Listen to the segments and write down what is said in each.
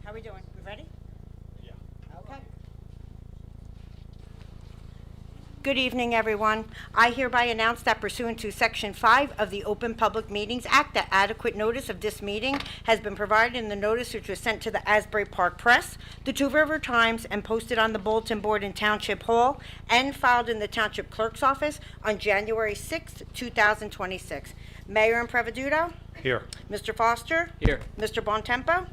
How are we doing? We ready? Yeah. Okay. Good evening, everyone. I hereby announce that pursuant to Section 5 of the Open Public Meetings Act, that adequate notice of this meeting has been provided in the notice which was sent to the Asbury Park Press, the Two River Times, and posted on the bulletin board in Township Hall, and filed in the Township Clerk's office on January 6, 2026. Mayor Impreveduto? Here. Mr. Foster? Here. Mr. Bontempo?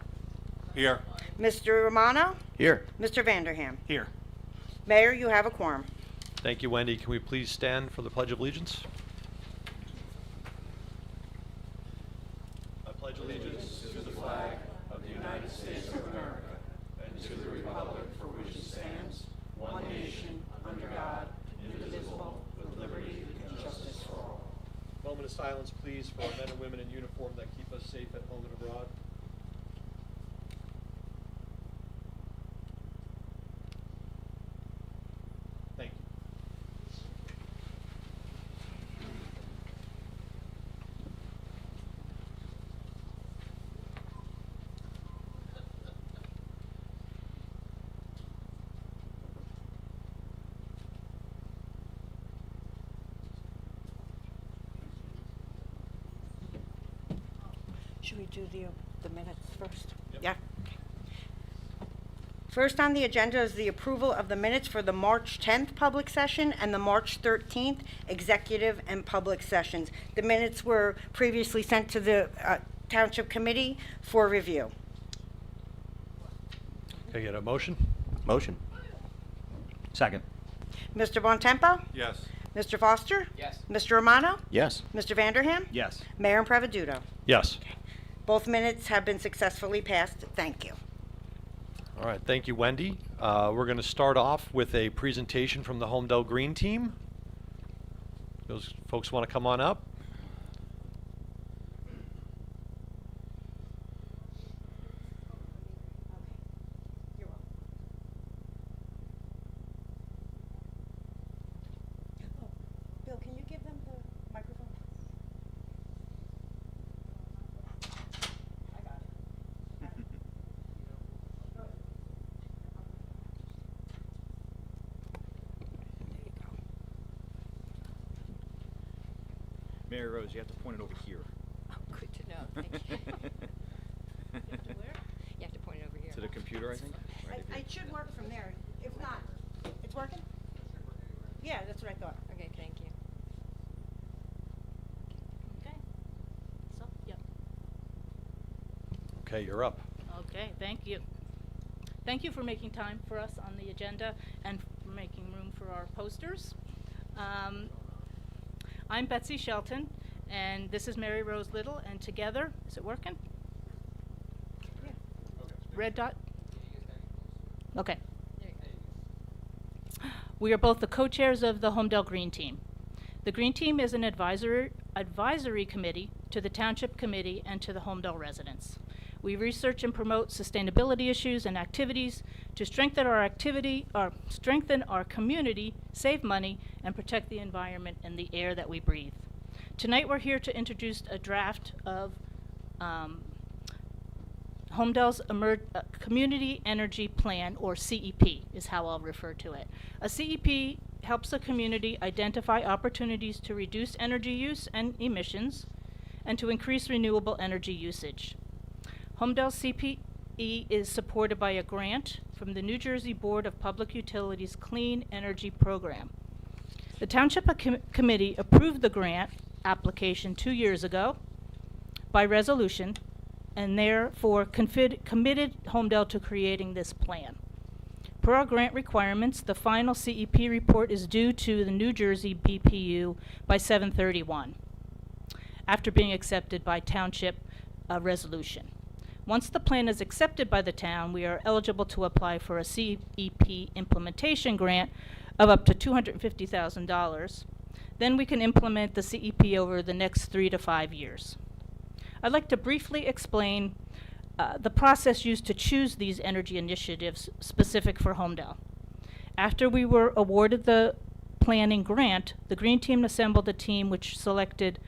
Here. Mr. Romano? Here. Mr. Vanderham? Here. Mayor, you have a quorum. Thank you, Wendy. Can we please stand for the Pledge of Allegiance? I pledge allegiance to the flag of the United States of America and to the republic for which it stands, one nation, under God, indivisible, with liberty and justice for all. Moment of silence, please, for our men and women in uniform that keep us safe at home and abroad. Thank you. Should we do the minutes first? Yep. Yeah. First on the agenda is the approval of the minutes for the March 10th public session and the March 13th executive and public sessions. The minutes were previously sent to the Township Committee for review. Can I get a motion? Motion. Second. Mr. Bontempo? Yes. Mr. Foster? Yes. Mr. Romano? Yes. Mr. Vanderham? Yes. Mayor Impreveduto? Yes. Both minutes have been successfully passed. Thank you. All right, thank you, Wendy. We're going to start off with a presentation from the Holmdel Green Team. Those folks want to come on up? Bill, can you give them the microphone? I got it. There you go. Mary Rose, you have to point it over here. Oh, good to know. Thank you. You have to where? You have to point it over here. To the computer, I think. Right It should work from there. If not, it's working? Yeah, that's what I thought. Okay, thank you. Okay. So, yep. Okay, you're up. Okay, thank you. Thank you for making time for us on the agenda and for making room for our posters. I'm Betsy Shelton, and this is Mary Rose Little, and together, is it working? Yeah. Red dot? Okay. We are both the co-chairs of the Holmdel Green Team. The Green Team is an advisory committee to the Township Committee and to the Holmdel residents. We research and promote sustainability issues and activities to strengthen our community, save money, and protect the environment and the air that we breathe. Tonight we're here to introduce a draft of Holmdel's Community Energy Plan, or CEP is how I'll refer to it. A CEP helps the community identify opportunities to reduce energy use and emissions and to increase renewable energy usage. Holmdel CPE is supported by a grant from the New Jersey Board of Public Utilities Clean Energy Program. The Township Committee approved the grant application 2 years ago by resolution and therefore committed Holmdel to creating this plan. Per our grant requirements, the final CEP report is due to the New Jersey BPU by 7/31, after being accepted by Township resolution. Once the plan is accepted by the town, we are eligible to apply for a CEP implementation grant of up to $250,000. Then we can implement the CEP over the next 3 to 5 years. I'd like to briefly explain the process used to choose these energy initiatives specific for Holmdel. After we were awarded the planning grant, the Green Team assembled a team which selected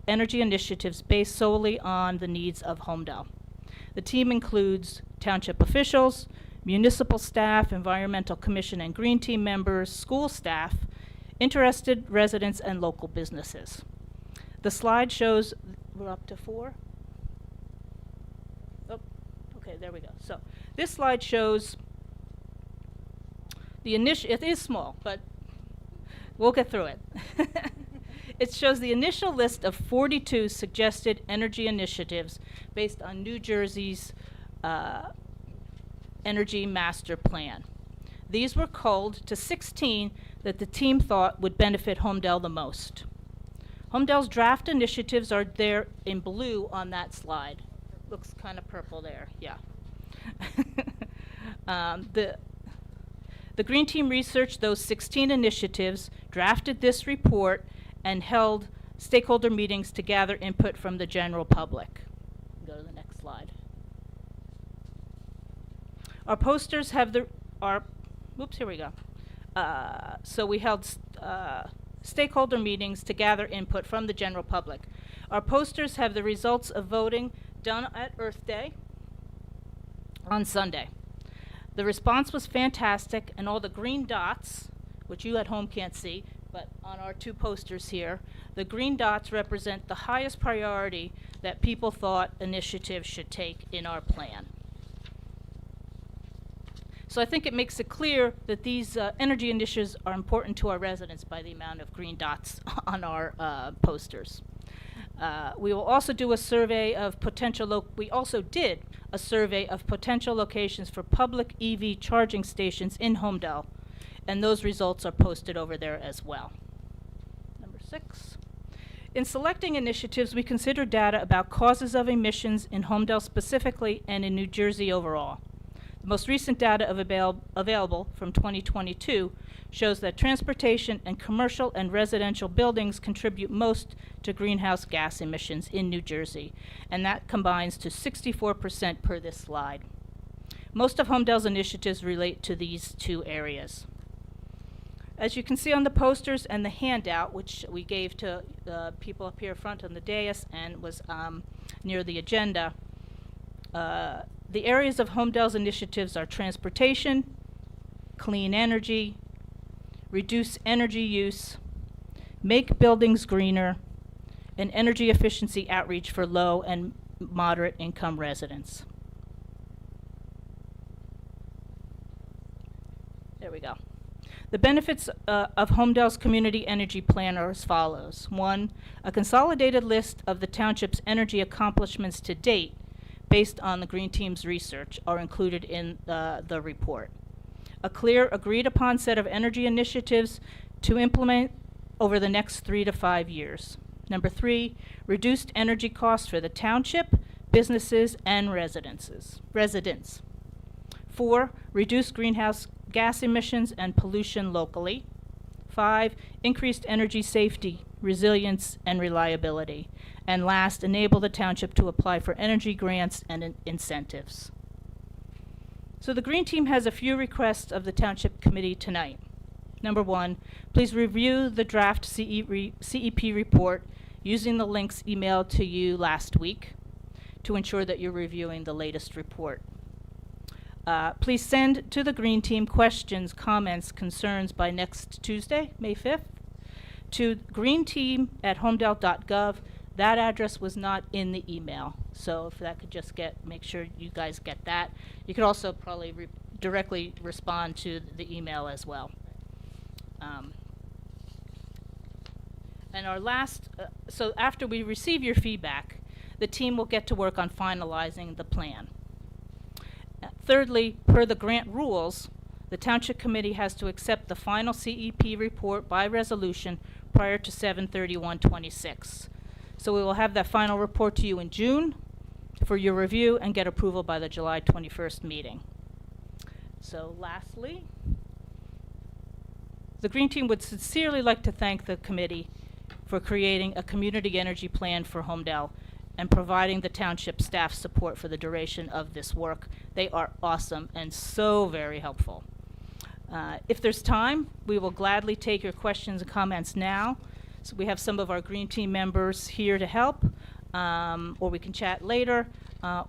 energy initiatives based solely on the needs of Holmdel. The team includes township officials, municipal staff, environmental commission and green team members, school staff, interested residents, and local businesses. The slide shows, we're up to 4? Oh, okay, there we go. So this slide shows the it is small, but we'll get through it. It shows the initial list of 42 suggested energy initiatives based on New Jersey's Energy Master Plan. These were culled to 16 that the team thought would benefit Holmdel the most. Holmdel's draft initiatives are there in blue on that slide. Looks kind of purple there, yeah. The Green Team researched those 16 initiatives, drafted this report, and held stakeholder meetings to gather input from the general public. Go to the next slide. Our posters have whoops, here we go. So we held stakeholder meetings to gather input from the general public. Our posters have the results of voting done at Earth Day on Sunday. The response was fantastic, and all the green dots, which you at home can't see, but on our 2 posters here, the green dots represent the highest priority that people thought initiatives should take in our plan. So I think it makes it clear that these energy initiatives are important to our residents by the amount of green dots on our posters. We will also do a survey of we also did a survey of potential locations for public EV charging stations in Holmdel, and those results are posted over there as well. Number 6. In selecting initiatives, we consider data about causes of emissions in Holmdel specifically and in New Jersey overall. The most recent data available from 2022 shows that transportation and commercial and residential buildings contribute most to greenhouse gas emissions in New Jersey, and that combines to 64% per this slide. Most of Holmdel's initiatives relate to these 2 areas. As you can see on the posters and the handout, which we gave to people up here front on the dais and was near the agenda, the areas of Holmdel's initiatives are transportation, clean energy, reduce energy use, make buildings greener, and energy efficiency outreach for low and moderate income residents. There we go. The benefits of Holmdel's Community Energy Plan are as follows. 1, a consolidated list of the township's energy accomplishments to date based on the Green Team's research are included in the report. A clear, agreed-upon set of energy initiatives to implement over the next 3 to 5 years. Number 3, reduced energy costs for the township, businesses, and residents. 4, reduced greenhouse gas emissions and pollution locally. 5, increased energy safety, resilience, and reliability. And last, enable the township to apply for energy grants and incentives. So the Green Team has a few requests of the Township Committee tonight. Number 1, please review the draft CEP report using the links emailed to you last week to ensure that you're reviewing the latest report. Please send to the Green Team questions, comments, concerns by next Tuesday, May 5th, to greenteam@holmdel.gov. That address was not in the email, so if that could just make sure you guys get that. You could also probably directly respond to the email as well. And our last, so after we receive your feedback, the team will get to work on finalizing the plan. Thirdly, per the grant rules, the Township Committee has to accept the final CEP report by resolution prior to 7/31/26. So we will have that final report to you in June for your review and get approval by the July 21st meeting. So lastly, the Green Team would sincerely like to thank the committee for creating a community energy plan for Holmdel and providing the township staff support for the duration of this work. They are awesome and so very helpful. If there's time, we will gladly take your questions and comments now. So we have some of our Green Team members here to help. or we can chat later,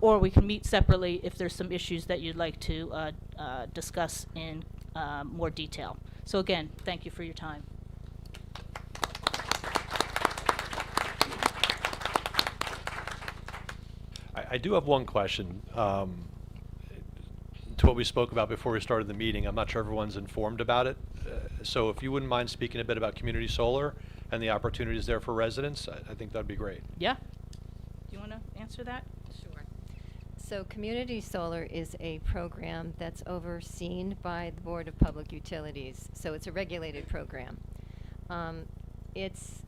or we can meet separately if there's some issues that you'd like to discuss in more detail. So again, thank you for your time. I do have one question. To what we spoke about before we started the meeting, I'm not sure everyone's informed about it. So if you wouldn't mind speaking a bit about community solar and the opportunities there for residents, I think that'd be great. Yeah? Do you want to answer that? Sure. So community solar is a program that's overseen by the Board of Public Utilities. So it's a regulated program. It's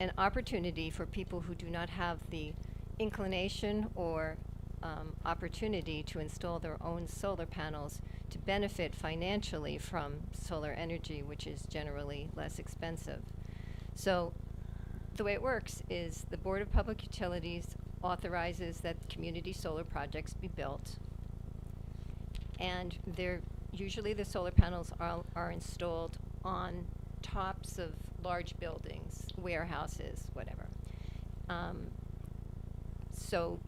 an opportunity for people who do not have the inclination or opportunity to install their own solar panels to benefit financially from solar energy, which is generally less expensive. So the way it works is the Board of Public Utilities authorizes that community solar projects be built, and usually the solar panels are installed on tops of large buildings, warehouses, whatever. So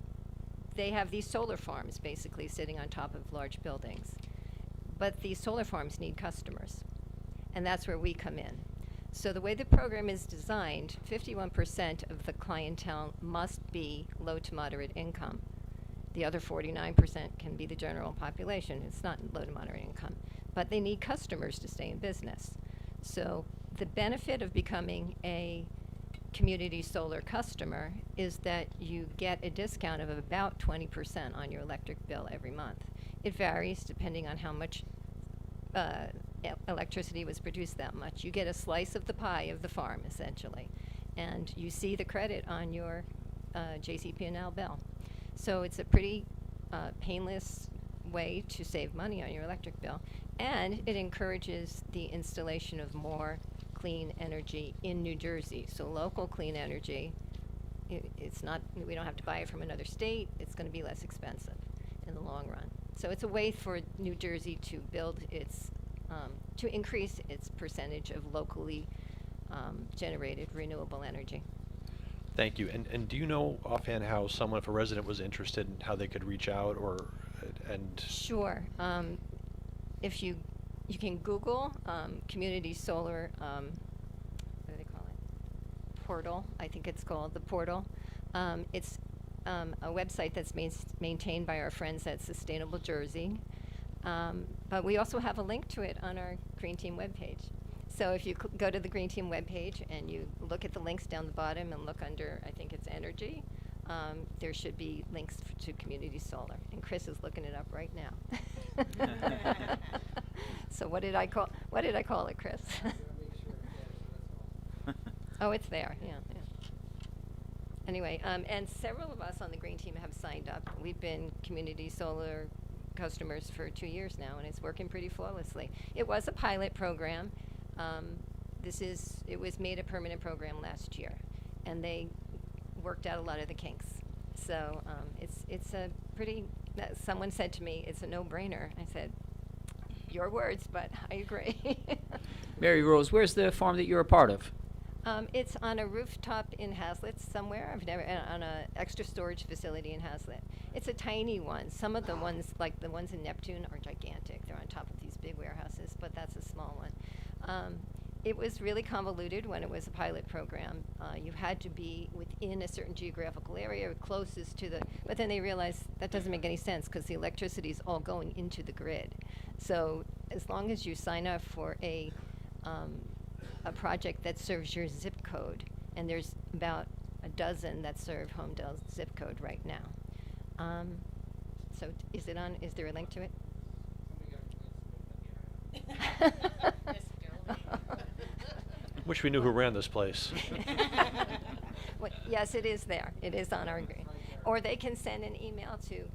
they have these solar farms basically sitting on top of large buildings. But these solar farms need customers, and that's where we come in. So the way the program is designed, 51% of the clientele must be low to moderate income. The other 49% can be the general population. It's not low to moderate income. But they need customers to stay in business. So the benefit of becoming a community solar customer is that you get a discount of about 20% on your electric bill every month. It varies depending on how much electricity was produced that much. You get a slice of the pie of the farm, essentially, and you see the credit on your JCP&L bill. So it's a pretty painless way to save money on your electric bill, and it encourages the installation of more clean energy in New Jersey. So local clean energy, it's not, we don't have to buy it from another state. It's going to be less expensive in the long run. So it's a way for New Jersey to build its, to increase its percentage of locally generated renewable energy. Thank you. And do you know offhand how someone, if a resident was interested, in how they could reach out or, and? Sure. If you can Google community solar, what do they call it? Portal, I think it's called, the portal. It's a website that's maintained by our friends at Sustainable Jersey. But we also have a link to it on our Green Team webpage. So if you go to the Green Team webpage and you look at the links down the bottom and look under, I think it's energy, there should be links to community solar. And Chris is looking it up right now. So what did I call it, Chris? Oh, it's there. Yeah. Anyway, and several of us on the Green Team have signed up. We've been community solar customers for 2 years now, and it's working pretty flawlessly. It was a pilot program. It was made a permanent program last year, and they worked out a lot of the kinks. So it's a pretty. Someone said to me, "It's a no-brainer." I said, "Your words, but I agree." Mary Rose, where's the farm that you're a part of? It's on a rooftop in Hazlitt somewhere. I've never on a extra storage facility in Hazlitt. It's a tiny one. Some of the ones, like the ones in Neptune, are gigantic. They're on top of these big warehouses, but that's a small one. It was really convoluted when it was a pilot program. You had to be within a certain geographical area, closest to the. But then they realized that doesn't make any sense because the electricity is all going into the grid. So as long as you sign up for a project that serves your zip code, and there's about a dozen that serve Holmdel zip code right now. So is there a link to it? Wish we knew who ran this place. Well, yes, it is there. It is on our green. Or they can send an email to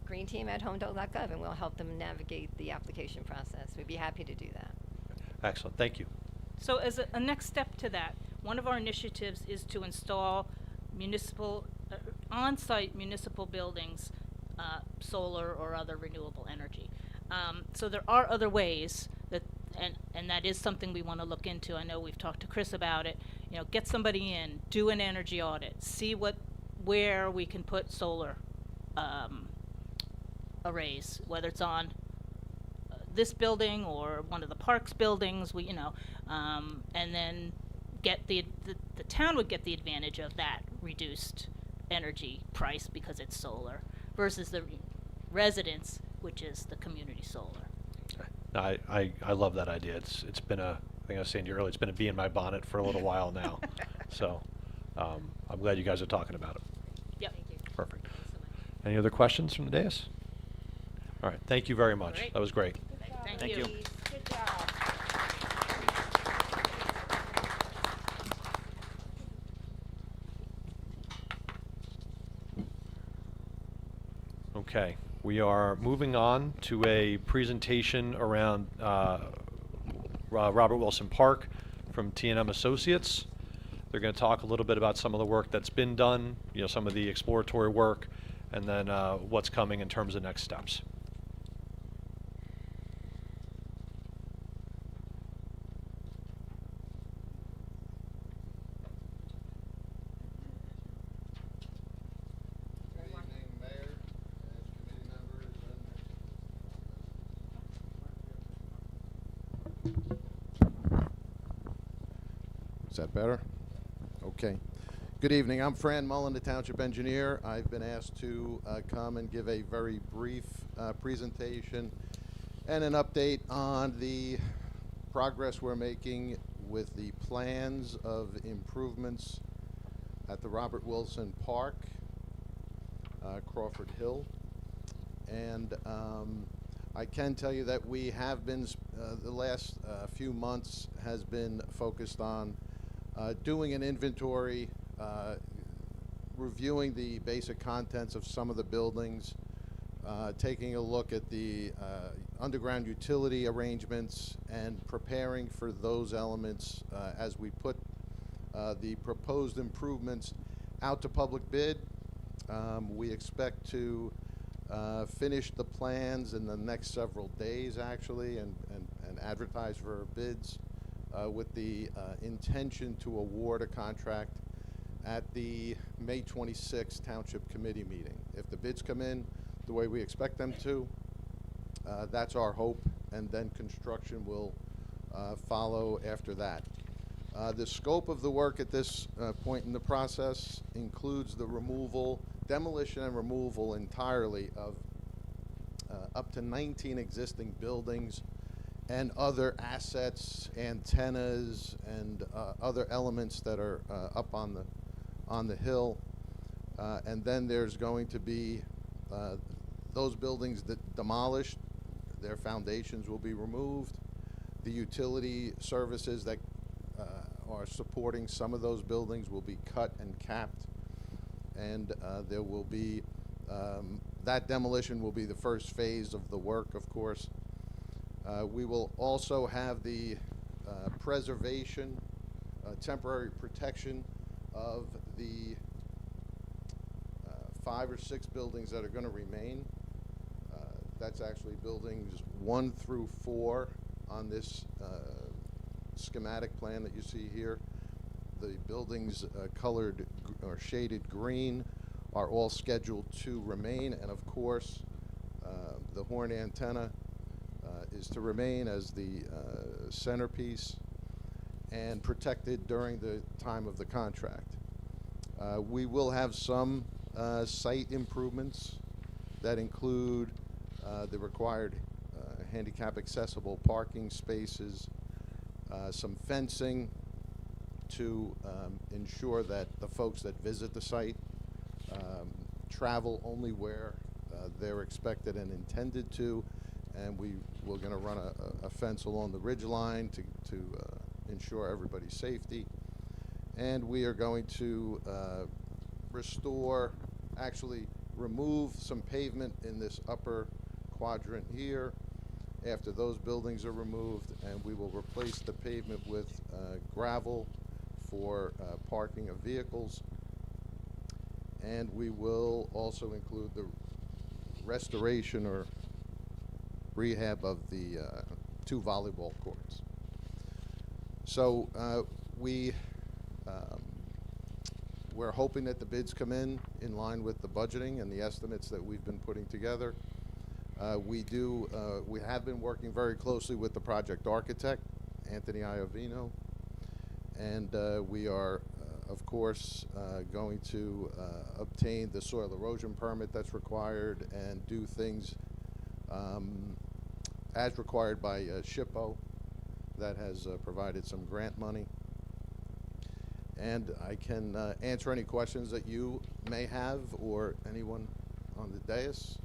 greenteam@homedel.gov, and we'll help them navigate the application process. We'd be happy to do that. Excellent. Thank you. So as a next step to that, one of our initiatives is to install municipal, on-site municipal buildings, solar or other renewable energy. So there are other ways that, and that is something we want to look into. I know we've talked to Chris about it. Get somebody in, do an energy audit, see what where we can put solar arrays, whether it's on this building or one of the parks buildings, and then get the town would get the advantage of that reduced energy price because it's solar versus the residents, which is the community solar. No, I love that idea. It's been I think I was saying to you earlier, it's been a bee in my bonnet for a little while now. So I'm glad you guys are talking about it. Yep. Thank you. Perfect. Thanks so much. Any other questions from the dais? All right, thank you very much. Great. That was great. Thank you. Good job. Okay, we are moving on to a presentation around Robert Wilson Park from T&M Associates. They're going to talk a little bit about some of the work that's been done, some of the exploratory work, and then what's coming in terms of next steps. Good evening, Mayor and committee members Is that better? Okay. Good evening. I'm Fran Mullen, the Township Engineer. I've been asked to come and give a very brief presentation and an update on the progress we're making with the plans of improvements at the Robert Wilson Park, Crawford Hill. And I can tell you that we have been, the last few months has been focused on doing an inventory, reviewing the basic contents of some of the buildings, taking a look at the underground utility arrangements, and preparing for those elements as we put the proposed improvements out to public bid. We expect to finish the plans in the next several days, actually, and advertise for bids with the intention to award a contract at the May 26th Township Committee meeting. If the bids come in the way we expect them to, that's our hope, and then construction will follow after that. The scope of the work at this point in the process includes the demolition and removal entirely of up to 19 existing buildings and other assets, antennas, and other elements that are up on the hill. And then there's going to be those buildings that demolished, their foundations will be removed. The utility services that are supporting some of those buildings will be cut and capped, and there will be that demolition will be the first phase of the work, of course. We will also have the preservation, temporary protection of the 5 or 6 buildings that are going to remain. That's actually buildings 1 through 4 on this schematic plan that you see here. The buildings colored or shaded green are all scheduled to remain, and of course the horn antenna is to remain as the centerpiece and protected during the time of the contract. We will have some site improvements that include the required handicap accessible parking spaces, some fencing to ensure that the folks that visit the site travel only where they're expected and intended to, and we're going to run a fence along the ridge line to ensure everybody's safety. And we are going to actually remove some pavement in this upper quadrant here after those buildings are removed, and we will replace the pavement with gravel for parking of vehicles. And we will also include the restoration or rehab of the 2 volleyball courts. So we're We're hoping that the bids come in line with the budgeting and the estimates that we've been putting together. We have been working very closely with the project architect, Anthony Iovino, and we are, of course, going to obtain the soil erosion permit that's required and do things as required by SHPO that has provided some grant money. And I can answer any questions that you may have or anyone on the dais.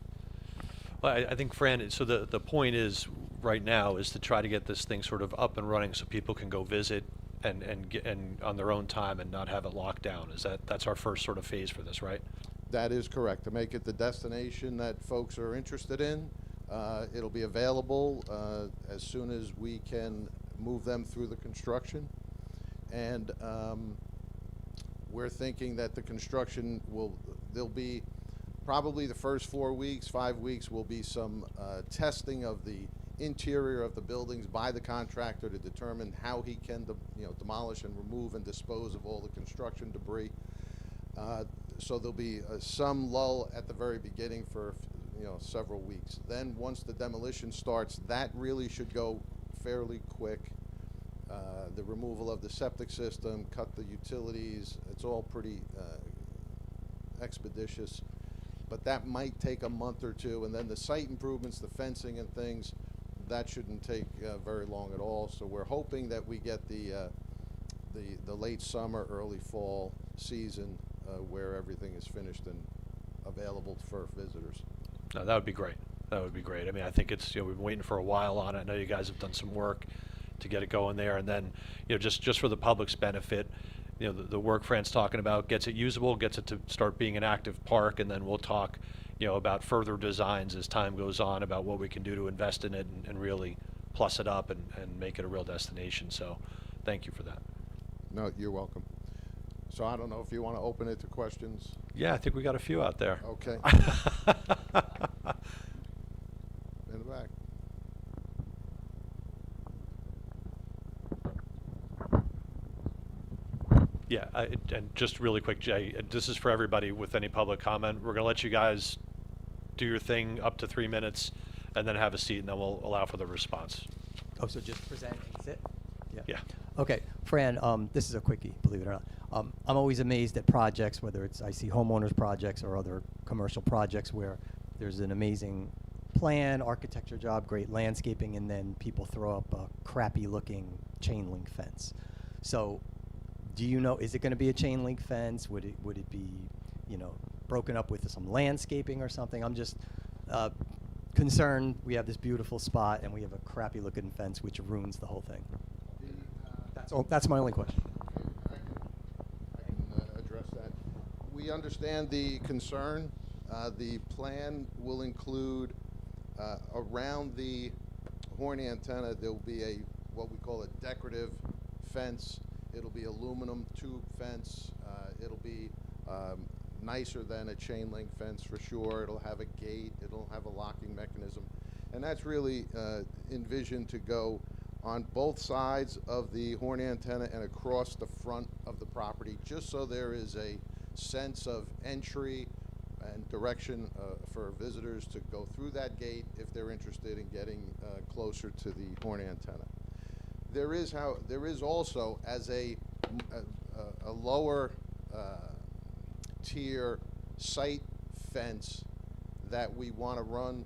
Well, I think, Fran, so the point is right now is to try to get this thing sort of up and running so people can go visit and on their own time and not have it locked down. That's our first sort of phase for this, right? That is correct. To make it the destination that folks are interested in, it'll be available as soon as we can move them through the construction. And we're thinking that the construction there'll be probably the first 4 weeks, 5 weeks will be some testing of the interior of the buildings by the contractor to determine how he can demolish and remove and dispose of all the construction debris. So there'll be some lull at the very beginning for several weeks. Then once the demolition starts, that really should go fairly quick. The removal of the septic system, cut the utilities, it's all pretty expeditious. But that might take a month or two, and then the site improvements, the fencing and things, that shouldn't take very long at all. So we're hoping that we get the late summer, early fall season where everything is finished and available for visitors. No, that would be great. That would be great. I mean, I think it's, we've been waiting for a while on it. I know you guys have done some work to get it going there, and then, just for the public's benefit, the work Fran's talking about gets it usable, gets it to start being an active park, and then we'll talk, about further designs as time goes on about what we can do to invest in it and really plus it up and make it a real destination. So thank you for that. No, you're welcome. So I don't know if you want to open it to questions. Yeah, I think we got a few out there. Okay. In the back. Yeah, and just really quick, Jay, this is for everybody with any public comment. We're going to let you guys do your thing up to 3 minutes and then have a seat, and then we'll allow for the response. Oh, so just present and sit? Yeah. Okay, Fran, this is a quickie, believe it or not. I'm always amazed at projects, whether I see homeowners projects or other commercial projects where there's an amazing plan, architecture job, great landscaping, and then people throw up a crappy looking chain link fence. So do you know, is it going to be a chain link fence? Would it be, broken up with some landscaping or something? I'm just concerned we have this beautiful spot and we have a crappy looking fence which ruins the whole thing. That's my only question. I can address that. We understand the concern. The plan will include around the horn antenna there will be what we call a decorative fence. It'll be aluminum tube fence. It'll be nicer than a chain link fence for sure. It'll have a gate. It'll have a locking mechanism. And that's really envisioned to go on both sides of the horn antenna and across the front of the property, just so there is a sense of entry and direction for visitors to go through that gate if they're interested in getting closer to the horn antenna. There is also, as a lower tier site fence that we want to run,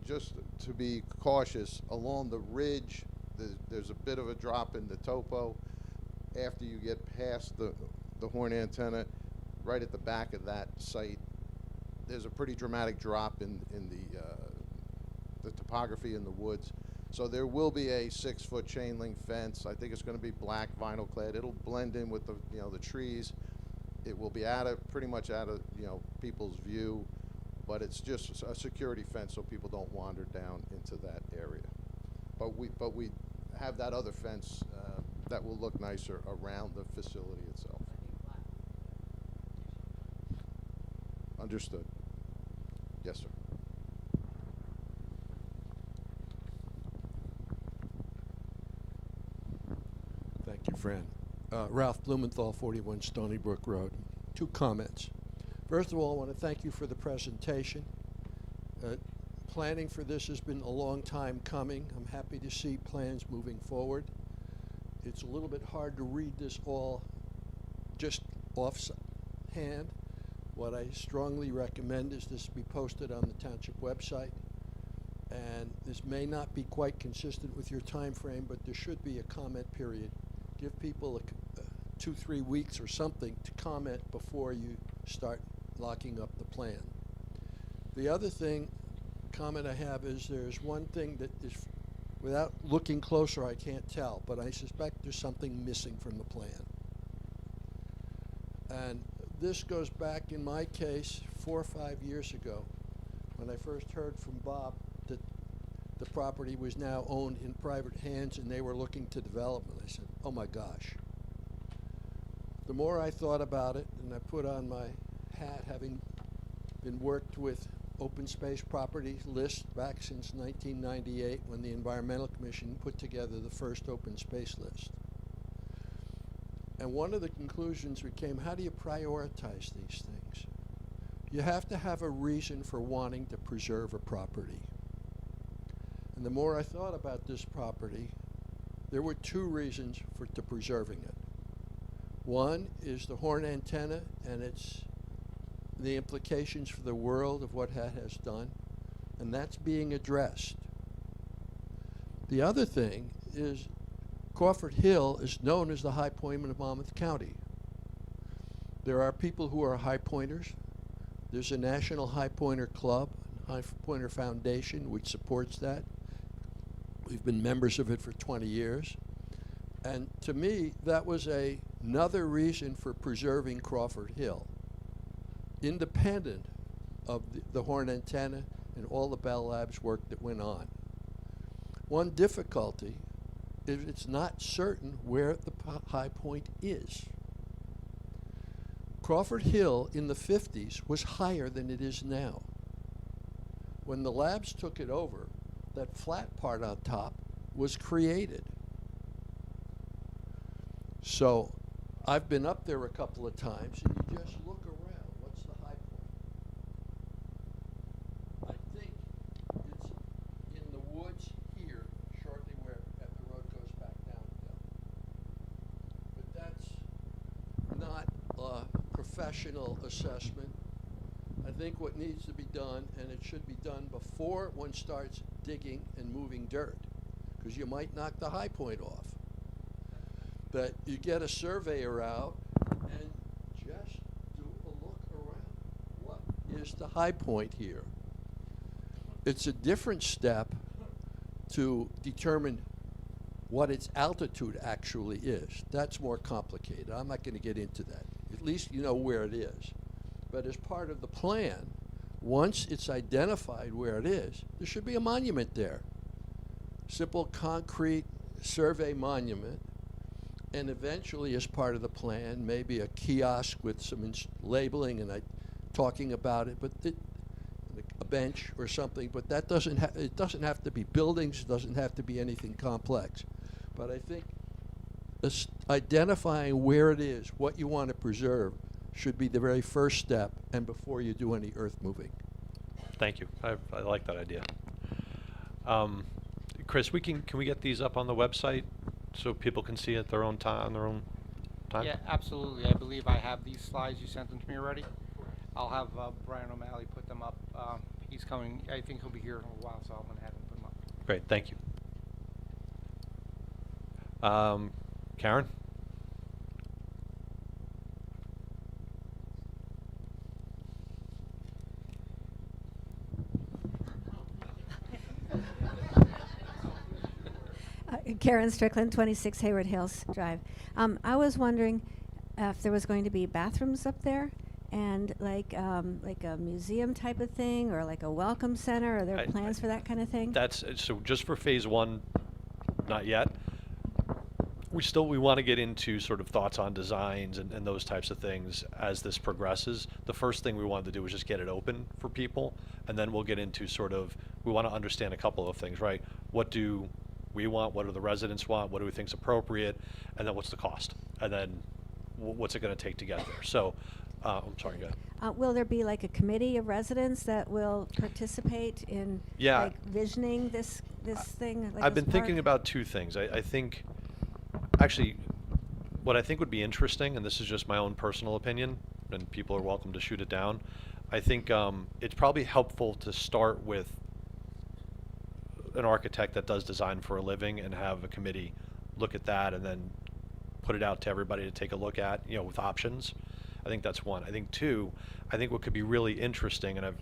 just to be cautious, along the ridge. There's a bit of a drop in the topo after you get past the horn antenna. Right at the back of that site, there's a pretty dramatic drop in the topography in the woods. So there will be a 6-foot chain link fence. I think it's going to be black vinyl clad. It'll blend in with the trees. It will be pretty much out of people's view, but it's just a security fence so people don't wander down into that area. But we have that other fence that will look nicer around the facility itself. Understood. Yes, sir. Thank you, Fran. Ralph Blumenthal, 41 Stony Brook Road. 2 comments. First of all, I want to thank you for the presentation. Planning for this has been a long time coming. I'm happy to see plans moving forward. It's a little bit hard to read this all just offhand. What I strongly recommend is this be posted on the township website. And this may not be quite consistent with your time frame, but there should be a comment period. Give people 2-3 weeks or something to comment before you start locking up the plan. The other comment I have is there's one thing that is, without looking closer, I can't tell, but I suspect there's something missing from the plan. And this goes back, in my case, 4 or 5 years ago, when I first heard from Bob that the property was now owned in private hands and they were looking to development. I said, oh my gosh. The more I thought about it, and I put on my hat, having been worked with open space property lists back since 1998, when the Environmental Commission put together the first open space list. And one of the conclusions became, how do you prioritize these things? You have to have a reason for wanting to preserve a property. And the more I thought about this property, there were 2 reasons for preserving it. One is the horn antenna and the implications for the world of what that has done, and that's being addressed. The other thing is Crawford Hill is known as the high point of Monmouth County. There are people who are high pointers. There's a National High Pointer Club, High Pointer Foundation, which supports that. We've been members of it for 20 years. And to me, that was another reason for preserving Crawford Hill, independent of the horn antenna and all the Bell Labs work that went on. One difficulty is it's not certain where the high point is. Crawford Hill in the 50s was higher than it is now. When the labs took it over, that flat part on top was created. So I've been up there a couple of times, and you just look around. What's the high point? I think it's in the woods here, shortly where the road goes back downhill. But that's not a professional assessment. I think what needs to be done, and it should be done before one starts digging and moving dirt, because you might knock the high point off. But you get a surveyor out and just do a look around. What is the high point here? It's a different step to determine what its altitude actually is. That's more complicated. I'm not going to get into that. At least you know where it is. But as part of the plan, once it's identified where it is, there should be a monument there. Simple concrete survey monument. And eventually, as part of the plan, maybe a kiosk with some labeling and talking about it, but a bench or something. But that it doesn't have to be buildings. It doesn't have to be anything complex. But I think identifying where it is, what you want to preserve, should be the very first step, and before you do any earth moving. Thank you. I like that idea. Chris, can we get these up on the website so people can see at their own time, Yeah, absolutely. I believe I have these slides. You sent them to me already. I'll have Brian O'Malley put them up. He's coming. I think he'll be here in a while, so I'm going to have him put them up. Great, thank you. Karen? Karen Strickland, 26 Hayward Hills Drive. I was wondering if there was going to be bathrooms up there, and like a museum type of thing, or like a welcome center. Are there plans for that kind of thing? That's so just for phase 1, not yet. We want to get into sort of thoughts on designs and those types of things as this progresses. The first thing we wanted to do was just get it open for people, and then we'll get into sort of, we want to understand a couple of things, right? What do we want? What do the residents want? What do we think is appropriate? And then what's the cost? and then what's it going to take to get there. So, I'm sorry, go ahead. Will there be like a committee of residents that will participate in Yeah. like visioning this thing? Like I've this been thinking park? about two things. I think, actually, what I think would be interesting, and this is just my own personal opinion, and people are welcome to shoot it down. I think it's probably helpful to start with an architect that does design for a living and have a committee look at that and then put it out to everybody to take a look at, with options. I think that's one. I think two, I think what could be really interesting, and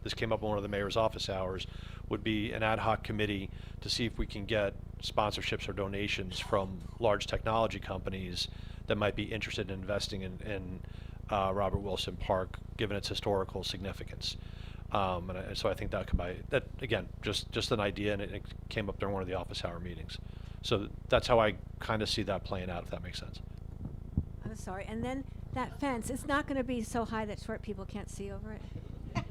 this came up in one of the mayor's office hours, would be an ad hoc committee to see if we can get sponsorships or donations from large technology companies that might be interested in investing in Robert Wilson Park, given its historical significance. So I think that could be, that again, just an idea, and it came up during one of the office hour meetings. So that's how I kind of see that playing out, if that makes sense. I'm sorry. And then that fence, it's not going to be so high that short people can't see over it? So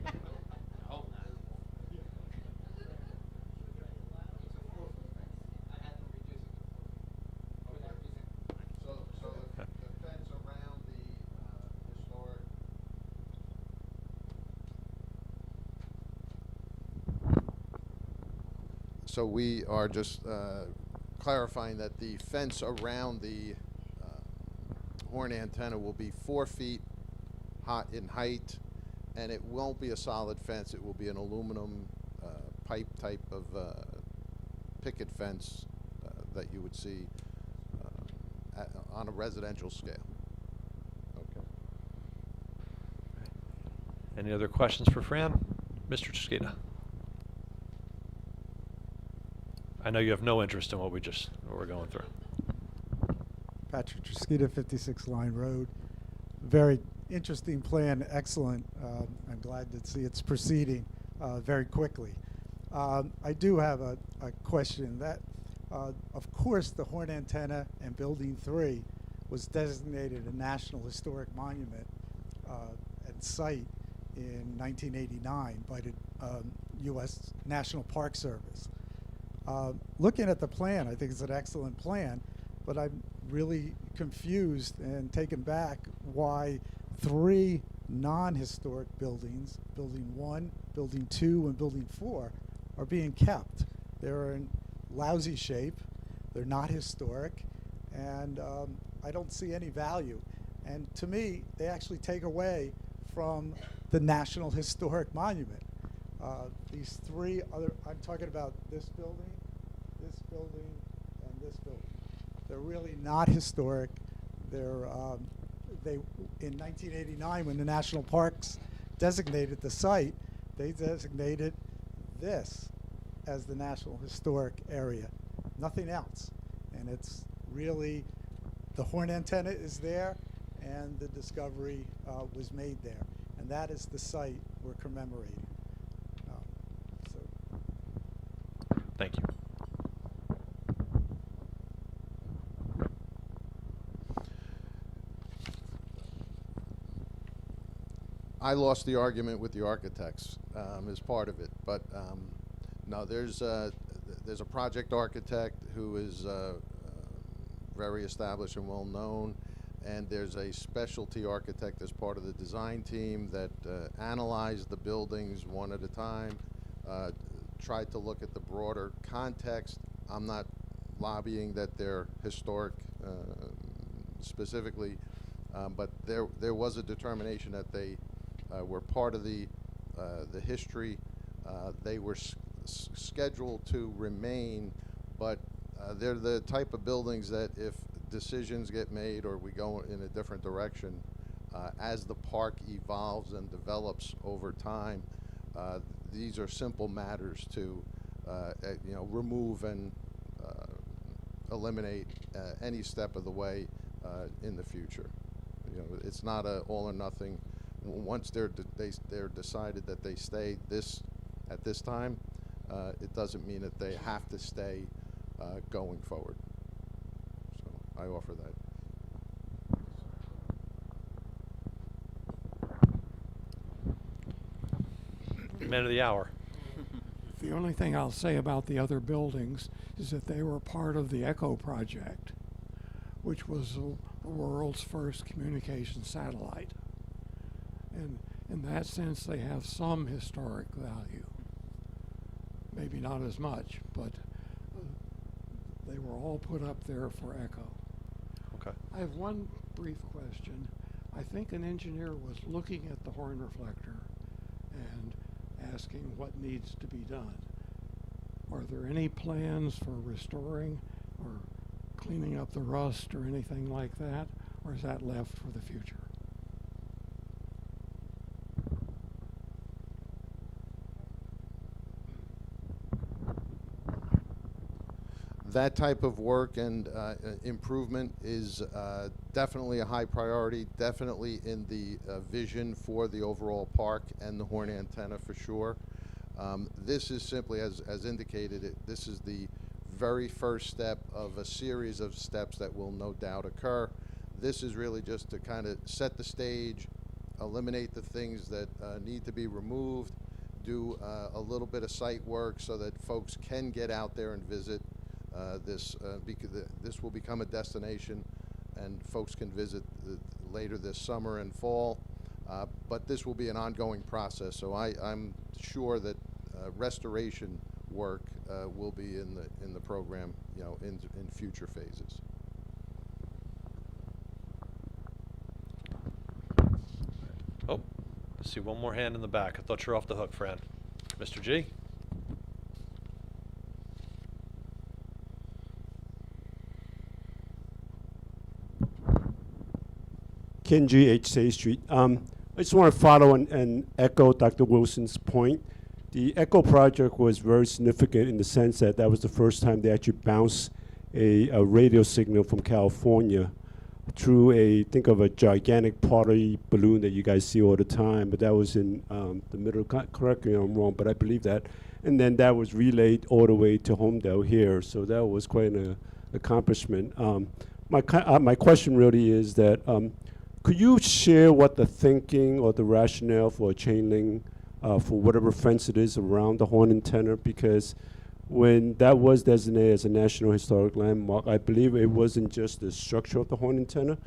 the fence around the historic. So we are just clarifying that the fence around the horn antenna will be 4 feet in height, and it won't be a solid fence. It will be an aluminum pipe type of picket fence that you would see on a residential scale. Okay. Any other questions for Fran? Mr. Chiskita? I know you have no interest in what we're going through. Patrick Chiskita, 56 Line Road. Very interesting plan, excellent. I'm glad to see it's proceeding very quickly. I do have a question. That, of course, the horn antenna and Building 3 was designated a National Historic Monument and site in 1989 by the U.S. National Park Service. Looking at the plan, I think it's an excellent plan, but I'm really confused and taken back why 3 non-historic buildings, Building 1, Building 2, and Building 4, are being kept. They're in lousy shape, they're not historic, and I don't see any value. And to me, they actually take away from the National Historic Monument. These 3 other, I'm talking about this building, and this building. They're really not historic. They're, in 1989, when the national parks designated the site, they designated this as the National Historic Area, nothing else. And it's really, the horn antenna is there, and the discovery was made there. And that is the site we're commemorating. Thank you. I lost the argument with the architects as part of it, but no, there's a project architect who is very established and well known, and there's a specialty architect as part of the design team that analyzed the buildings one at a time, tried to look at the broader context. I'm not lobbying that they're historic specifically, but there was a determination that they were part of the history. They were scheduled to remain, but they're the type of buildings that if decisions get made or we go in a different direction, as the park evolves and develops over time, these are simple matters to remove and eliminate any step of the way in the future. It's not a all or nothing. Once they're decided that they stay at this time, it doesn't mean that they have to stay going forward. So I offer that. Man of the hour. The only thing I'll say about the other buildings is that they were part of the ECHO project, which was the world's first communication satellite. And in that sense, they have some historic value. Maybe not as much, but they were all put up there for echo. Okay. I have one brief question. I think an engineer was looking at the horn reflector and asking what needs to be done. Are there any plans for restoring or cleaning up the rust or anything like that, or is that left for the future? That type of work and improvement is definitely a high priority, definitely in the vision for the overall park and the horn antenna for sure. This is simply, as indicated, this is the very first step of a series of steps that will no doubt occur. This is really just to kind of set the stage, eliminate the things that need to be removed, do a little bit of site work so that folks can get out there and visit. Because this will become a destination and folks can visit later this summer and fall, but this will be an ongoing process, so I'm sure that restoration work will be in the program, in future phases. Oh, I see one more hand in the back. I thought you were off the hook, Fran. Mr. G? Ken G, 8 Say Street. I just want to follow and echo Dr. Wilson's point. The ECHO project was very significant in the sense that that was the first time they actually bounced a radio signal from California through think of a gigantic pottery balloon that you guys see all the time, but that was in the middle, correct me if I'm wrong, but I believe that. And then that was relayed all the way to Holmdel here, so that was quite an accomplishment. My question really is that, could you share what the thinking or the rationale for a chain link for whatever fence it is around the horn antenna? Because when that was designated as a National Historic Landmark, I believe it wasn't just the structure of the horn antenna,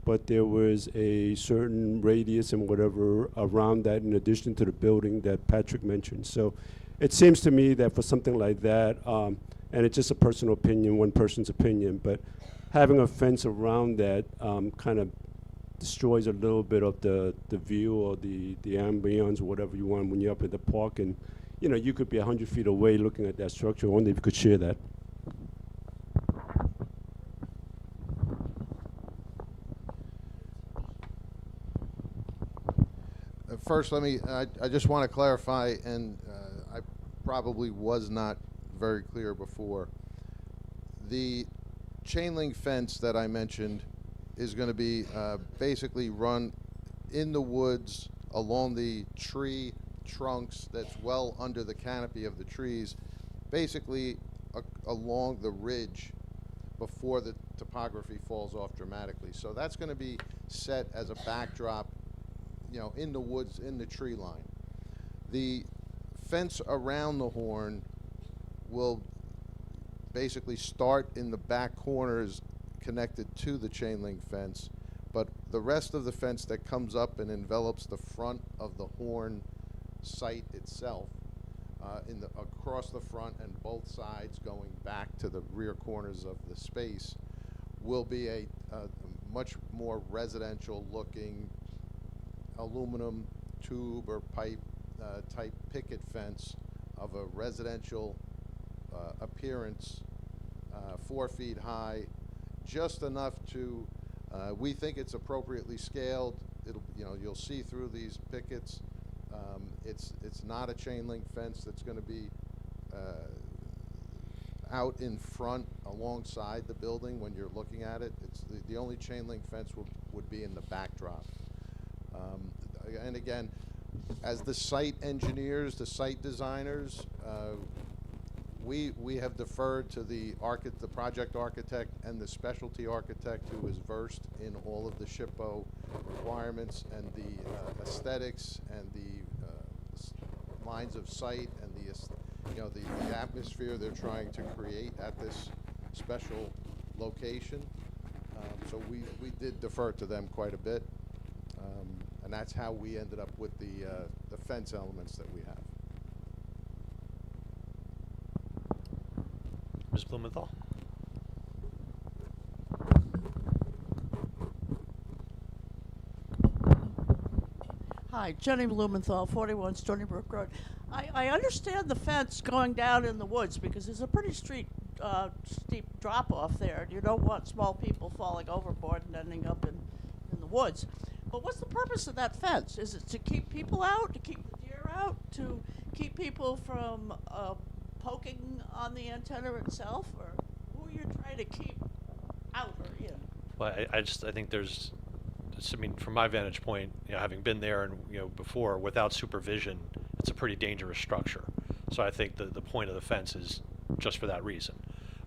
but there was a certain radius and whatever around that in addition to the building that Patrick mentioned. So it seems to me that for something like that, and it's just a personal opinion, one person's opinion, but having a fence around that kind of destroys a little bit of the view or the ambience or whatever you want when you're up at the park, and you could be 100 feet away looking at that structure. I wonder if you could share that. First, I just want to clarify, and I probably was not very clear before. The chain link fence that I mentioned is going to be basically run in the woods along the tree trunks that's well under the canopy of the trees, basically along the ridge before the topography falls off dramatically. So that's going to be set as a backdrop, in the woods, in the tree line. The fence around the horn will basically start in the back corners connected to the chain link fence, but the rest of the fence that comes up and envelops the front of the horn site itself, across the front and both sides going back to the rear corners of the space, will be a much more residential looking aluminum tube or pipe type picket fence of a residential appearance, 4 feet high, just enough to, we think it's appropriately scaled. You'll see through these pickets. It's not a chain link fence that's going to be out in front alongside the building when you're looking at it. It's the only chain link fence would be in the backdrop. And again, as the site engineers, the site designers, we have deferred to the project architect and the specialty architect who is versed in all of the SHPO requirements and the aesthetics and the lines of sight and the atmosphere they're trying to create at this special location. So we did defer to them quite a bit, and that's how we ended up with the fence elements that we have. Ms. Blumenthal? Hi, Jenny Blumenthal, 41 Stony Brook Road. I understand the fence going down in the woods because there's a pretty steep drop off there. You don't want small people falling overboard and ending up in the woods. But what's the purpose of that fence? Is it to keep people out, to keep the deer out, to keep people from poking on the antenna itself? Or who are you trying to keep out or in? Well, I think there's, I mean, from my vantage point, having been there and, before, without supervision, it's a pretty dangerous structure. So I think the point of the fence is just for that reason,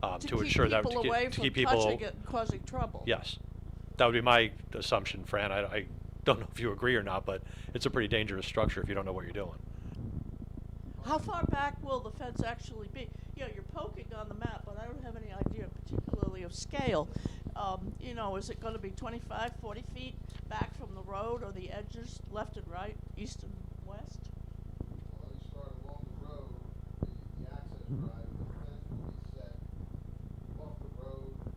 to ensure that to keep people touching it and causing trouble. Yes, that would be my assumption, Fran. I don't know if you agree or not, but it's a pretty dangerous structure if you don't know what you're doing. How far back will the fence actually be? You're poking on the map, but I don't have any idea particularly of scale. Is it going to be 25, 40 feet back from the road or the edges, left and right, east and west? Well, let me start along the road, the access drive, the fence will be set off the road for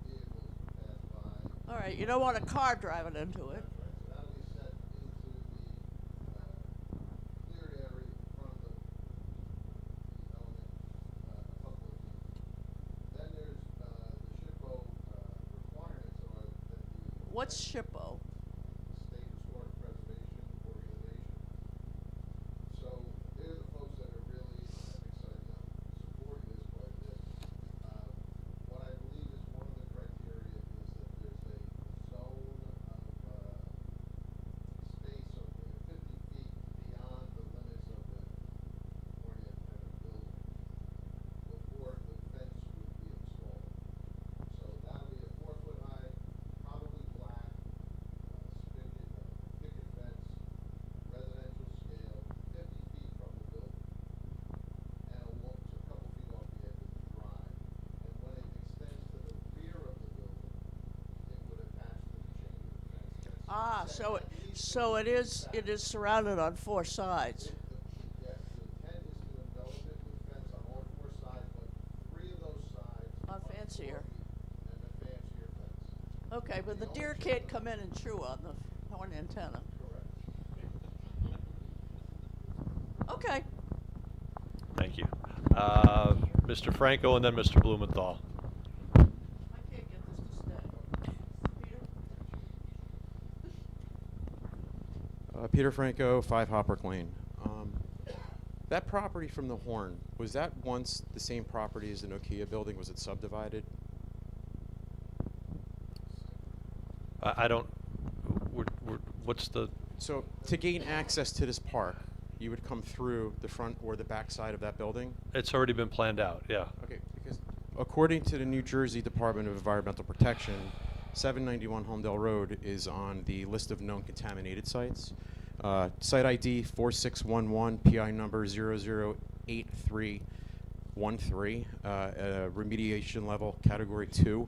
vehicles to pass by. All right, you don't want a car driving into it. That's right, so that'll be set into the cleared area in front of the element a couple of feet. Then there's the SHPO requirements are that the What's SHPO? State Historic Preservation Organization. So they're the folks that are really excited about supporting this quite a bit. What I believe is one of the criteria is that there's a zone of space of 50 feet beyond the limits of the oriented building before the fence would be installed. So that'll be a 4-foot high, probably black, picket fence, residential scale, 50 feet from the building, and a walk a couple feet off the edge of the drive. And when it extends to the rear of the building, it would attach to the chain link fence. That's So it is surrounded on four sides. Yes, the intent is to envelop it with fence on all 4 sides, but 3 of those sides Are fancier. and the fancier fence. Okay, but the deer can't come in and chew on the horn antenna. Correct. Okay. Thank you. Mr. Franco and then Mr. Blumenthal. I can't get this to stay. Peter? Peter Franco, 5 Hopbrook Lane. That property from the Horn, was that once the same property as the Nokia building? Was it subdivided? I don't. What's the? So to gain access to this park, you would come through the front or the back side of that building? It's already been planned out. Yeah. Okay, because according to the New Jersey Department of Environmental Protection, 791 Holmdel Road is on the list of known contaminated sites. Site ID 4611, PI number 008313, remediation level category 2.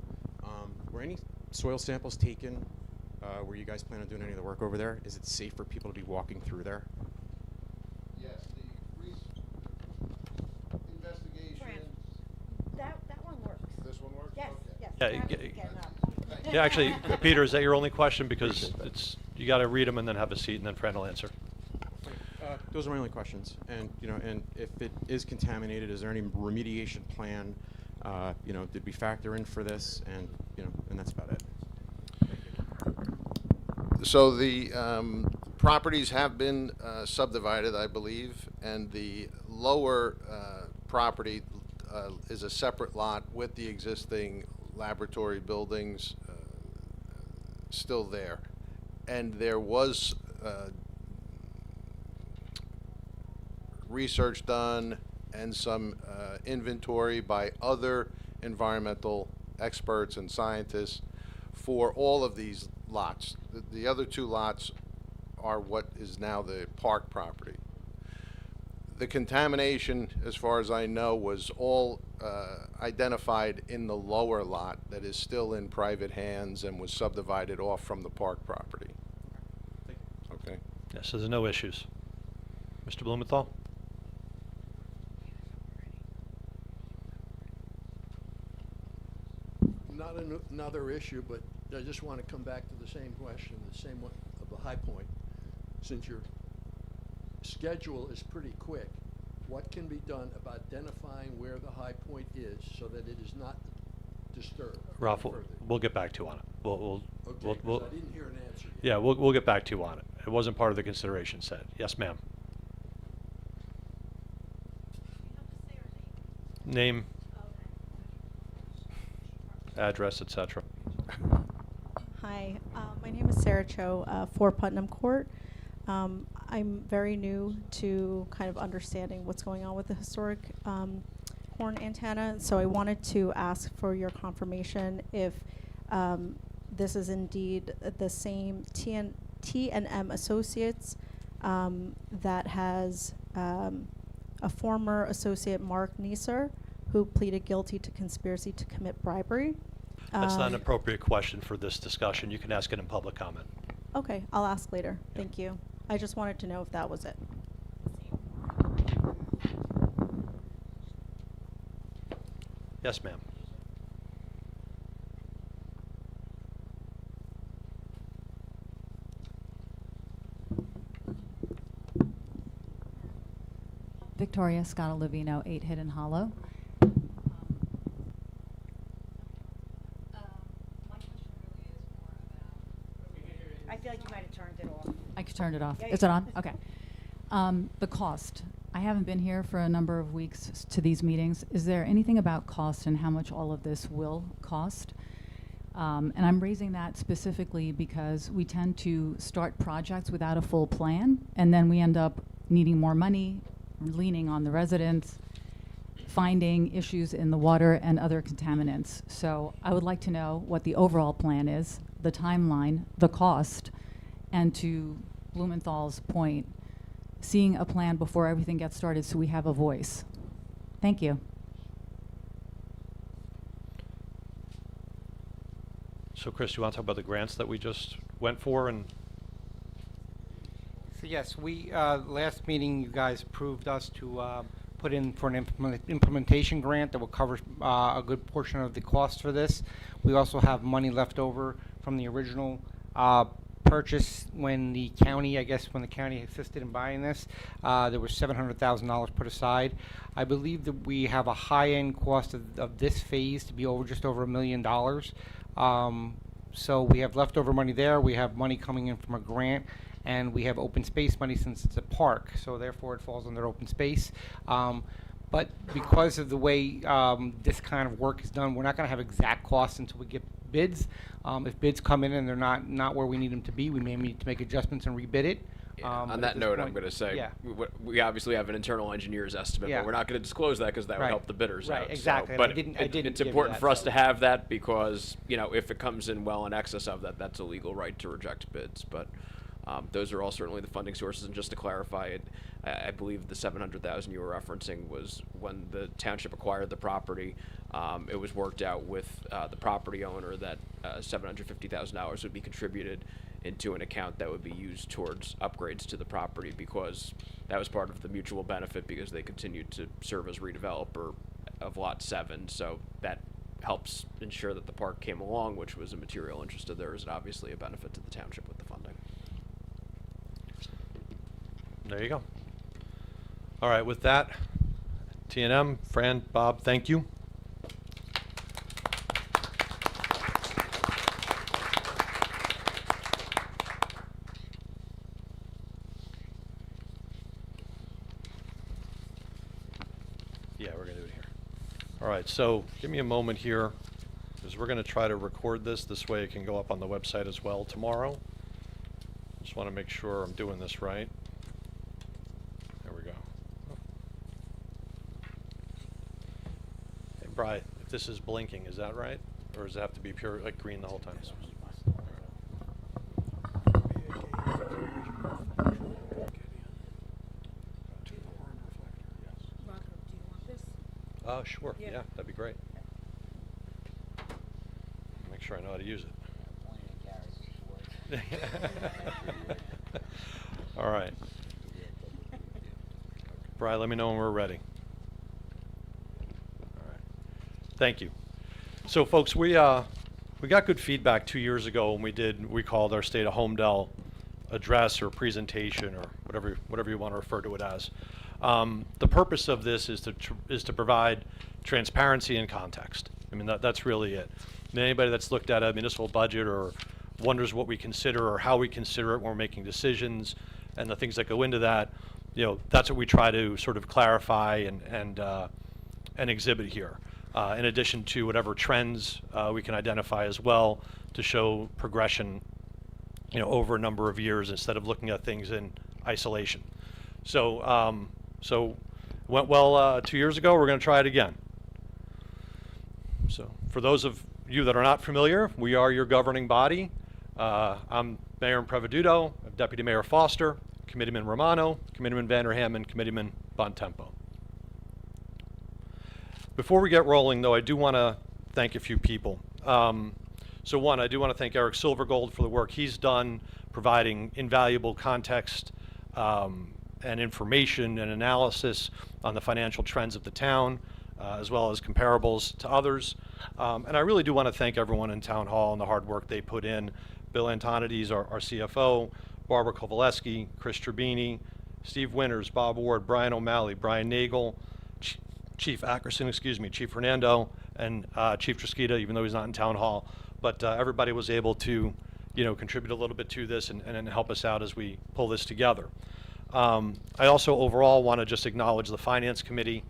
Were any soil samples taken? Were you guys planning on doing any of the work over there? Is it safe for people to be walking through there? Yes, the investigation. That one works. This one works? Yes, Okay. yes. Yeah, actually, Peter, is that your only question? Because you got to read them and then have a seat, and then Fran will answer. Those are my only questions. And and if it is contaminated, is there any remediation plan? Did we factor in for this? And and that's about it. So the properties have been subdivided, I believe, and the lower property is a separate lot with the existing laboratory buildings still there. And there was research done and some inventory by other environmental experts and scientists for all of these lots. The other 2 lots are what is now the park property. The contamination, as far as I know, was all identified in the lower lot that is still in private hands and was subdivided off from the park property. Okay. Yeah, so there's no issues. Mr. Blumenthal? Not another issue, but I just want to come back to the same question, the same one of the High Point. Since your schedule is pretty quick, what can be done about identifying where the High Point is so that it is not disturbed? Ralph, further? we'll get back to you on it. Okay, 'cause I didn't hear an answer yet. Yeah, we'll get back to you on it. It wasn't part of the consideration set. Yes, ma'am. Name, address, etc. Hi, my name is Sarah Cho, 4 Putnam Court. I'm very new to kind of understanding what's going on with the historic horn antenna, so I wanted to ask for your confirmation if this is indeed the same T&M Associates that has a former associate, Mark Neeser, who pleaded guilty to conspiracy to commit bribery. That's not an appropriate question for this discussion. You can ask it in public comment. Okay, I'll ask later. Thank you. I just wanted to know if that was it. Yes, ma'am. Victoria Scottolivino, 8 Hidden Hollow. I feel like you might have turned it off. I turned it off. Yeah, Is you it on? can. Okay. The cost. I haven't been here for a number of weeks to these meetings. Is there anything about cost and how much all of this will cost? And I'm raising that specifically because we tend to start projects without a full plan, and then we end up needing more money, leaning on the residents, finding issues in the water and other contaminants. So I would like to know what the overall plan is, the timeline, the cost, and to Blumenthal's point, seeing a plan before everything gets started so we have a voice. Thank you. So Chris, you want to talk about the grants that we just went for? And So yes, we, last meeting, you guys approved us to put in for an implementation grant that will cover a good portion of the cost for this. We also have money left over from the original purchase when the county, I guess when the county assisted in buying this, there was $700,000 put aside. I believe that we have a high-end cost of this phase to be just over $1 million. So we have leftover money there. We have money coming in from a grant, and we have open space money since it's a park, so therefore it falls under open space. But because of the way this kind of work is done, we're not going to have exact costs until we get bids. If bids come in and they're not where we need them to be, we may need to make adjustments and rebid it. On that note, I'm going to say, yeah. we obviously have an internal engineer's estimate, Yeah. but we're not going to disclose that because that would Right. help the bidders Right, out. exactly. So, And but I didn't it's give you important that, for us so- to have that because, if it comes in well in excess of that, that's a legal right to reject bids. But those are all certainly the funding sources. And just to clarify it, I believe the $700,000 you were referencing was when the township acquired the property. It was worked out with the property owner that $750,000 would be contributed into an account that would be used towards upgrades to the property because that was part of the mutual benefit because they continued to serve as redeveloper of Lot 7. So that helps ensure that the park came along, which was a material interest of theirs and obviously a benefit to the township with the funding. there you go. All right, with that, T&M, Fran, Bob, thank you. Yeah, we're going to do it here. All right, so give me a moment here because we're going to try to record this. This way it can go up on the website as well tomorrow. Just want to make sure I'm doing this right. There we go. Hey, Bri, if this is blinking, is that right? Or does it have to be pure, like green the whole time? Sure, yeah, that'd be great. Make sure I know how to use it. All right. Brian, let me know when we're ready. All right. Thank you. So, folks, we got good feedback 2 years ago when we called our State of Holmdel address or presentation or whatever you want to refer to it as. The purpose of this is to provide transparency and context. I mean, that's really it. And anybody that's looked at a municipal budget or wonders what we consider or how we consider it when we're making decisions and the things that go into that, that's what we try to sort of clarify and exhibit here. In addition to whatever trends we can identify as well to show progression, over a number of years instead of looking at things in isolation. So went well 2 years ago. We're going to try it again. So for those of you that are not familiar, we are your governing body. I'm Mayor Impreveduto, Deputy Mayor Foster, Committeeman Romano, Committeeman Vanderham, and Committeeman Bontempo. Before we get rolling, though, I do want to thank a few people. So one, I do want to thank Eric Silvergold for the work he's done, providing invaluable context and information and analysis on the financial trends of the town, as well as comparables to others. And I really do want to thank everyone in Town Hall and the hard work they put in. Bill Antonides, our CFO, Barbara Kowaleski, Chris Tribini, Steve Winters, Bob Ward, Brian O'Malley, Brian Nagel, Chief Ackerson, Chief Fernando, and Chief Trisquita, even though he's not in Town Hall. But everybody was able to, contribute a little bit to this and help us out as we pull this together. I also overall want to just acknowledge the Finance Committee.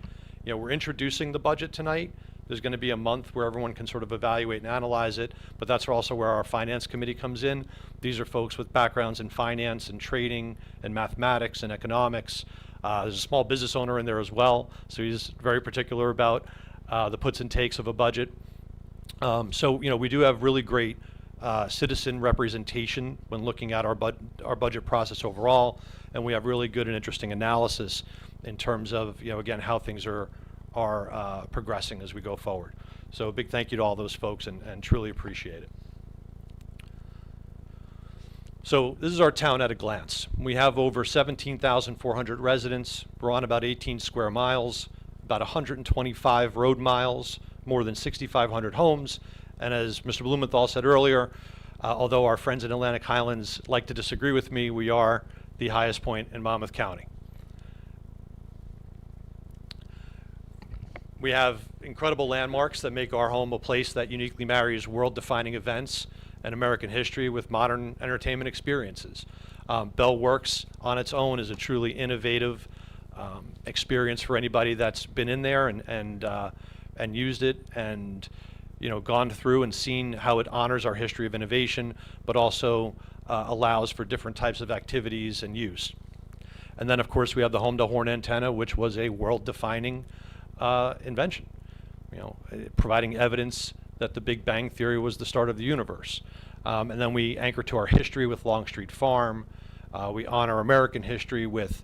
We're introducing the budget tonight. There's going to be a month where everyone can sort of evaluate and analyze it, but that's also where our Finance Committee comes in. These are folks with backgrounds in finance and trading and mathematics and economics. There's a small business owner in there as well, so he's very particular about the puts and takes of a budget. So we do have really great citizen representation when looking at our budget process overall, and we have really good and interesting analysis in terms of again how things are progressing as we go forward. So a big thank you to all those folks and truly appreciate it. So this is our town at a glance. We have over 17,400 residents. We're on about 18 square miles, about 125 road miles, more than 6,500 homes. And as Mr. Blumenthal said earlier, although our friends in Atlantic Highlands like to disagree with me, we are the highest point in Monmouth County. We have incredible landmarks that make our home a place that uniquely marries world-defining events and American history with modern entertainment experiences. Bell Works on its own is a truly innovative experience for anybody that's been in there and used it and gone through and seen how it honors our history of innovation, but also allows for different types of activities and use. And then, of course, we have the Holmdel horn antenna, which was a world-defining invention, providing evidence that the Big Bang Theory was the start of the universe. And then we anchor to our history with Longstreet Farm. We honor American history with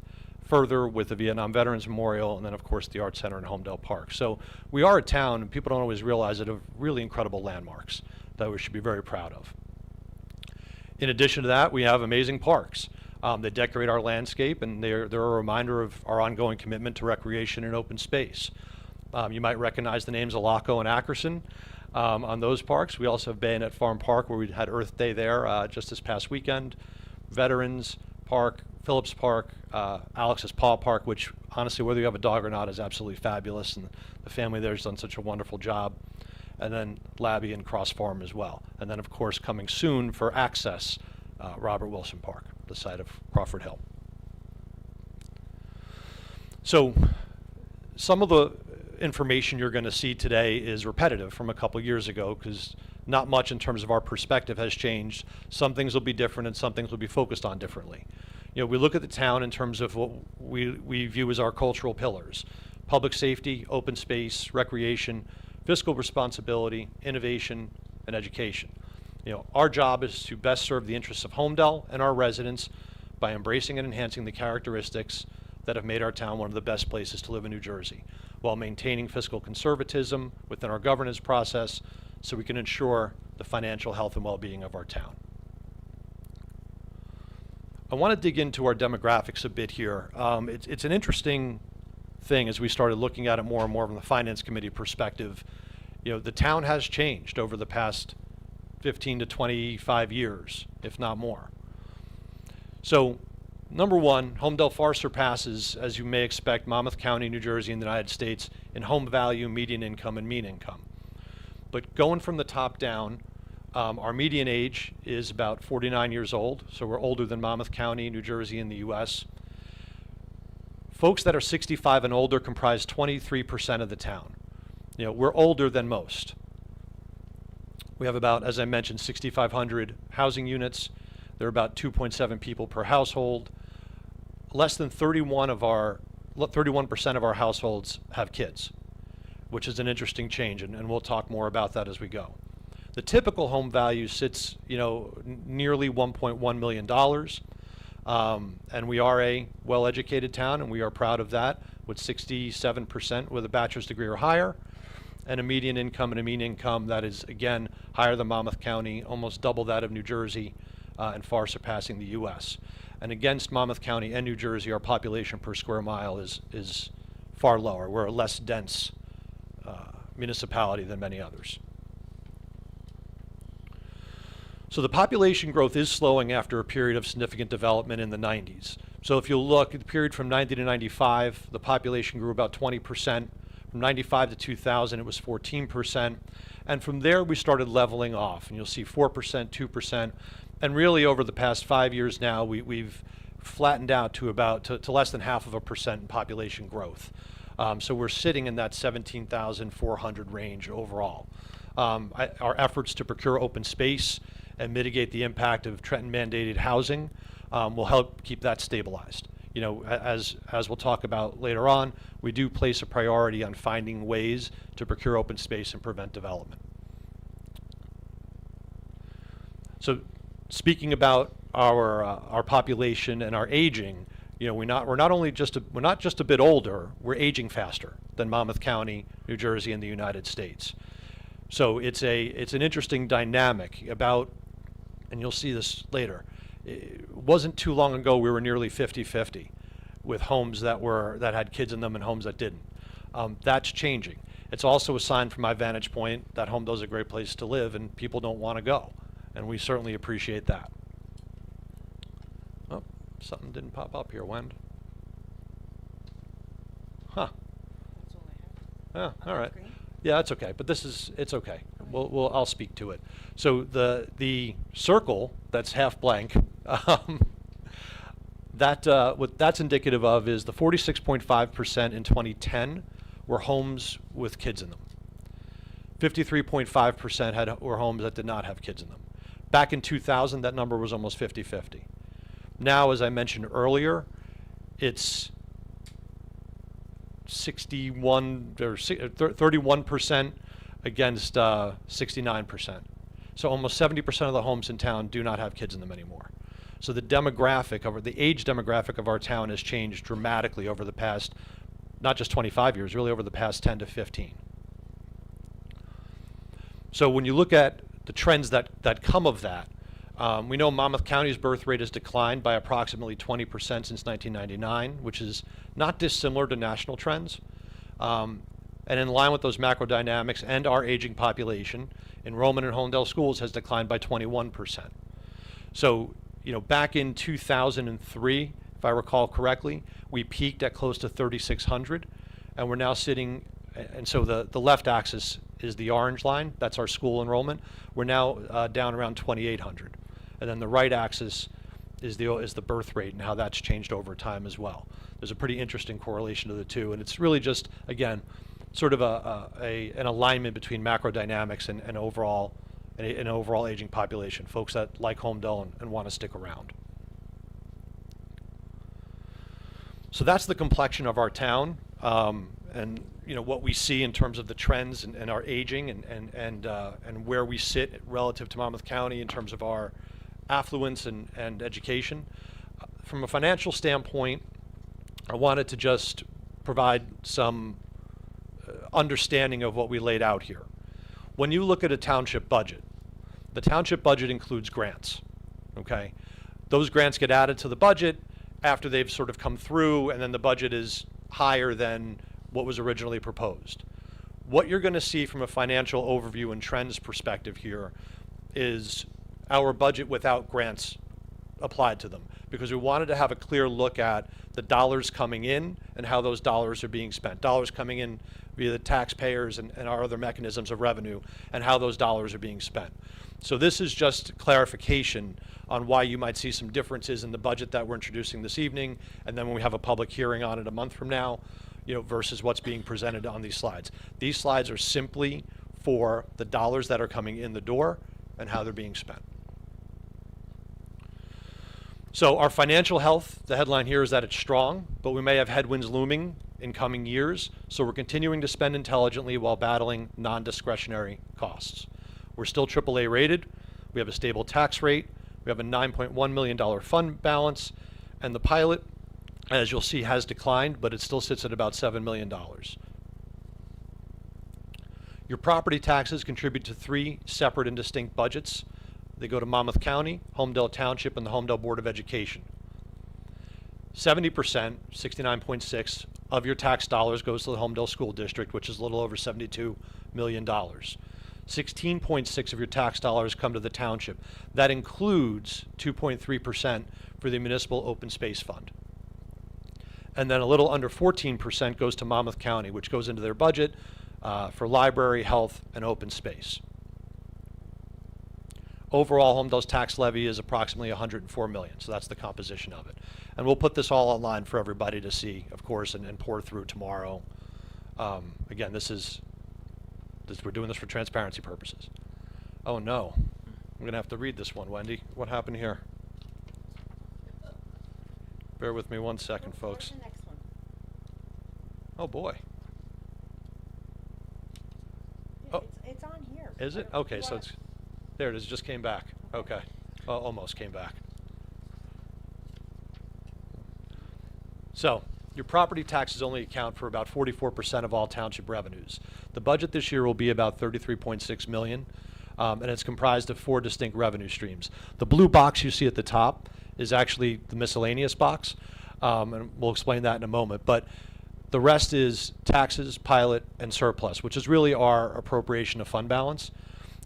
the Vietnam Veterans Memorial, and then of course the Art Center in Holmdel Park. So we are a town, and people don't always realize it, of really incredible landmarks that we should be very proud of. In addition to that, we have amazing parks. They decorate our landscape, and they're a reminder of our ongoing commitment to recreation and open space. You might recognize the names Alaco and Ackerson on those parks. We also have Bayonet Farm Park, where we had Earth Day there just this past weekend. Veterans Park, Phillips Park, Alex's Paw Park, which honestly, whether you have a dog or not, is absolutely fabulous, and the family there has done such a wonderful job. And then Labby and Cross Farm as well. And then, of course, coming soon for access, Robert Wilson Park, the site of Crawford Hill. So some of the information you're going to see today is repetitive from a couple years ago, because not much in terms of our perspective has changed. Some things will be different and some things will be focused on differently. We look at the town in terms of what we view as our cultural pillars: public safety, open space, recreation, fiscal responsibility, innovation, and education. Our job is to best serve the interests of Holmdel and our residents by embracing and enhancing the characteristics that have made our town one of the best places to live in New Jersey. while maintaining fiscal conservatism within our governance process so we can ensure the financial health and well-being of our town. I want to dig into our demographics a bit here. It's an interesting thing as we started looking at it more and more from the Finance Committee perspective. You know, the town has changed over the past 15 to 25 years, if not more. So, number one, Holmdel far surpasses, as you may expect, Monmouth County, New Jersey, and the United States in home value, median income, and mean income. But going from the top down, our median age is about 49 years old, so we're older than Monmouth County, New Jersey, and the U.S. Folks that are 65 and older comprise 23% of the town. You know, we're older than most. We have about, as I mentioned, 6,500 housing units. There are about 2.7 people per household. Less than 31% of our households have kids, which is an interesting change, and we'll talk more about that as we go. The typical home value sits, you know, nearly $1.1 million. And we are a well-educated town, and we are proud of that, with 67% with a bachelor's degree or higher, and a median income and a mean income that is, again, higher than Monmouth County, almost double that of New Jersey, and far surpassing the U.S. And against Monmouth County and New Jersey, our population per square mile is far lower. We're a less dense municipality than many others. So the population growth is slowing after a period of significant development in the 90s. So if you look at the period from 90 to 95, the population grew about 20%. From 95 to 2000, it was 14%. And from there, we started leveling off. And you'll see 4%, 2%. And really, over the past 5 years now, we've flattened out to about to less than 0.5% in population growth. So we're sitting in that 17,400 range overall. Our efforts to procure open space and mitigate the impact of Trenton-mandated housing will help keep that stabilized. You know, as we'll talk about later on, we do place a priority on finding ways to procure open space and prevent development. So, speaking about our population and our aging, you know, we're not just a bit older, we're aging faster than Monmouth County, New Jersey, and the United States. So it's an interesting dynamic about, and you'll see this later. It wasn't too long ago we were nearly 50-50 with homes that had kids in them and homes that didn't. That's changing. It's also a sign from my vantage point that Holmdel is a great place to live and people don't want to go, and we certainly appreciate that. Oh, something didn't pop up here, Wend. Huh. Yeah, all right. Yeah, that's okay, but it's okay. I'll speak to it. So the circle that's half blank, what that's indicative of is the 46.5% in 2010 were homes with kids in them. 53.5% were homes that did not have kids in them. Back in 2000, that number was almost 50-50. Now, as I mentioned earlier, it's 61 or 31% against 69%. So almost 70% of the homes in town do not have kids in them anymore. So the age demographic of our town has changed dramatically over the past, not just 25 years, really over the past 10 to 15. So when you look at the trends that come of that, we know Monmouth County's birth rate has declined by approximately 20% since 1999, which is not dissimilar to national trends. And in line with those macro dynamics and our aging population, enrollment in Holmdel schools has declined by 21%. So, you know, back in 2003, if I recall correctly, we peaked at close to 3,600, and we're now sitting, and so the left axis is the orange line, that's our school enrollment. We're now down around 2,800. And then the right axis is the birth rate and how that's changed over time as well. There's a pretty interesting correlation to the two, and it's really just, again, sort of an alignment between macro dynamics and an overall aging population, folks that like Holmdel and want to stick around. So that's the complexion of our town, and you know what we see in terms of the trends and our aging and where we sit relative to Monmouth County in terms of our affluence and education. From a financial standpoint, I wanted to just provide some understanding of what we laid out here. When you look at a township budget, the township budget includes grants, okay? Those grants get added to the budget after they've sort of come through, and then the budget is higher than what was originally proposed. What you're going to see from a financial overview and trends perspective here is our budget without grants applied to them, because we wanted to have a clear look at the dollars coming in and how those dollars are being spent. Dollars coming in via the taxpayers and our other mechanisms of revenue, and how those dollars are being spent. So this is just clarification on why you might see some differences in the budget that we're introducing this evening, and then when we have a public hearing on it a month from now, versus what's being presented on these slides. These slides are simply for the dollars that are coming in the door and how they're being spent. So our financial health, the headline here is that it's strong, but we may have headwinds looming in coming years, so we're continuing to spend intelligently while battling non-discretionary costs. We're still AAA rated, we have a stable tax rate, we have a $9.1 million fund balance, and the pilot, as you'll see, has declined, but it still sits at about $7 million. Your property taxes contribute to 3 separate and distinct budgets. They go to Monmouth County, Holmdel Township, and the Holmdel Board of Education. 70%, 69.6, of your tax dollars goes to the Holmdel School District, which is a little over $72 million. 16.6 of your tax dollars come to the township. That includes 2.3% for the Municipal Open Space Fund. And then a little under 14% goes to Monmouth County, which goes into their budget for library, health, and open space. Overall, Holmdel's tax levy is approximately $104 million, so that's the composition of it. And we'll put this all online for everybody to see, of course, and pour through tomorrow. Again, we're doing this for transparency purposes. Oh no, I'm going to have to read this one, Wendy. What happened here? Bear with me one second, folks. What's the next one? Oh boy. Yeah, Oh. it's on here. Is it? Okay, so it's, there it is, just came back. Okay, almost came back. So, your property taxes only account for about 44% of all township revenues. The budget this year will be about $33.6 million, and it's comprised of 4 distinct revenue streams. The blue box you see at the top is actually the miscellaneous box, and we'll explain that in a moment. But the rest is taxes, pilot, and surplus, which is really our appropriation of fund balance.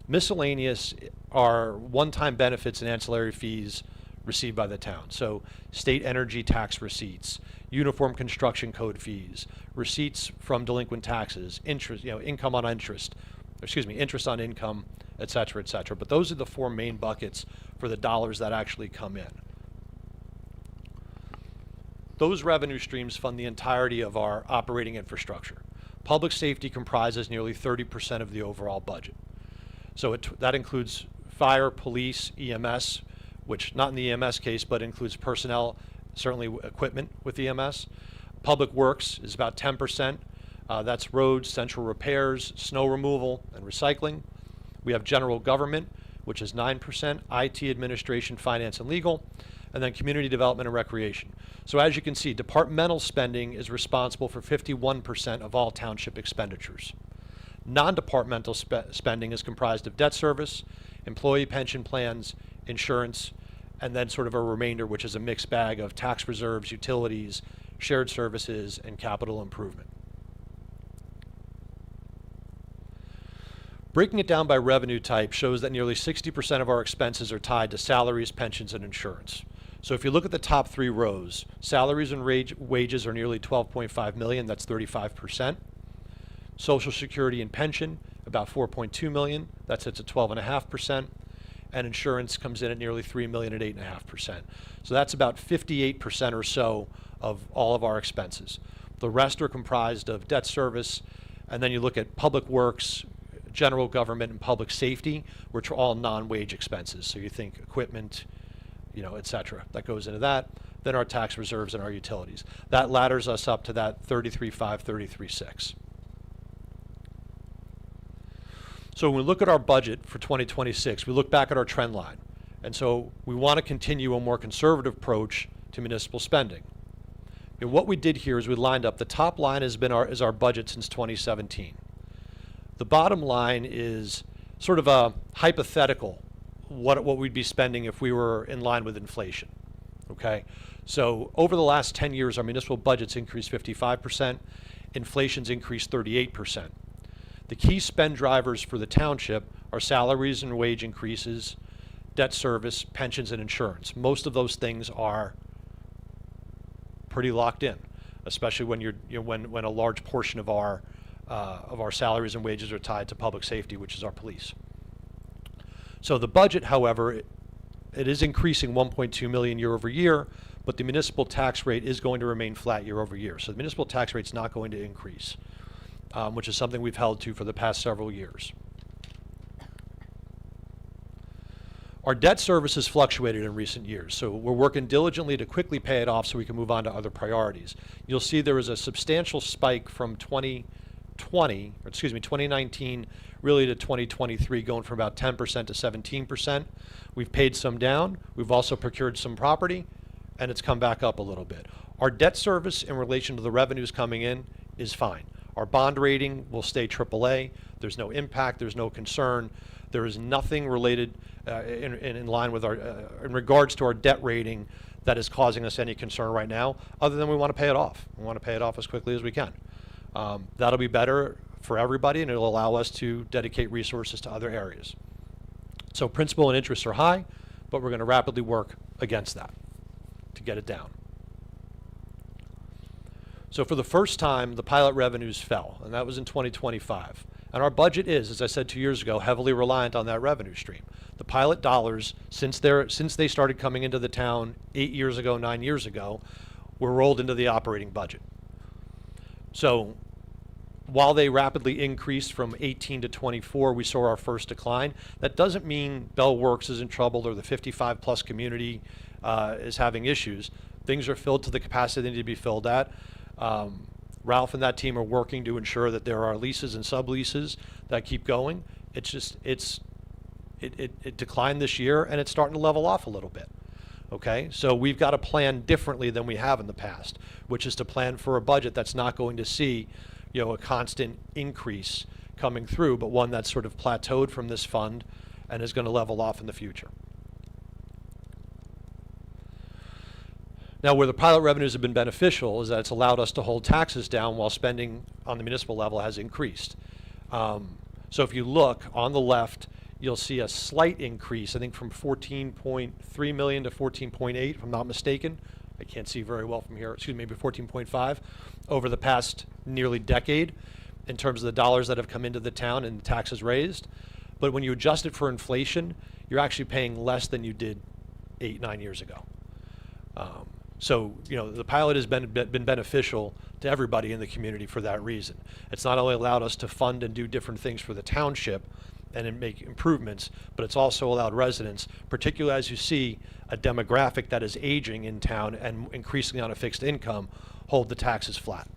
Miscellaneous are one-time benefits and ancillary fees received by the town. So state energy tax receipts, uniform construction code fees, receipts from delinquent taxes, interest, income on interest, interest on income, et cetera, et cetera. But those are the 4 main buckets for the dollars that actually come in. Those revenue streams fund the entirety of our operating infrastructure. Public safety comprises nearly 30% of the overall budget. So that includes fire, police, EMS, which not in the EMS case, but includes personnel, certainly equipment with EMS. Public Works is about 10%. That's roads, central repairs, snow removal, and recycling. We have general government, which is 9%, IT, administration, finance, and legal, and then community development and recreation. So as you can see, departmental spending is responsible for 51% of all township expenditures. Non-departmental spending is comprised of debt service, employee pension plans, insurance, and then sort of a remainder, which is a mixed bag of tax reserves, utilities, shared services, and capital improvement. Breaking it down by revenue type shows that nearly 60% of our expenses are tied to salaries, pensions, and insurance. So if you look at the top 3 rows, salaries and wages are nearly $12.5 million, that's 35%. Social Security and pension, about $4.2 million, that sits at 12.5%. And insurance comes in at nearly $3 million at 8.5%. So that's about 58% or so of all of our expenses. The rest are comprised of debt service, and then you look at public works, general government, and public safety, which are all non-wage expenses. So you think equipment, et cetera. That goes into that. Then our tax reserves and our utilities. That ladders us up to that 33.5, 33.6. So when we look at our budget for 2026, we look back at our trend line. And so we want to continue a more conservative approach to municipal spending. And what we did here is we lined up, the top line has been is our budget since 2017. The bottom line is sort of a hypothetical, what we'd be spending if we were in line with inflation, okay? So over the last 10 years, our municipal budget's increased 55%, inflation's increased 38%. The key spend drivers for the township are salaries and wage increases, debt service, pensions, and insurance. Most of those things are pretty locked in, especially when when a large portion of our salaries and wages are tied to public safety, which is our police. So the budget, however, it is increasing 1.2 million year over year, but the municipal tax rate is going to remain flat year over year. So the municipal tax rate is not going to increase, which is something we've held to for the past several years. Our debt service has fluctuated in recent years, so we're working diligently to quickly pay it off so we can move on to other priorities. You'll see there was a substantial spike from 2019 really to 2023, going from about 10% to 17%. We've paid some down. We've also procured some property, and it's come back up a little bit. Our debt service in relation to the revenues coming in is fine. Our bond rating will stay AAA. There's no impact. There's no concern. There is nothing related in line with our, in regards to our debt rating that is causing us any concern right now, other than we want to pay it off. We want to pay it off as quickly as we can. That'll be better for everybody, and it'll allow us to dedicate resources to other areas. So principal and interest are high, but we're going to rapidly work against that to get it down. So for the first time, the pilot revenues fell, and that was in 2025. And our budget is, as I said 2 years ago, heavily reliant on that revenue stream. The pilot dollars, since they started coming into the town 8 years ago, 9 years ago, were rolled into the operating budget. So while they rapidly increased from 18 to 24, we saw our first decline. That doesn't mean Bell Works is in trouble or the 55 plus community is having issues. Things are filled to the capacity they need to be filled at. Ralph and that team are working to ensure that there are leases and subleases that keep going. It's just, it declined this year, and it's starting to level off a little bit. Okay, so we've got to plan differently than we have in the past, which is to plan for a budget that's not going to see, a constant increase coming through, but one that's sort of plateaued from this fund and is going to level off in the future. Now, where the pilot revenues have been beneficial is that it's allowed us to hold taxes down while spending on the municipal level has increased. So if you look on the left, you'll see a slight increase, I think from 14.3 million to 14.8, if I'm not mistaken. I can't see very well from here, maybe 14.5 over the past nearly decade in terms of the dollars that have come into the town and taxes raised. But when you adjust it for inflation, you're actually paying less than you did 8-9 years ago. So, the pilot has been beneficial to everybody in the community for that reason. It's not only allowed us to fund and do different things for the township and make improvements, but it's also allowed residents, particularly as you see a demographic that is aging in town and increasingly on a fixed income, hold the taxes flat.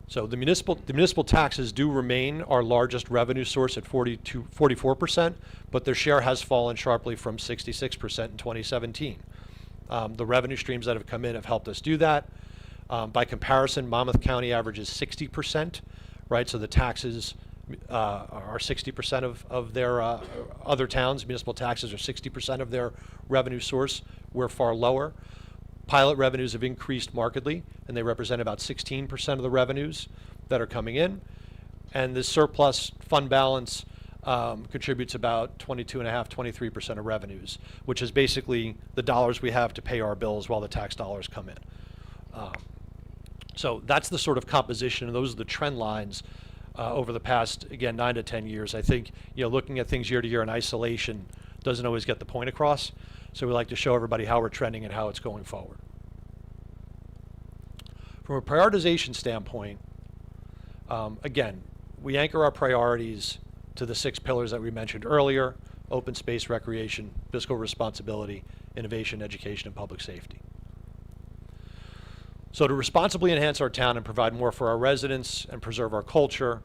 So the municipal taxes do remain our largest revenue source at 44%, but their share has fallen sharply from 66% in 2017. The revenue streams that have come in have helped us do that. By comparison, Monmouth County averages 60%, right? So the taxes are 60% of their other towns. Municipal taxes are 60% of their revenue source. We're far lower. Pilot revenues have increased markedly, and they represent about 16% of the revenues that are coming in. And the surplus fund balance contributes about 22.5%, 23% of revenues, which is basically the dollars we have to pay our bills while the tax dollars come in. So that's the sort of composition, and those are the trend lines over the past, again, 9 to 10 years. I think, looking at things year to year in isolation doesn't always get the point across. So we like to show everybody how we're trending and how it's going forward. From a prioritization standpoint, again, we anchor our priorities to the 6 pillars that we mentioned earlier: open space, recreation, fiscal responsibility, innovation, education, and public safety. So to responsibly enhance our town and provide more for our residents and preserve our culture,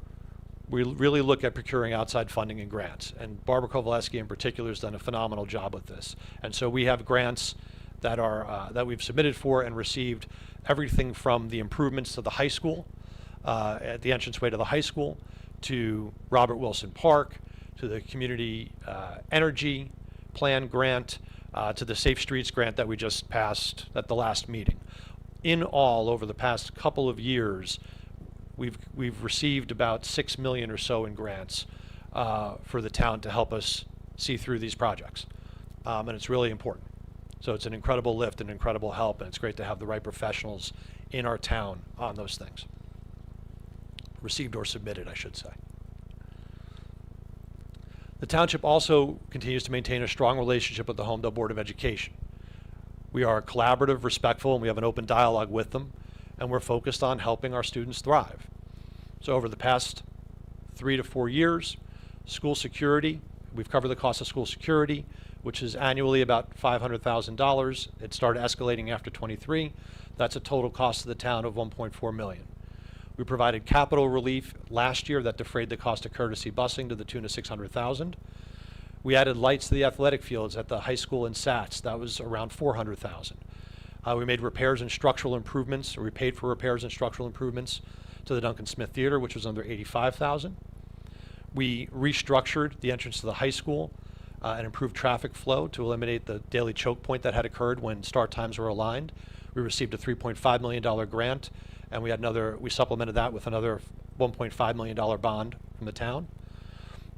we really look at procuring outside funding and grants. And Barbara Kowaleski in particular has done a phenomenal job with this. And so we have grants that are that we've submitted for and received everything from the improvements to the high school, at the entranceway to the high school, to Robert Wilson Park, to the community energy plan grant, to the Safe Streets grant that we just passed at the last meeting. In all, over the past couple of years, we've received about $6 million or so in grants for the town to help us see through these projects, and it's really important. So it's an incredible lift, an incredible help, and it's great to have the right professionals in our town on those things. Received or submitted, I should say. The township also continues to maintain a strong relationship with the Holmdel Board of Education. We are collaborative, respectful, and we have an open dialogue with them, and we're focused on helping our students thrive. So over the past 3 to 4 years, school security, we've covered the cost of school security, which is annually about $500,000. It started escalating after 23. That's a total cost to the town of $1.4 million. We provided capital relief last year that defrayed the cost of courtesy busing to the tune of $600,000. We added lights to the athletic fields at the high school in Sats. That was around $400,000. We made repairs and structural improvements, or we paid for repairs and structural improvements to the Duncan Smith Theater, which was under $85,000. We restructured the entrance to the high school and improved traffic flow to eliminate the daily choke point that had occurred when start times were aligned. We received a $3.5 million grant, and we supplemented that with another $1.5 million bond from the town.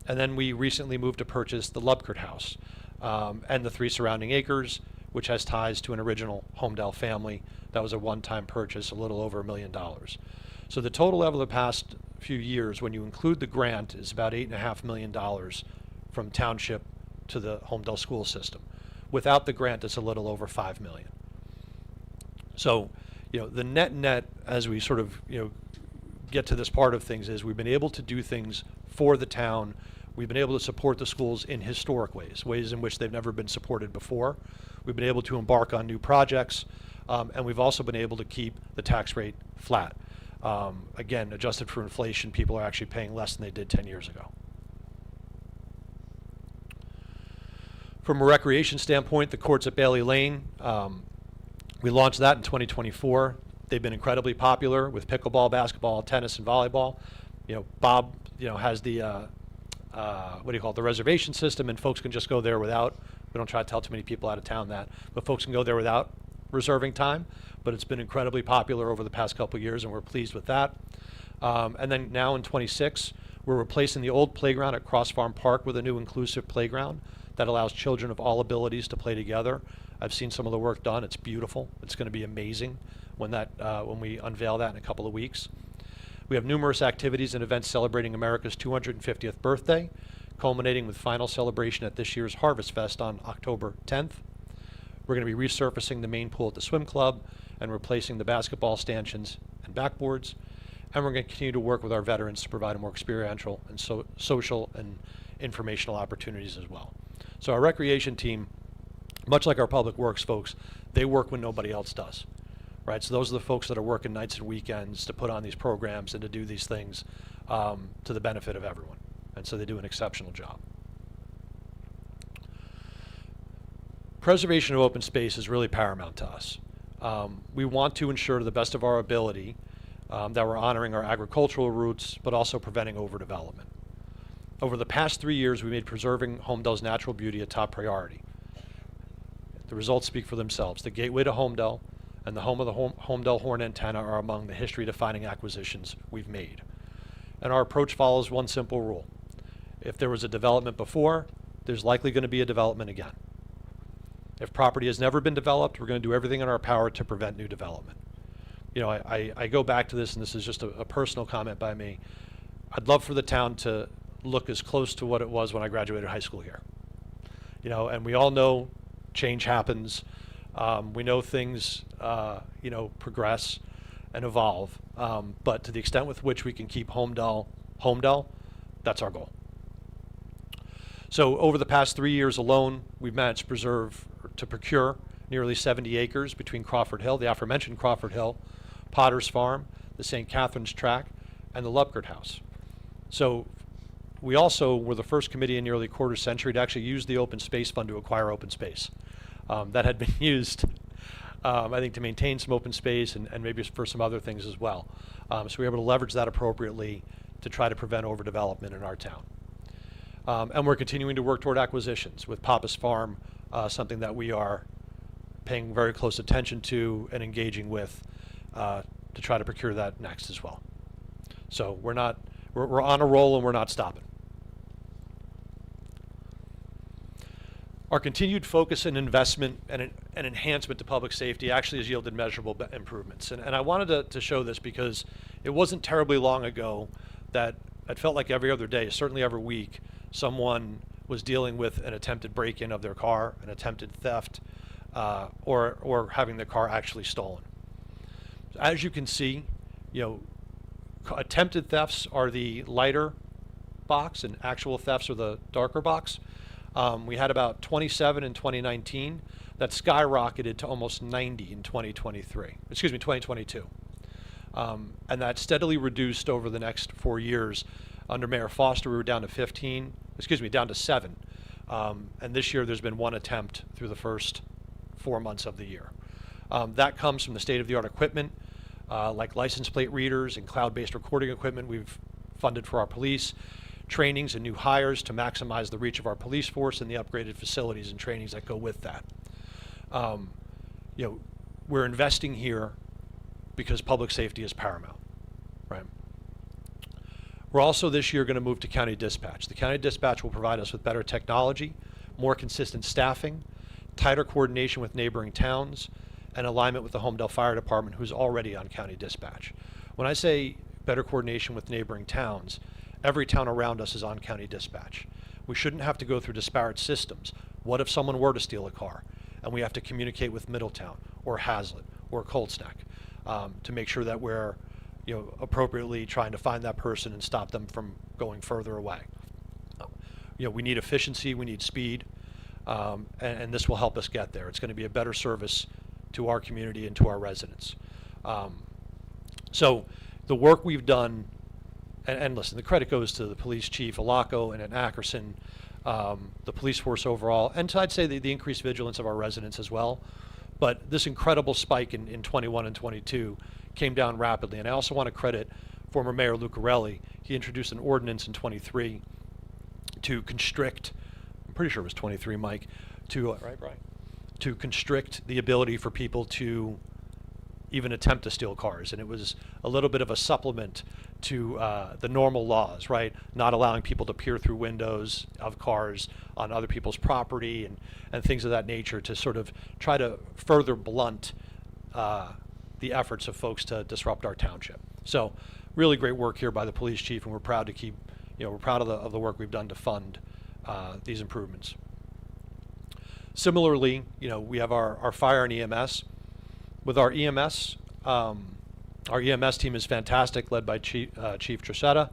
And then we recently moved to purchase the Lubkert House and the 3 surrounding acres, which has ties to an original Holmdel family. That was a one-time purchase, a little over $1 million. So the total over the past few years, when you include the grant, is about $8.5 million from township to the Holmdel school system. Without the grant, it's a little over $5 million. So, the net, as we sort of, get to this part of things, is we've been able to do things for the town. We've been able to support the schools in historic ways in which they've never been supported before. We've been able to embark on new projects, and we've also been able to keep the tax rate flat. Again, adjusted for inflation, people are actually paying less than they did 10 years ago. From a recreation standpoint, the courts at Bailey Lane, we launched that in 2024. They've been incredibly popular with pickleball, basketball, tennis, and volleyball. Bob, has the the reservation system, and folks can just go there without. We don't try to tell too many people out of town that, but folks can go there without reserving time. But it's been incredibly popular over the past couple of years, and we're pleased with that. And then now in 26, we're replacing the old playground at Cross Farm Park with a new inclusive playground that allows children of all abilities to play together. I've seen some of the work done. It's beautiful. It's going to be amazing when we unveil that in a couple of weeks. We have numerous activities and events celebrating America's 250th birthday, culminating with final celebration at this year's Harvest Fest on October 10th. We're going to be resurfacing the main pool at the swim club and replacing the basketball stanchions and backboards. And we're going to continue to work with our veterans to provide more experiential and social and informational opportunities as well. So our recreation team, much like our public works folks, they work when nobody else does, right? So those are the folks that are working nights and weekends to put on these programs and to do these things to the benefit of everyone. And so they do an exceptional job. Preservation of open space is really paramount to us. We want to ensure to the best of our ability that we're honoring our agricultural roots, but also preventing overdevelopment. Over the past 3 years, we made preserving Holmdel's natural beauty a top priority. The results speak for themselves. The gateway to Holmdel and the home of the Holmdel horn antenna are among the history-defining acquisitions we've made. And our approach follows one simple rule. If there was a development before, there's likely going to be a development again. If property has never been developed, we're going to do everything in our power to prevent new development. I go back to this, and this is just a personal comment by me. I'd love for the town to look as close to what it was when I graduated high school here. And we all know change happens. We know things, progress and evolve. But to the extent with which we can keep Holmdel, that's our goal. So over the past 3 years alone, we've managed to procure nearly 70 acres between Crawford Hill, the aforementioned Crawford Hill, Potter's Farm, the St. Catherine's Track, and the Lubkert House. So we also were the first committee in nearly a quarter century to actually use the open space fund to acquire open space. that had been used, I think, to maintain some open space and maybe for some other things as well. So we were able to leverage that appropriately to try to prevent overdevelopment in our town. And we're continuing to work toward acquisitions with Papa's Farm, something that we are paying very close attention to and engaging with to try to procure that next as well. So we're on a roll and we're not stopping. Our continued focus and investment and enhancement to public safety actually has yielded measurable improvements. And I wanted to show this because it wasn't terribly long ago that it felt like every other day, certainly every week, someone was dealing with an attempted break-in of their car, an attempted theft, or having their car actually stolen. As you can see, attempted thefts are the lighter box and actual thefts are the darker box. We had about 27 in 2019. That skyrocketed to almost 90 in 2022. And that steadily reduced over the next 4 years. Under Mayor Foster, we were down to 7. And this year there's been 1 attempt through the first 4 months of the year. That comes from the state-of-the-art equipment, like license plate readers and cloud-based recording equipment we've funded for our police, trainings and new hires to maximize the reach of our police force and the upgraded facilities and trainings that go with that. We're investing here because public safety is paramount, right? We're also this year going to move to county dispatch. The county dispatch will provide us with better technology, more consistent staffing, tighter coordination with neighboring towns, and alignment with the Holmdel Fire Department, who's already on county dispatch. When I say better coordination with neighboring towns, every town around us is on county dispatch. We shouldn't have to go through disparate systems. What if someone were to steal a car and we have to communicate with Middletown or Hazlet or Cold Snack to make sure that we're appropriately trying to find that person and stop them from going further away. We need efficiency, we need speed, and this will help us get there. It's going to be a better service to our community and to our residents. So the work we've done, and listen, the credit goes to the police chief, Alaco, and at Ackerson, the police force overall, and I'd say the increased vigilance of our residents as well. But this incredible spike in 21 and 22 came down rapidly. And I also want to credit former Mayor Lucarelli. He introduced an ordinance in 23 to constrict, I'm pretty sure it was 23, Mike, to, right, Brian? To constrict the ability for people to even attempt to steal cars. And it was a little bit of a supplement to the normal laws, right? Not allowing people to peer through windows of cars on other people's property and things of that nature to sort of try to further blunt the efforts of folks to disrupt our township. So really great work here by the police chief, and we're proud to keep, we're proud of the work we've done to fund these improvements. Similarly, we have our fire and EMS. With our EMS team is fantastic, led by Chief Tricetta.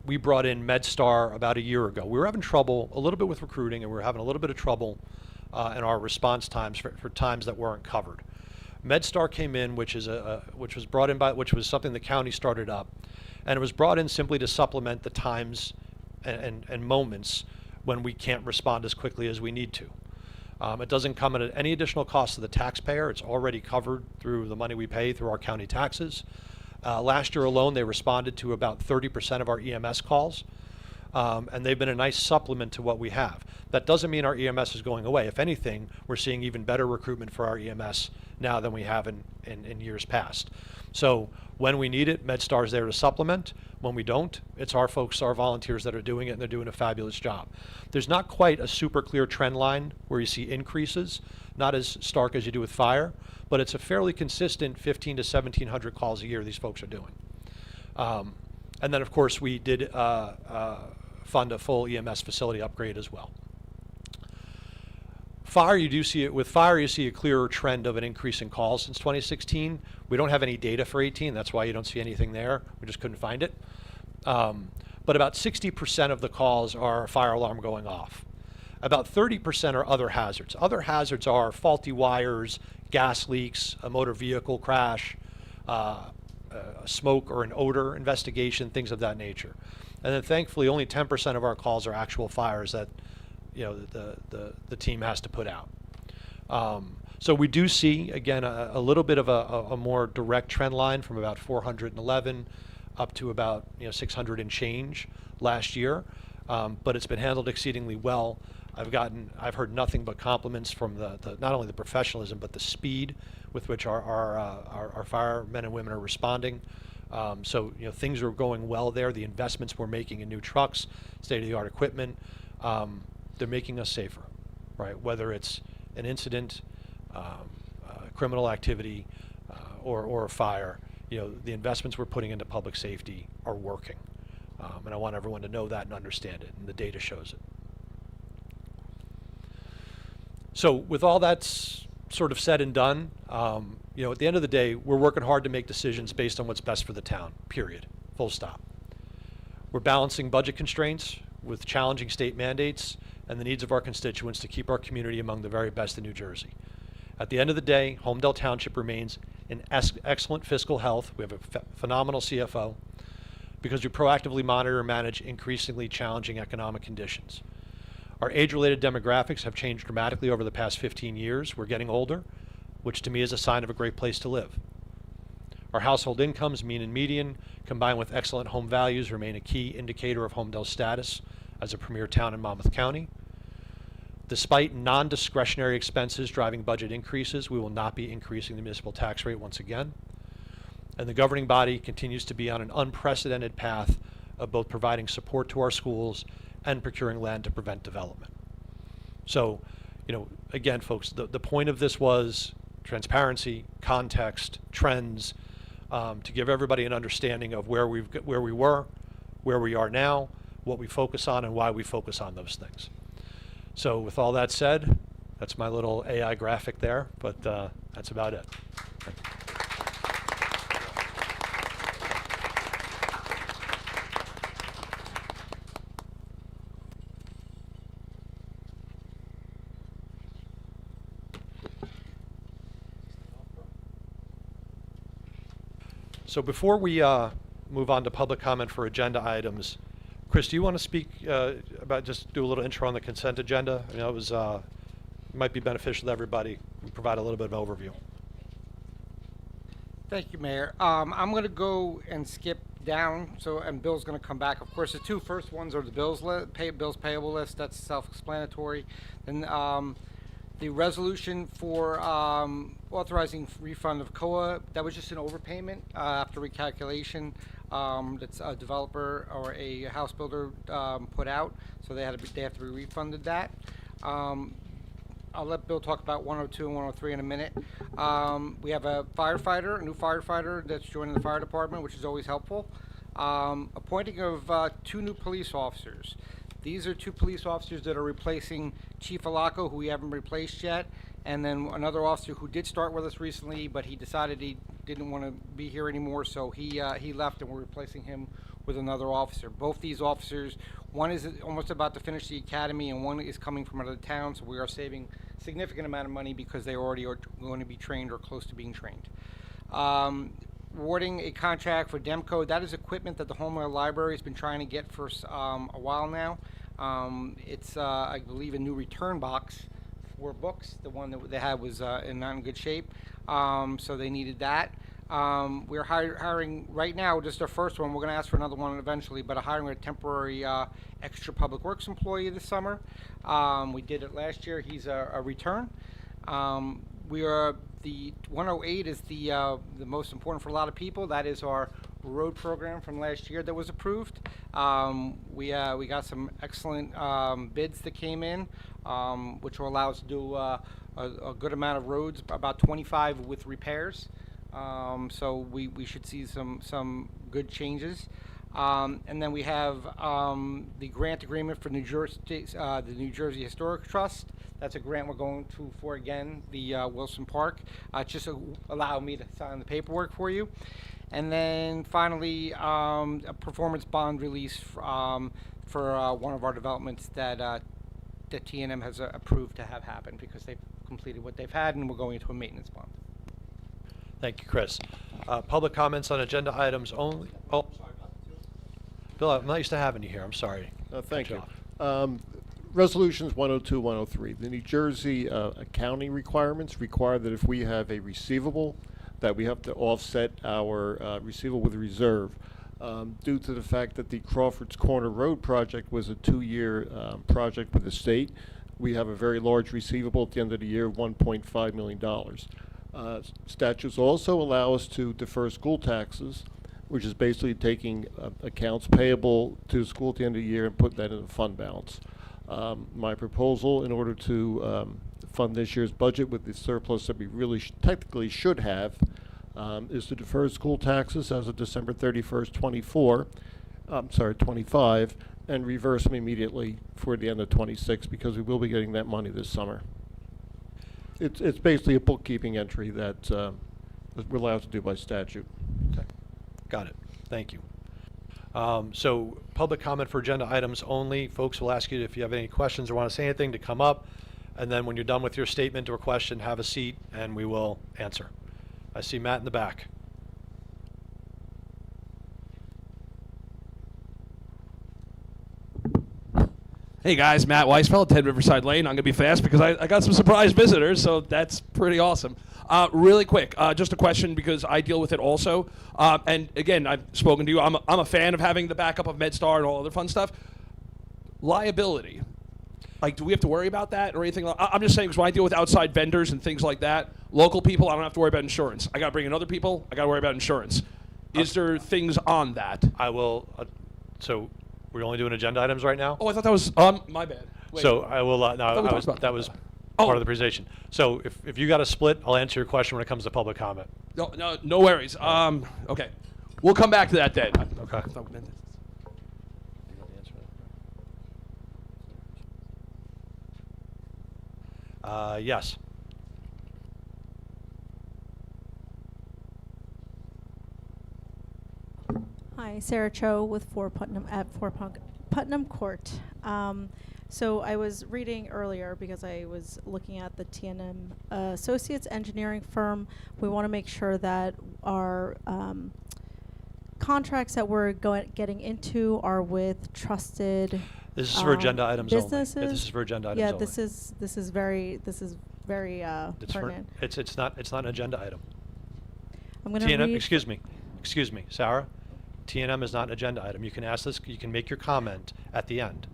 We brought in MedStar about a year ago. We were having trouble a little bit with recruiting, and we were having a little bit of trouble in our response times for times that weren't covered. MedStar came in, which was something the county started up, and it was brought in simply to supplement the times and moments when we can't respond as quickly as we need to. It doesn't come at any additional cost to the taxpayer. It's already covered through the money we pay through our county taxes. Last year alone, they responded to about 30% of our EMS calls, and they've been a nice supplement to what we have. That doesn't mean our EMS is going away. If anything, we're seeing even better recruitment for our EMS now than we have in years past. So when we need it, MedStar is there to supplement. When we don't, it's our folks, our volunteers that are doing it, and they're doing a fabulous job. There's not quite a super clear trend line where you see increases, not as stark as you do with fire, but it's a fairly consistent 1,500 to 1,700 calls a year these folks are doing. And then, of course, we did fund a full EMS facility upgrade as well. Fire, you see a clearer trend of an increase in calls since 2016. We don't have any data for 18. That's why you don't see anything there. We just couldn't find it. But about 60% of the calls are a fire alarm going off. About 30% are other hazards. Other hazards are faulty wires, gas leaks, a motor vehicle crash, smoke or an odor investigation, things of that nature. And then thankfully only 10% of our calls are actual fires that the team has to put out. So we do see, again, a little bit of a more direct trend line from about 411 up to about 600 and change last year, but it's been handled exceedingly well. I've heard nothing but compliments from the not only the professionalism but the speed with which our firemen and women are responding. So things are going well there. The investments we're making in new trucks, state-of-the-art equipment, they're making us safer, right? Whether it's an incident, criminal activity, or a fire, the investments we're putting into public safety are working. And I want everyone to know that and understand it, and the data shows it. So with all that's sort of said and done, at the end of the day, we're working hard to make decisions based on what's best for the town, period, full stop. We're balancing budget constraints with challenging state mandates and the needs of our constituents to keep our community among the very best in New Jersey. At the end of the day, Holmdel Township remains in excellent fiscal health. We have a phenomenal CFO because we proactively monitor and manage increasingly challenging economic conditions. Our age-related demographics have changed dramatically over the past 15 years. We're getting older, which to me is a sign of a great place to live. Our household incomes, mean and median, combined with excellent home values, remain a key indicator of Holmdel's status as a premier town in Monmouth County. Despite non-discretionary expenses driving budget increases, we will not be increasing the municipal tax rate once again. And the governing body continues to be on an unprecedented path of both providing support to our schools and procuring land to prevent development. So, again, folks, the point of this was transparency, context, trends, to give everybody an understanding of where we were, where we are now, what we focus on, and why we focus on those things. So with all that said, that's my little AI graphic there, but that's about it. So before we move on to public comment for agenda items, Chris, do you want to speak just do a little intro on the consent agenda? It was might be beneficial to everybody. We provide a little bit of overview. Thank you, Mayor. I'm going to go and skip down, and Bill's going to come back. Of course, the two first ones are the bills payable list. That's self-explanatory. Then the resolution for authorizing refund of COA, that was just an overpayment after recalculation. That's a developer or a house builder put out, so they have to be refunded that. I'll let Bill talk about 102 and 103 in a minute. We have a new firefighter that's joining the fire department, which is always helpful. Appointing of 2 new police officers. These are 2 police officers that are replacing Chief Alaco, who we haven't replaced yet, and then another officer who did start with us recently, but he decided he didn't want to be here anymore, so he left, and we're replacing him with another officer. Both these officers, one is almost about to finish the academy, and one is coming from another town, so we are saving a significant amount of money because they already are going to be trained or close to being trained. Awarding a contract for Demco. That is equipment that the Holmdel Library has been trying to get for a while now. It's, I believe, a new return box for books. The one that they had was not in good shape, so they needed that. We're hiring right now, just our first one. We're going to ask for another one eventually, but hiring a temporary extra public works employee this summer. We did it last year. He's a return. The 108 is the most important for a lot of people. That is our road program from last year that was approved. We got some excellent bids that came in, which will allow us to do a good amount of roads, about 25 with repairs. So we should see some good changes. And then we have the grant agreement for the New Jersey Historic Trust. That's a grant we're going for again, the Wilson Park. Just allow me to sign the paperwork for you. And then finally, a performance bond release for one of our developments that T&M has approved to have happen because they've completed what they've had, and we're going into a maintenance bond. Thank you, Chris. Public comments on agenda items only. Oh, Bill, I'm not used to having you here. I'm sorry. Thank you. Resolutions 102, 103. The New Jersey accounting requirements require that if we have a receivable, that we have to offset our receivable with reserve. Due to the fact that the Crawford's Corner Road project was a 2-year project with the state, we have a very large receivable at the end of the year, $1.5 million. Statutes also allow us to defer school taxes, which is basically taking accounts payable to the school at the end of the year and putting that in a fund balance. My proposal, in order to fund this year's budget with the surplus that we really technically should have, is to defer school taxes as of December 31st, 25, and reverse them immediately for the end of 26, because we will be getting that money this summer. It's basically a bookkeeping entry that we're allowed to do by statute. Okay. Got it. Thank you. So public comment for agenda items only. Folks will ask you if you have any questions or want to say anything to come up, and then when you're done with your statement or question, have a seat and we will answer. I see Matt in the back. Hey guys, Matt Weisfeld, 10 Riverside Lane. I'm going to be fast because I got some surprise visitors, so that's pretty awesome. Really quick, just a question because I deal with it also. And again, I've spoken to you. I'm a fan of having the backup of MedStar and all other fun stuff. Liability. Like, do we have to worry about that or anything? I'm just saying because when I deal with outside vendors and things like that, local people, I don't have to worry about insurance. I got to bring in other people. I got to worry about insurance. Is there things on that? I will. So we're only doing agenda items right now? Oh, I thought that was my bad. Wait. So I will. No, I thought we talked about that was Oh. part of the presentation. So if you got a split, I'll answer your question when it comes to public comment. No worries. Okay. We'll come back to that then. Okay. Yes. Hi, Sarah Cho with 4 Putnam Court. So I was reading earlier because I was looking at the TNM Associates engineering firm. We want to make sure that our contracts that we're getting into are with trusted This is for agenda items businesses. only. Yeah, this is for agenda items yeah, only. this is very pertinent. It's not an agenda item. I'm going to TNM, read. excuse me, Sarah. TNM is not an agenda item. You can ask this. You can make your comment at the end.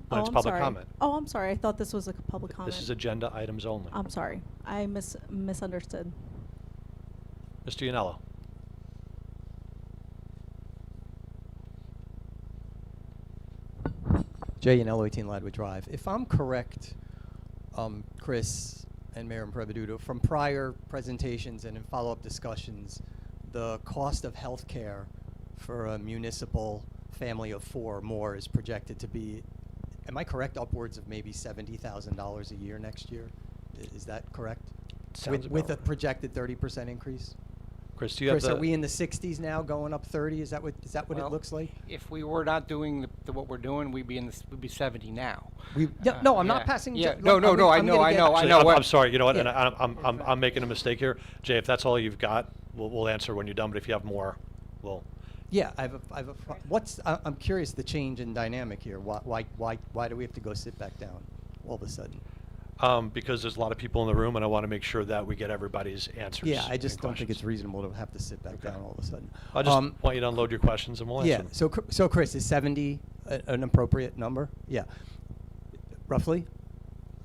When it's I'm public sorry. comment. Oh, I'm sorry. I thought this was a public comment. This is agenda items only. I'm sorry. I misunderstood. Mr. Yanello. Jay Yanello, 18 Ladwood Drive. If I'm correct, Chris and Mayor Impreveduto, from prior presentations and in follow-up discussions, the cost of health care for a municipal family of 4 or more is projected to be, am I correct, upwards of maybe $70,000 a year next year? Is that correct? Sounds With a about right. projected 30% increase? Chris, do you have Chris, the? are we in the 60s now, going up 30? Is that what Well, it looks like? If we were not doing what we're doing, we'd be 70 now. No, I'm not yeah. passing. Yeah, look, no, I'm I gonna know. Actually, what- I'm sorry. You know what? Yeah. And I'm making a mistake here, Jay. If that's all you've got, we'll answer when you're done. But if you have more, we'll. Yeah, I'm curious the change in dynamic here. Why do we have to go sit back down all of a sudden? Because there's a lot of people in the room, and I want to make sure that we get everybody's answers. Yeah, I just and don't think questions. it's reasonable to have to sit back down all of a sudden. I just want you to unload your questions, and we'll answer Yeah. them. So Chris, is 70 an appropriate number? Yeah. Roughly.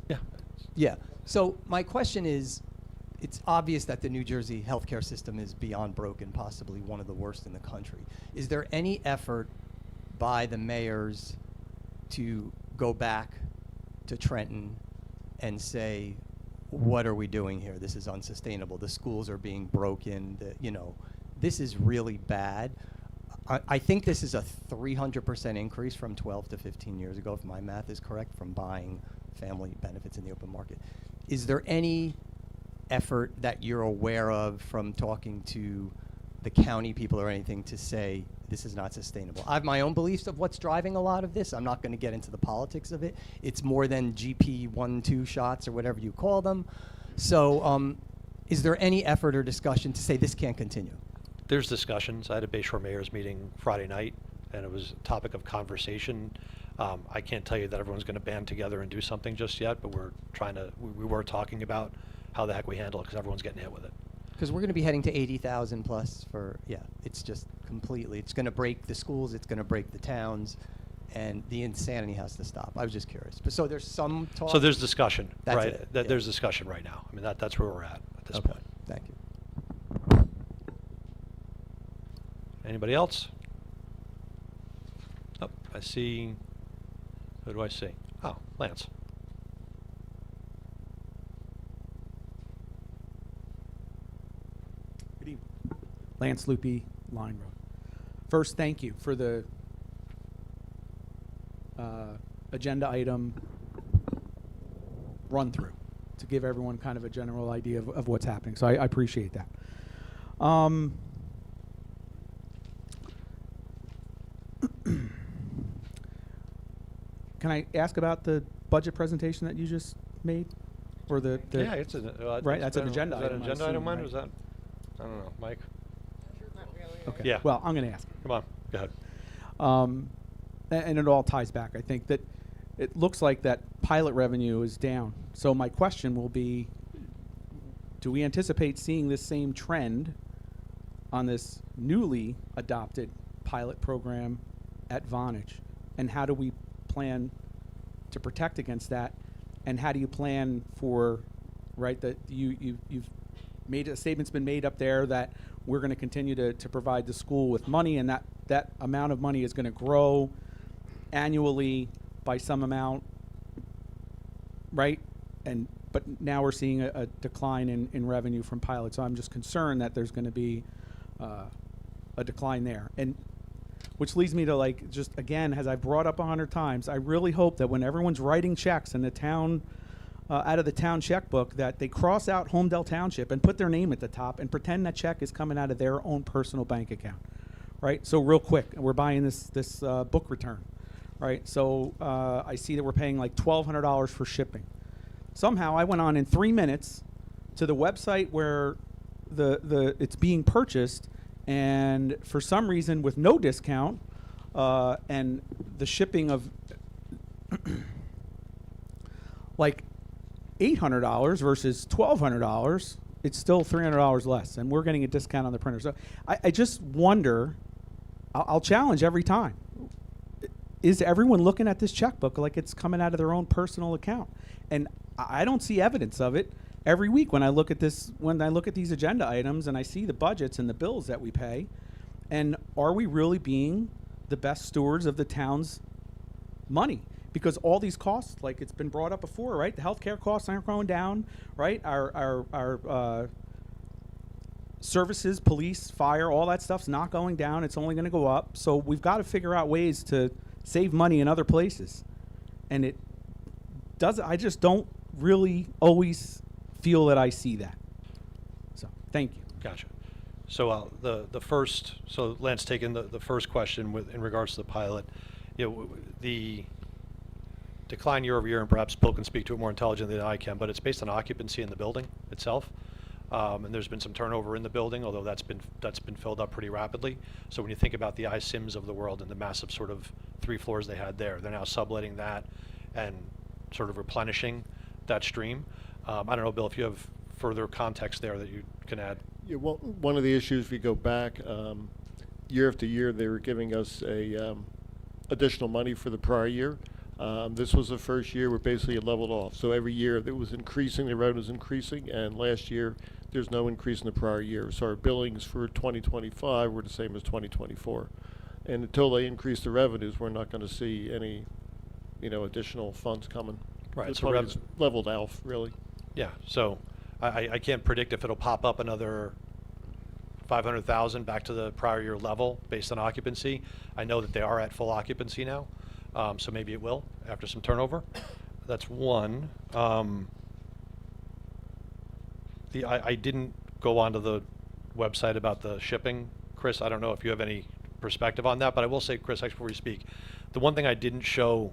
Yeah. Yeah. So my question is, it's obvious that the New Jersey healthcare system is beyond broken, possibly one of the worst in the country. Is there any effort by the mayors to go back to Trenton and say, what are we doing here? This is unsustainable. The schools are being broken. This is really bad. I think this is a 300% increase from 12 to 15 years ago, if my math is correct, from buying family benefits in the open market. Is there any effort that you're aware of from talking to the county people or anything to say this is not sustainable? I have my own beliefs of what's driving a lot of this. I'm not going to get into the politics of it. It's more than GP 1-2 shots or whatever you call them. So is there any effort or discussion to say this can't continue? There's discussions. I had a Bayshore Mayor's meeting Friday night, and it was a topic of conversation. I can't tell you that everyone's going to band together and do something just yet, but we were talking about how the heck we handle it because everyone's getting hit with it. Because we're going to be heading to 80,000 plus for, it's just completely, it's going to break the schools, it's going to break the towns, and the insanity has to stop. I was just curious. But so there's some talk. So there's discussion, That's right? it, There's discussion right now. I mean, that's where we're at this Okay, point. thank you. Anybody else? Oh, I see. Who do I see? Oh, Lance. Good evening. Lance Loopy, Line Road. First, thank you for the agenda item run through to give everyone kind of a general idea of what's happening. So I appreciate that. Can I ask about the budget presentation that you just made? Or the Yeah, it's right. That's an agenda item. Is that item. an agenda I item, assume, Mike? right? Was that? I don't know, Mike. Okay. Yeah. Well, I'm going to ask. Come on, go ahead. And it all ties back. I think that it looks like that pilot revenue is down. So my question will be, do we anticipate seeing this same trend on this newly adopted pilot program at Vonage? And how do we plan to protect against that? And how do you plan for, right, that you've made a statement's been made up there that we're going to continue to provide the school with money, and that amount of money is going to grow annually by some amount, right? But now we're seeing a decline in revenue from pilots. So I'm just concerned that there's going to be a decline there. And which leads me to, like, just again, as I've brought up 100 times, I really hope that when everyone's writing checks in the town, out of the town checkbook, that they cross out Holmdel Township and put their name at the top and pretend that check is coming out of their own personal bank account, right? So real quick, we're buying this book return, right? So I see that we're paying like $1,200 for shipping. Somehow I went on in 3 minutes to the website where it's being purchased, and for some reason with no discount, and the shipping of like $800 versus $1,200, it's still $300 less, and we're getting a discount on the printer. So I just wonder, I'll challenge every time, is everyone looking at this checkbook like it's coming out of their own personal account? And I don't see evidence of it every week when I look at this, when I look at these agenda items and I see the budgets and the bills that we pay. And are we really being the best stewards of the town's money? Because all these costs, like it's been brought up before, right? The healthcare costs aren't going down, right? Our services, police, fire, all that stuff's not going down. It's only going to go up. So we've got to figure out ways to save money in other places. And it does. I just don't really always feel that I see that. So thank you. Gotcha. So the first, so Lance, taking the first question in regards to the pilot, the decline year over year, and perhaps Bill can speak to it more intelligently than I can, but it's based on occupancy in the building itself. And there's been some turnover in the building, although that's been filled up pretty rapidly. So when you think about the iSims of the world and the massive sort of 3 floors they had there, they're now subletting that and sort of replenishing that stream. I don't know, Bill, if you have further context there that you can add. Yeah, well, one of the issues, if we go back, year after year, they were giving us additional money for the prior year. This was the first year where basically it leveled off. So every year it was increasing, the revenue was increasing, and last year there's no increase in the prior year. So our billings for 2025 were the same as 2024. And until they increase the revenues, we're not going to see any, additional funds coming. Right. It's So leveled out, really. Yeah. So I can't predict if it'll pop up another 500,000 back to the prior year level based on occupancy. I know that they are at full occupancy now. So maybe it will after some turnover. That's one. I didn't go onto the website about the shipping. Chris, I don't know if you have any perspective on that, but I will say, Chris, actually before you speak, the one thing I didn't show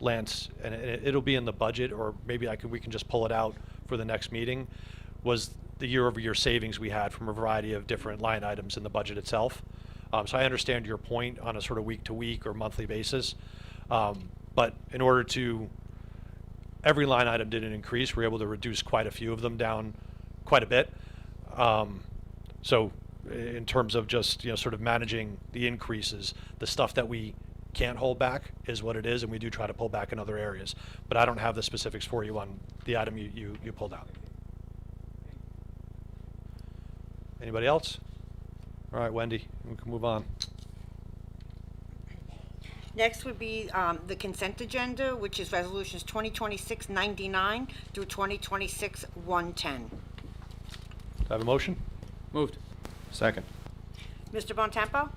Lance, and it'll be in the budget, or maybe we can just pull it out for the next meeting, was the year-over-year savings we had from a variety of different line items in the budget itself. So I understand your point on a sort of week-to-week or monthly basis. But in order to, every line item didn't increase. We were able to reduce quite a few of them down quite a bit. So in terms of just, sort of managing the increases, the stuff that we can't hold back is what it is, and we do try to pull back in other areas. But I don't have the specifics for you on the item you pulled out. Anybody else? All right, Wendy, we can move on. Next would be the consent agenda, which is resolutions 2026-99 through 2026-110. Do I have a motion? Moved. Second. Mr. Bontempo?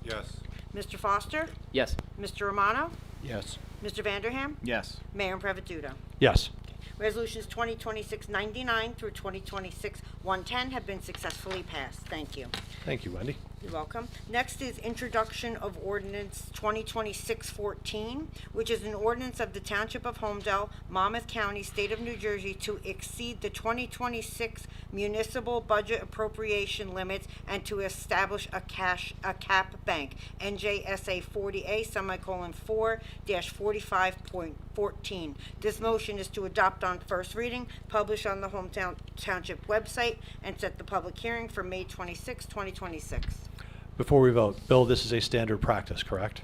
Yes. Mr. Foster? Yes. Mr. Romano? Yes. Mr. Vanderham? Yes. Mayor Impreviduto? Yes. Resolutions 2026-99 through 2026-110 have been successfully passed. Thank you. Thank you, Wendy. You're welcome. Next is introduction of ordinance 2026-14, which is an ordinance of the Township of Holmdel, Monmouth County, State of New Jersey, to exceed the 2026 municipal budget appropriation limits and to establish a cap bank, NJSA 40A:4-45.14. This motion is to adopt on first reading, publish on the Holmdel Township website, and set the public hearing for May 26, 2026. Before we vote, Bill, this is a standard practice, correct?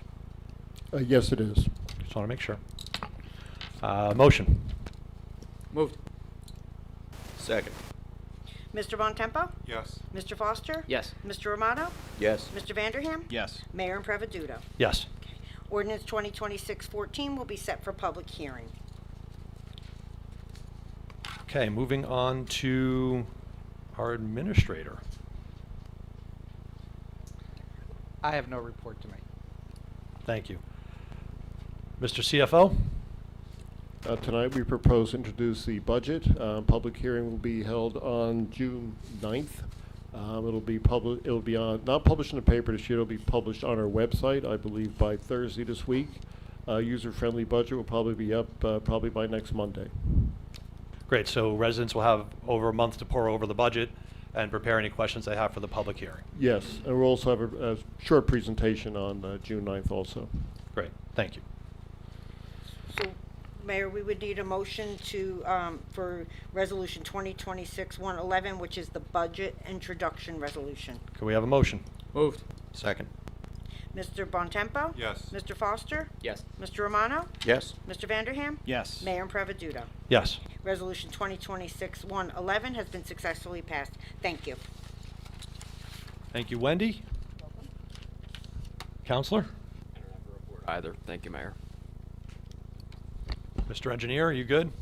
Yes, it is. Just want to make sure. Motion. Moved. Second. Mr. Bontempo? Yes. Mr. Foster? Yes. Mr. Romano? Yes. Mr. Vanderham? Yes. Mayor Impreviduto? Yes. Ordinance 2026-14 will be set for public hearing. Okay, moving on to our administrator. I have no report to make. Thank you. Mr. CFO? Tonight, we propose to introduce the budget. Public hearing will be held on June 9th. It'll be not published in the paper this year. It'll be published on our website, I believe, by Thursday this week. User-friendly budget will probably be up probably by next Monday. Great, so residents will have over a month to pour over the budget and prepare any questions they have for the public hearing. Yes, and we'll also have a short presentation on June 9th also. Great, thank you. So, Mayor, we would need a motion to, for Resolution 2026-111, which is the budget introduction resolution. Can we have a motion? Moved. Second. Mr. Bontempo? Yes. Mr. Foster? Yes. Mr. Romano? Yes. Mr. Vanderham? Yes. Mayor Impreviduto? Yes. Resolution 2026-111 has been successfully passed. Thank you. Thank you, Wendy. Counselor? Either. Thank you, Mayor. Mr. Engineer, are you good?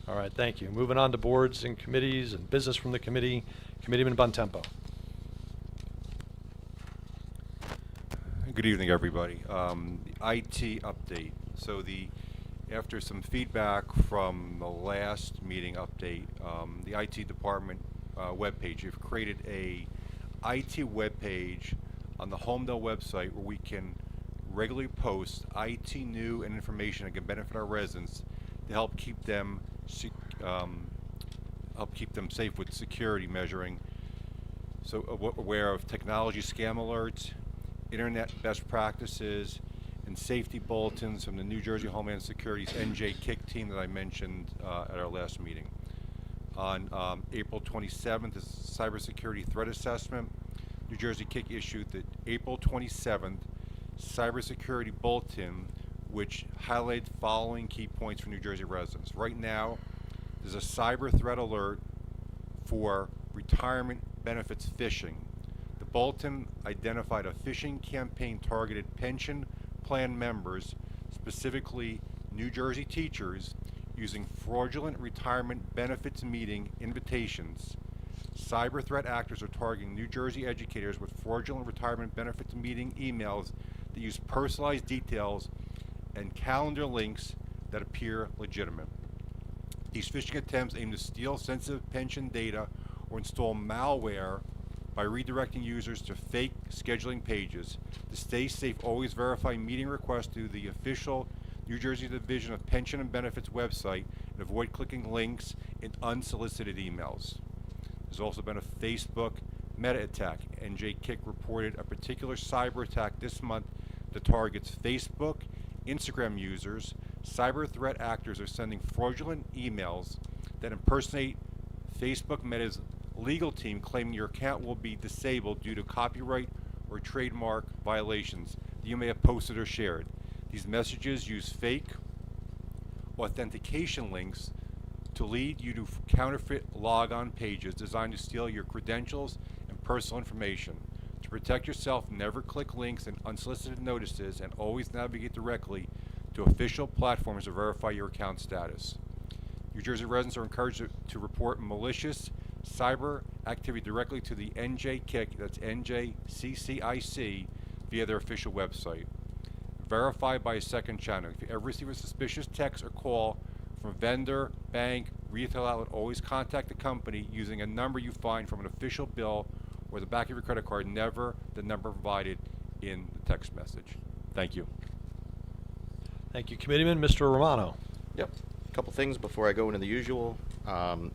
All right, thank you. Moving on to boards and committees and business from the committee. Committeeman Bontempo. Good evening, everybody. IT update. So after some feedback from the last meeting update, the IT department webpage, we've created a IT webpage on the Holmdel website where we can regularly post IT new and information that can benefit our residents to help keep them safe with security measuring. So aware of technology scam alerts, internet best practices, and safety bulletins from the New Jersey Homeland Security's NJ KIC team that I mentioned at our last meeting. On April 27th is Cybersecurity Threat Assessment. New Jersey KIC issued the April 27th Cybersecurity Bulletin, which highlighted following key points for New Jersey residents. Right now, there's a cyber threat alert for retirement benefits phishing. The bulletin identified a phishing campaign targeted pension plan members, specifically New Jersey teachers, using fraudulent retirement benefits meeting invitations. Cyber threat actors are targeting New Jersey educators with fraudulent retirement benefits meeting emails that use personalized details and calendar links that appear legitimate. These phishing attempts aim to steal sensitive pension data or install malware by redirecting users to fake scheduling pages. To stay safe, always verify meeting requests through the official New Jersey Division of Pension and Benefits website and avoid clicking links in unsolicited emails. There's also been a Facebook meta attack. NJ KIC reported a particular cyber attack this month that targets Facebook, Instagram users. Cyber threat actors are sending fraudulent emails that impersonate Facebook Meta's legal team, claiming your account will be disabled due to copyright or trademark violations that you may have posted or shared. These messages use fake authentication links to lead you to counterfeit logon pages designed to steal your credentials and personal information. To protect yourself, never click links and unsolicited notices, and always navigate directly to official platforms to verify your account status. New Jersey residents are encouraged to report malicious cyber activity directly to the NJCIC, that's NJCCIC, via their official website. Verify by a second channel. If you ever receive a suspicious text or call from a vendor, bank, retail outlet, always contact the company using a number you find from an official bill or the back of your credit card, never the number provided in the text message. Thank you. Thank you, Committeeman. Mr. Romano. Yep. A couple things before I go into the usual.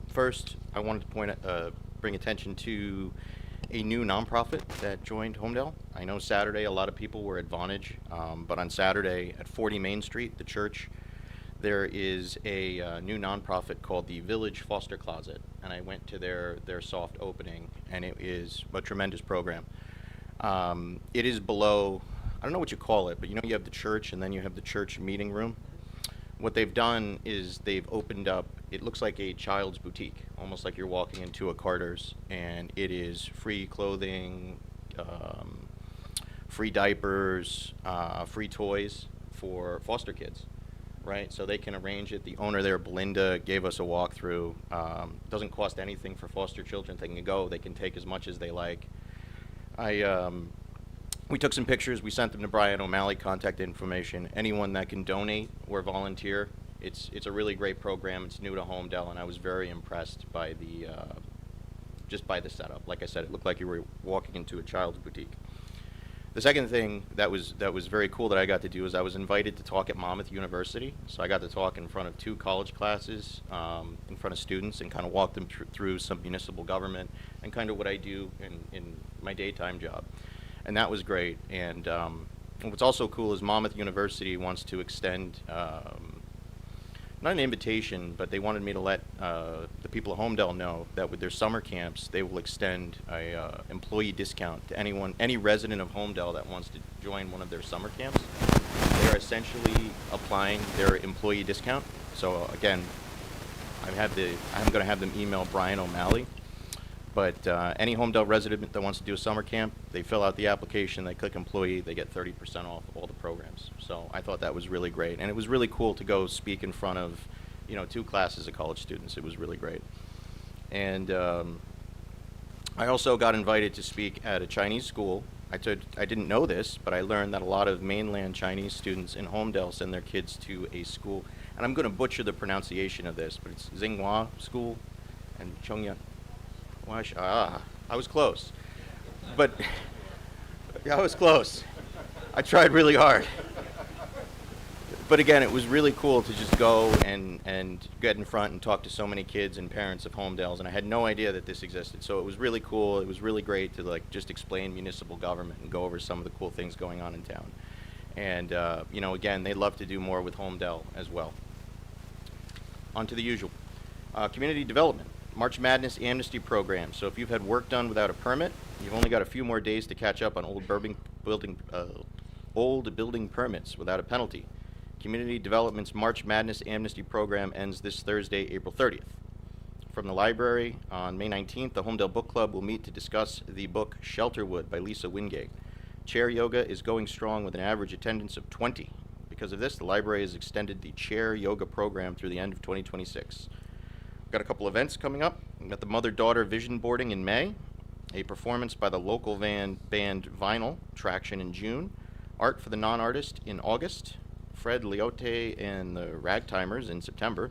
First, I wanted to bring attention to a new nonprofit that joined Holmdel. I know Saturday a lot of people were at Vonage, but on Saturday at 40 Main Street, the church, there is a new nonprofit called the Village Foster Closet, and I went to their soft opening, and it is a tremendous program. It is below, I don't know what you call it, but you know you have the church and then you have the church meeting room. What they've done is they've opened up, it looks like a child's boutique, almost like you're walking into a Carter's, and it is free clothing, free diapers, free toys for foster kids, right? So they can arrange it. The owner there, Belinda, gave us a walkthrough. Doesn't cost anything for foster children. They can go, they can take as much as they like. We took some pictures, we sent them to Brian O'Malley, contact information. Anyone that can donate or volunteer, it's a really great program. It's new to Holmdel, and I was very impressed by the just by the setup. Like I said, it looked like you were walking into a child's boutique. The second thing that was very cool that I got to do is I was invited to talk at Monmouth University. So I got to talk in front of 2 college classes, in front of students, and kind of walk them through some municipal government and kind of what I do in my daytime job. And that was great. And what's also cool is Monmouth University wants to extend, not an invitation, but they wanted me to let the people of Holmdel know that with their summer camps, they will extend a employee discount to any resident of Holmdel that wants to join one of their summer camps. They are essentially applying their employee discount. So again, I'm going to have them email Brian O'Malley. But any Holmdel resident that wants to do a summer camp, they fill out the application, they click employee, they get 30% off all the programs. So I thought that was really great. And it was really cool to go speak in front of, 2 classes of college students. It was really great. And I also got invited to speak at a Chinese school. I didn't know this, but I learned that a lot of mainland Chinese students in Holmdel send their kids to a school. And I'm going to butcher the pronunciation of this, but it's Tsinghua School and Chongya. I was close, but I was close. I tried really hard. But again, it was really cool to just go and get in front and talk to so many kids and parents of Holmdels, and I had no idea that this existed. So it was really cool. It was really great to just explain municipal government and go over some of the cool things going on in town. And again, they'd love to do more with Holmdel as well. On to the usual. Community development. March Madness Amnesty Program. So if you've had work done without a permit, you've only got a few more days to catch up on old building permits without a penalty. Community Development's March Madness Amnesty Program ends this Thursday, April 30th. From the library, on May 19th, the Holmdel Book Club will meet to discuss the book Shelterwood by Lisa Wingate. Chair yoga is going strong with an average attendance of 20. Because of this, the library has extended the chair yoga program through the end of 2026. Got a couple events coming up. We've got the Mother-Daughter Vision Boarding in May, a performance by the local band Vinyl Traction in June, Art for the Non-Artist in August, Fred Liotte and the Ragtimers in September,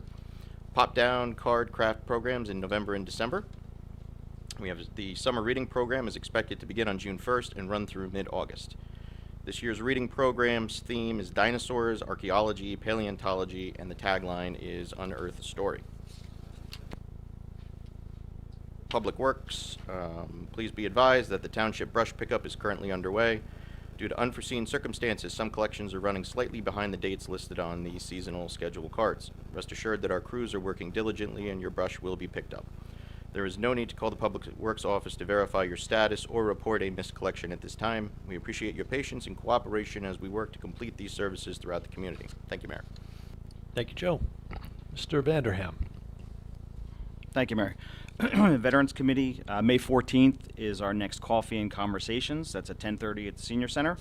Pop-Down Card Craft programs in November and December. We have the summer reading program is expected to begin on June 1st and run through mid-August. This year's reading program's theme is dinosaurs, archaeology, paleontology, and the tagline is Unearth a Story. Public Works, please be advised that the township brush pickup is currently underway. Due to unforeseen circumstances, some collections are running slightly behind the dates listed on the seasonal schedule cards. Rest assured that our crews are working diligently and your brush will be picked up. There is no need to call the Public Works Office to verify your status or report a missed collection at this time. We appreciate your patience and cooperation as we work to complete these services throughout the community. Thank you, Mayor. Thank you, Joe. Mr. Vanderham. Thank you, Mayor. Veterans Committee, May 14th is our next Coffee and Conversations. That's at 10:30 at the Senior Center.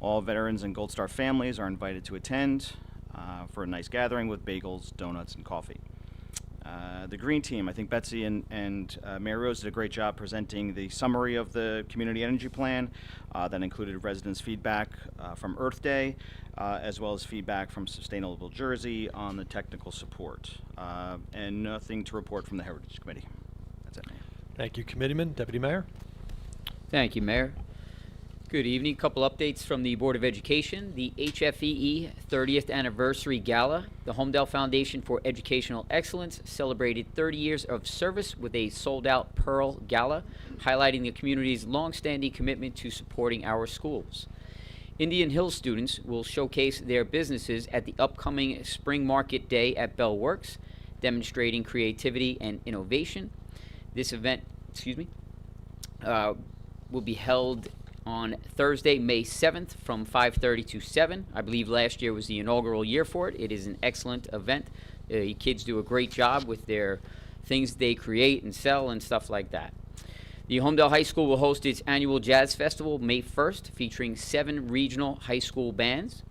All veterans and Gold Star families are invited to attend for a nice gathering with bagels, donuts, and coffee. The Green Team, I think Betsy and Mayor Rose did a great job presenting the summary of the Community Energy Plan that included residents' feedback from Earth Day, as well as feedback from Sustainable Jersey on the technical support. And nothing to report from the Heritage Committee. That's it, Mayor. Thank you, Committeeman. Deputy Mayor. Thank you, Mayor. Good evening. Couple updates from the Board of Education. The HFEE 30th Anniversary Gala. The Holmdel Foundation for Educational Excellence celebrated 30 years of service with a sold-out Pearl Gala, highlighting the community's long-standing commitment to supporting our schools. Indian Hill students will showcase their businesses at the upcoming Spring Market Day at Bell Works, demonstrating creativity and innovation. This event, will be held on Thursday, May 7th from 5:30 to 7. I believe last year was the inaugural year for it. It is an excellent event. Kids do a great job with their things they create and sell and stuff like that. The Holmdel High School will host its annual Jazz Festival May 1st, featuring 7 regional high school bands.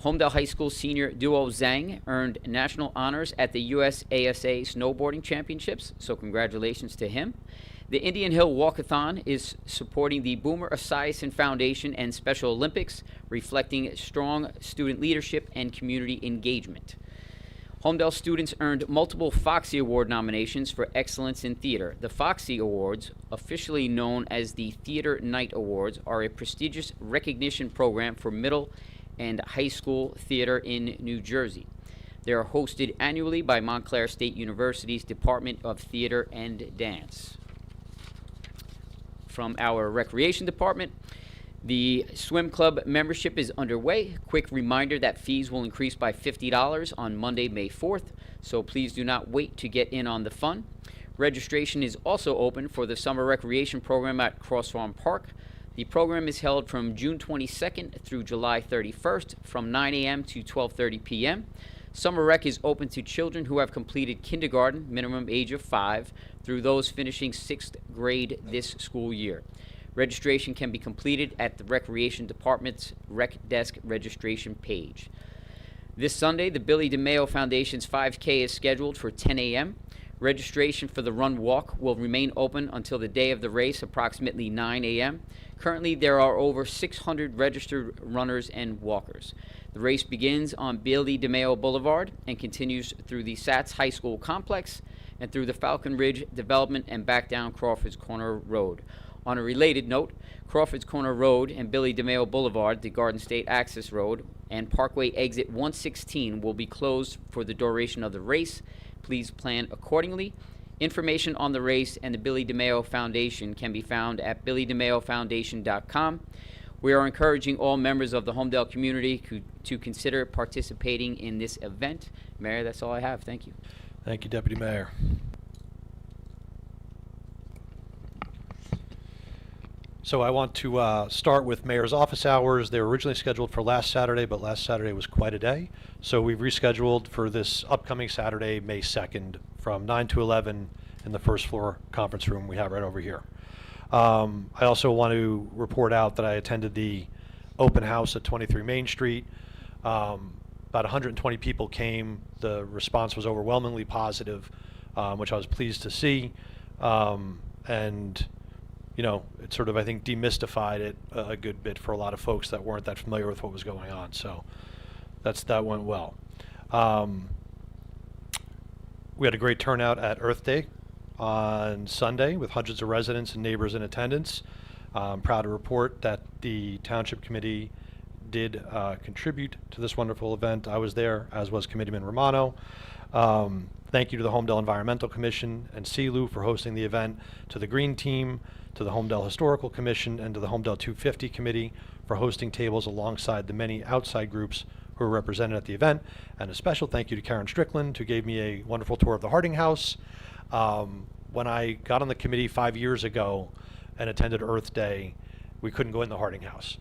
Holmdel High School senior duo Zhang earned national honors at the USASA Snowboarding Championships, so congratulations to him. The Indian Hill Walkathon is supporting the Boomer Esiason Foundation and Special Olympics, reflecting strong student leadership and community engagement. Holmdel students earned multiple Foxy Award nominations for excellence in theater. The Foxy Awards, officially known as the Theater Night Awards, are a prestigious recognition program for middle and high school theater in New Jersey. They are hosted annually by Montclair State University's Department of Theater and Dance. From our Recreation Department, the swim club membership is underway. Quick reminder that fees will increase by $50 on Monday, May 4th, so please do not wait to get in on the fun. Registration is also open for the summer recreation program at Cross Farm Park. The program is held from June 22nd through July 31st from 9 a.m. to 12:30 p.m. Summer Rec is open to children who have completed kindergarten, minimum age of 5, through those finishing 6th grade this school year. Registration can be completed at the Recreation Department's Rec Desk registration page. This Sunday, the Billy DeMayo Foundation's 5K is scheduled for 10 a.m. Registration for the Run Walk will remain open until the day of the race, approximately 9 a.m. Currently, there are over 600 registered runners and walkers. The race begins on Billy DeMayo Boulevard and continues through the Sats High School complex and through the Falcon Ridge Development and back down Crawford's Corner Road. On a related note, Crawford's Corner Road and Billy DeMayo Boulevard, the Garden State Access Road, and Parkway Exit 116 will be closed for the duration of the race. Please plan accordingly. Information on the race and the Billy DeMayo Foundation can be found at billydemeyofoundation.com. We are encouraging all members of the Holmdel community to consider participating in this event. Mayor, that's all I have. Thank you. Thank you, Deputy Mayor. So I want to start with Mayor's office hours. They were originally scheduled for last Saturday, but last Saturday was quite a day. So we've rescheduled for this upcoming Saturday, May 2nd, from 9 to 11 in the first floor conference room we have right over here. I also want to report out that I attended the open house at 23 Main Street. About 120 people came. The response was overwhelmingly positive, which I was pleased to see. And you know, it sort of, I think, demystified it a good bit for a lot of folks that weren't that familiar with what was going on. So that went well. We had a great turnout at Earth Day on Sunday with hundreds of residents and neighbors in attendance. I'm proud to report that the Township Committee did contribute to this wonderful event. I was there, as was Committeeman Romano. Thank you to the Holmdel Environmental Commission and CELU for hosting the event, to the Green Team, to the Holmdel Historical Commission, and to the Holmdel 250 Committee for hosting tables alongside the many outside groups who are represented at the event. And a special thank you to Karen Strickland, who gave me a wonderful tour of the Harding House. When I got on the committee 5 years ago and attended Earth Day, we couldn't go in the Harding House.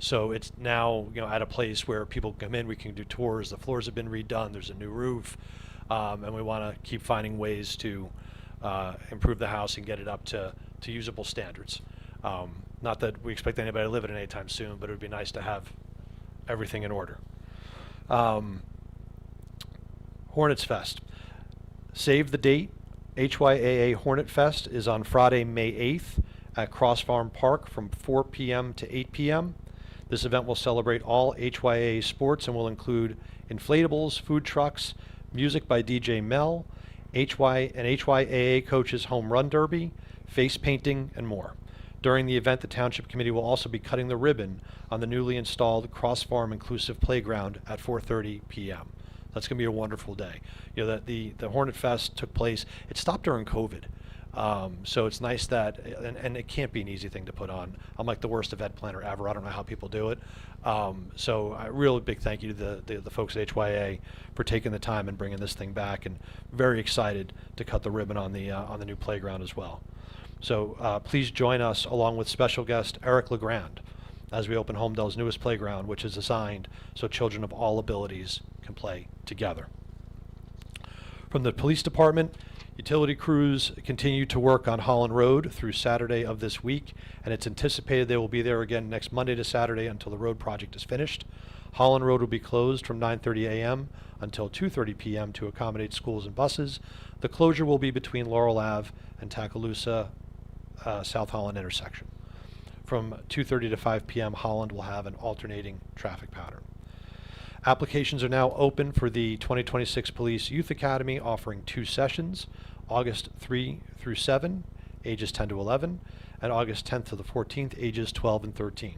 So it's now, at a place where people come in, we can do tours. The floors have been redone. There's a new roof, and we want to keep finding ways to improve the house and get it up to usable standards. Not that we expect anybody to live in it anytime soon, but it would be nice to have everything in order. Hornets Fest. Save the date. HYAA Hornet Fest is on Friday, May 8th at Cross Farm Park from 4 p.m. to 8 p.m. This event will celebrate all HYAA sports and will include inflatables, food trucks, music by DJ Mel, HYAA coaches home run derby, face painting, and more. During the event, the Township Committee will also be cutting the ribbon on the newly installed Cross Farm Inclusive Playground at 4:30 p.m. That's going to be a wonderful day. That the Hornet Fest took place. It stopped during COVID. So it's nice that, and it can't be an easy thing to put on. I'm like the worst event planner ever. I don't know how people do it. So a real big thank you to the folks at HYA for taking the time and bringing this thing back, and very excited to cut the ribbon on the new playground as well. So please join us along with special guest Eric LeGrand as we open Holmdel's newest playground, which is designed so children of all abilities can play together. From the police department, utility crews continue to work on Holland Road through Saturday of this week, and it's anticipated they will be there again next Monday to Saturday until the road project is finished. Holland Road will be closed from 9:30 a.m. until 2:30 p.m. to accommodate schools and buses. The closure will be between Laurel Ave and Takalusa South Holland intersection. From 2:30 to 5 p.m., Holland will have an alternating traffic pattern. Applications are now open for the 2026 Police Youth Academy, offering 2 sessions, August 3 through 7, ages 10 to 11, and August 10th to the 14th, ages 12 and 13.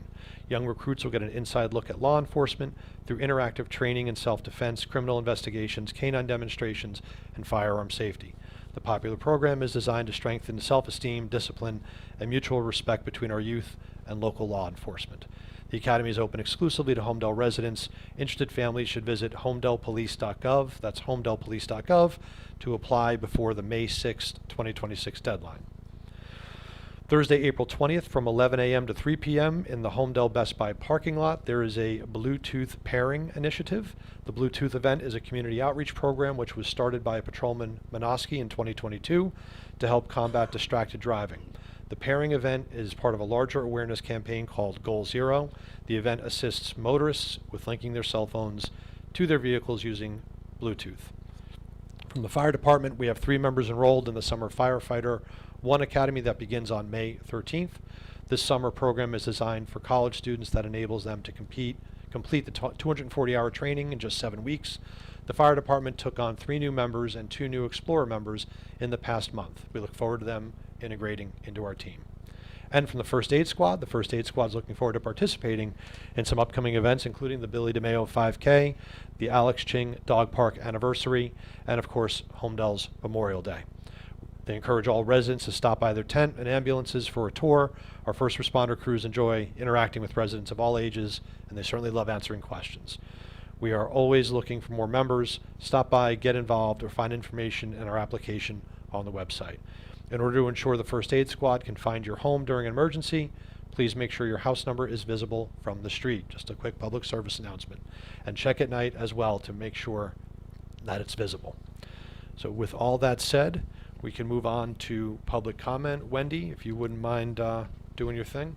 Young recruits will get an inside look at law enforcement through interactive training in self-defense, criminal investigations, canine demonstrations, and firearm safety. The popular program is designed to strengthen self-esteem, discipline, and mutual respect between our youth and local law enforcement. The Academy is open exclusively to Holmdel residents. Interested families should visit holmdelpolice.gov, that's holmdelpolice.gov, to apply before the May 6th, 2026 deadline. Thursday, April 20th from 11 a.m. to 3 p.m. in the Holmdel Best Buy parking lot, there is a Bluetooth pairing initiative. The Bluetooth event is a community outreach program which was started by Patrolman Minoski in 2022 to help combat distracted driving. The pairing event is part of a larger awareness campaign called Goal Zero. The event assists motorists with linking their cell phones to their vehicles using Bluetooth. From the fire department, we have 3 members enrolled in the Summer Firefighter 1 Academy that begins on May 13th. This summer program is designed for college students that enables them to complete the 240-hour training in just 7 weeks. The fire department took on 3 new members and 2 new Explorer members in the past month. We look forward to them integrating into our team. And from the First Aid Squad is looking forward to participating in some upcoming events, including the Billy DeMayo 5K, the Alex Ching Dog Park Anniversary, and of course, Holmdel's Memorial Day. They encourage all residents to stop by their tent and ambulances for a tour. Our first responder crews enjoy interacting with residents of all ages, and they certainly love answering questions. We are always looking for more members. Stop by, get involved, or find information in our application on the website. In order to ensure the First Aid Squad can find your home during an emergency, please make sure your house number is visible from the street. Just a quick public service announcement. And check at night as well to make sure that it's visible. So with all that said, we can move on to public comment. Wendy, if you wouldn't mind doing your thing.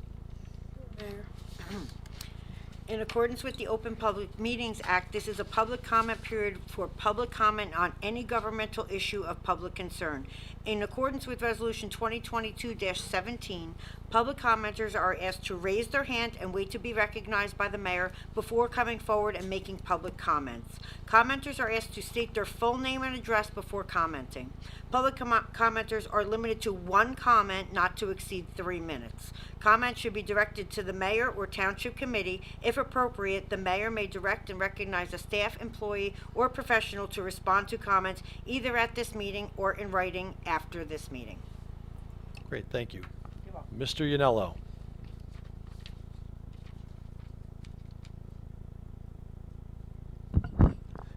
In accordance with the Open Public Meetings Act, this is a public comment period for public comment on any governmental issue of public concern. In accordance with Resolution 2022-17, public commenters are asked to raise their hand and wait to be recognized by the mayor before coming forward and making public comments. Commenters are asked to state their full name and address before commenting. Public commenters are limited to 1 comment, not to exceed 3 minutes. Comments should be directed to the mayor or township committee. If appropriate, the mayor may direct and recognize a staff, employee, or professional to respond to comments either at this meeting or in writing after this meeting. Great, thank you. Mr. Yanello.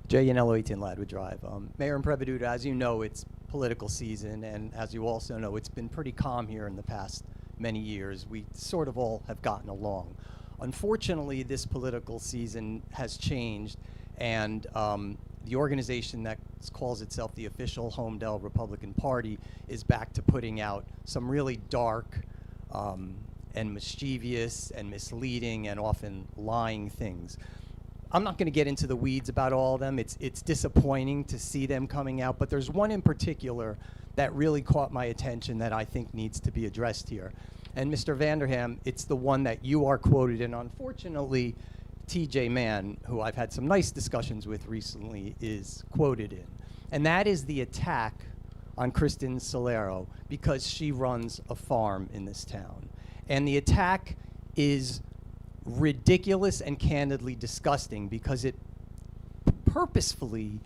Jay Yanello, 18 Ladwood Drive. Mayor Impreveduto, as you know, it's political season, and as you also know, it's been pretty calm here in the past many years. We sort of all have gotten along. Unfortunately, this political season has changed, and the organization that calls itself the official Holmdel Republican Party is back to putting out some really dark and mischievous and misleading and often lying things. I'm not going to get into the weeds about all of them. It's disappointing to see them coming out, but there's one in particular that really caught my attention that I think needs to be addressed here. And Mr. Vanderham, it's the one that you are quoted in. Unfortunately, TJ Mann, who I've had some nice discussions with recently, is quoted in. And that is the attack on Kristen Solero because she runs a farm in this town. And the attack is ridiculous and candidly disgusting because it purposefully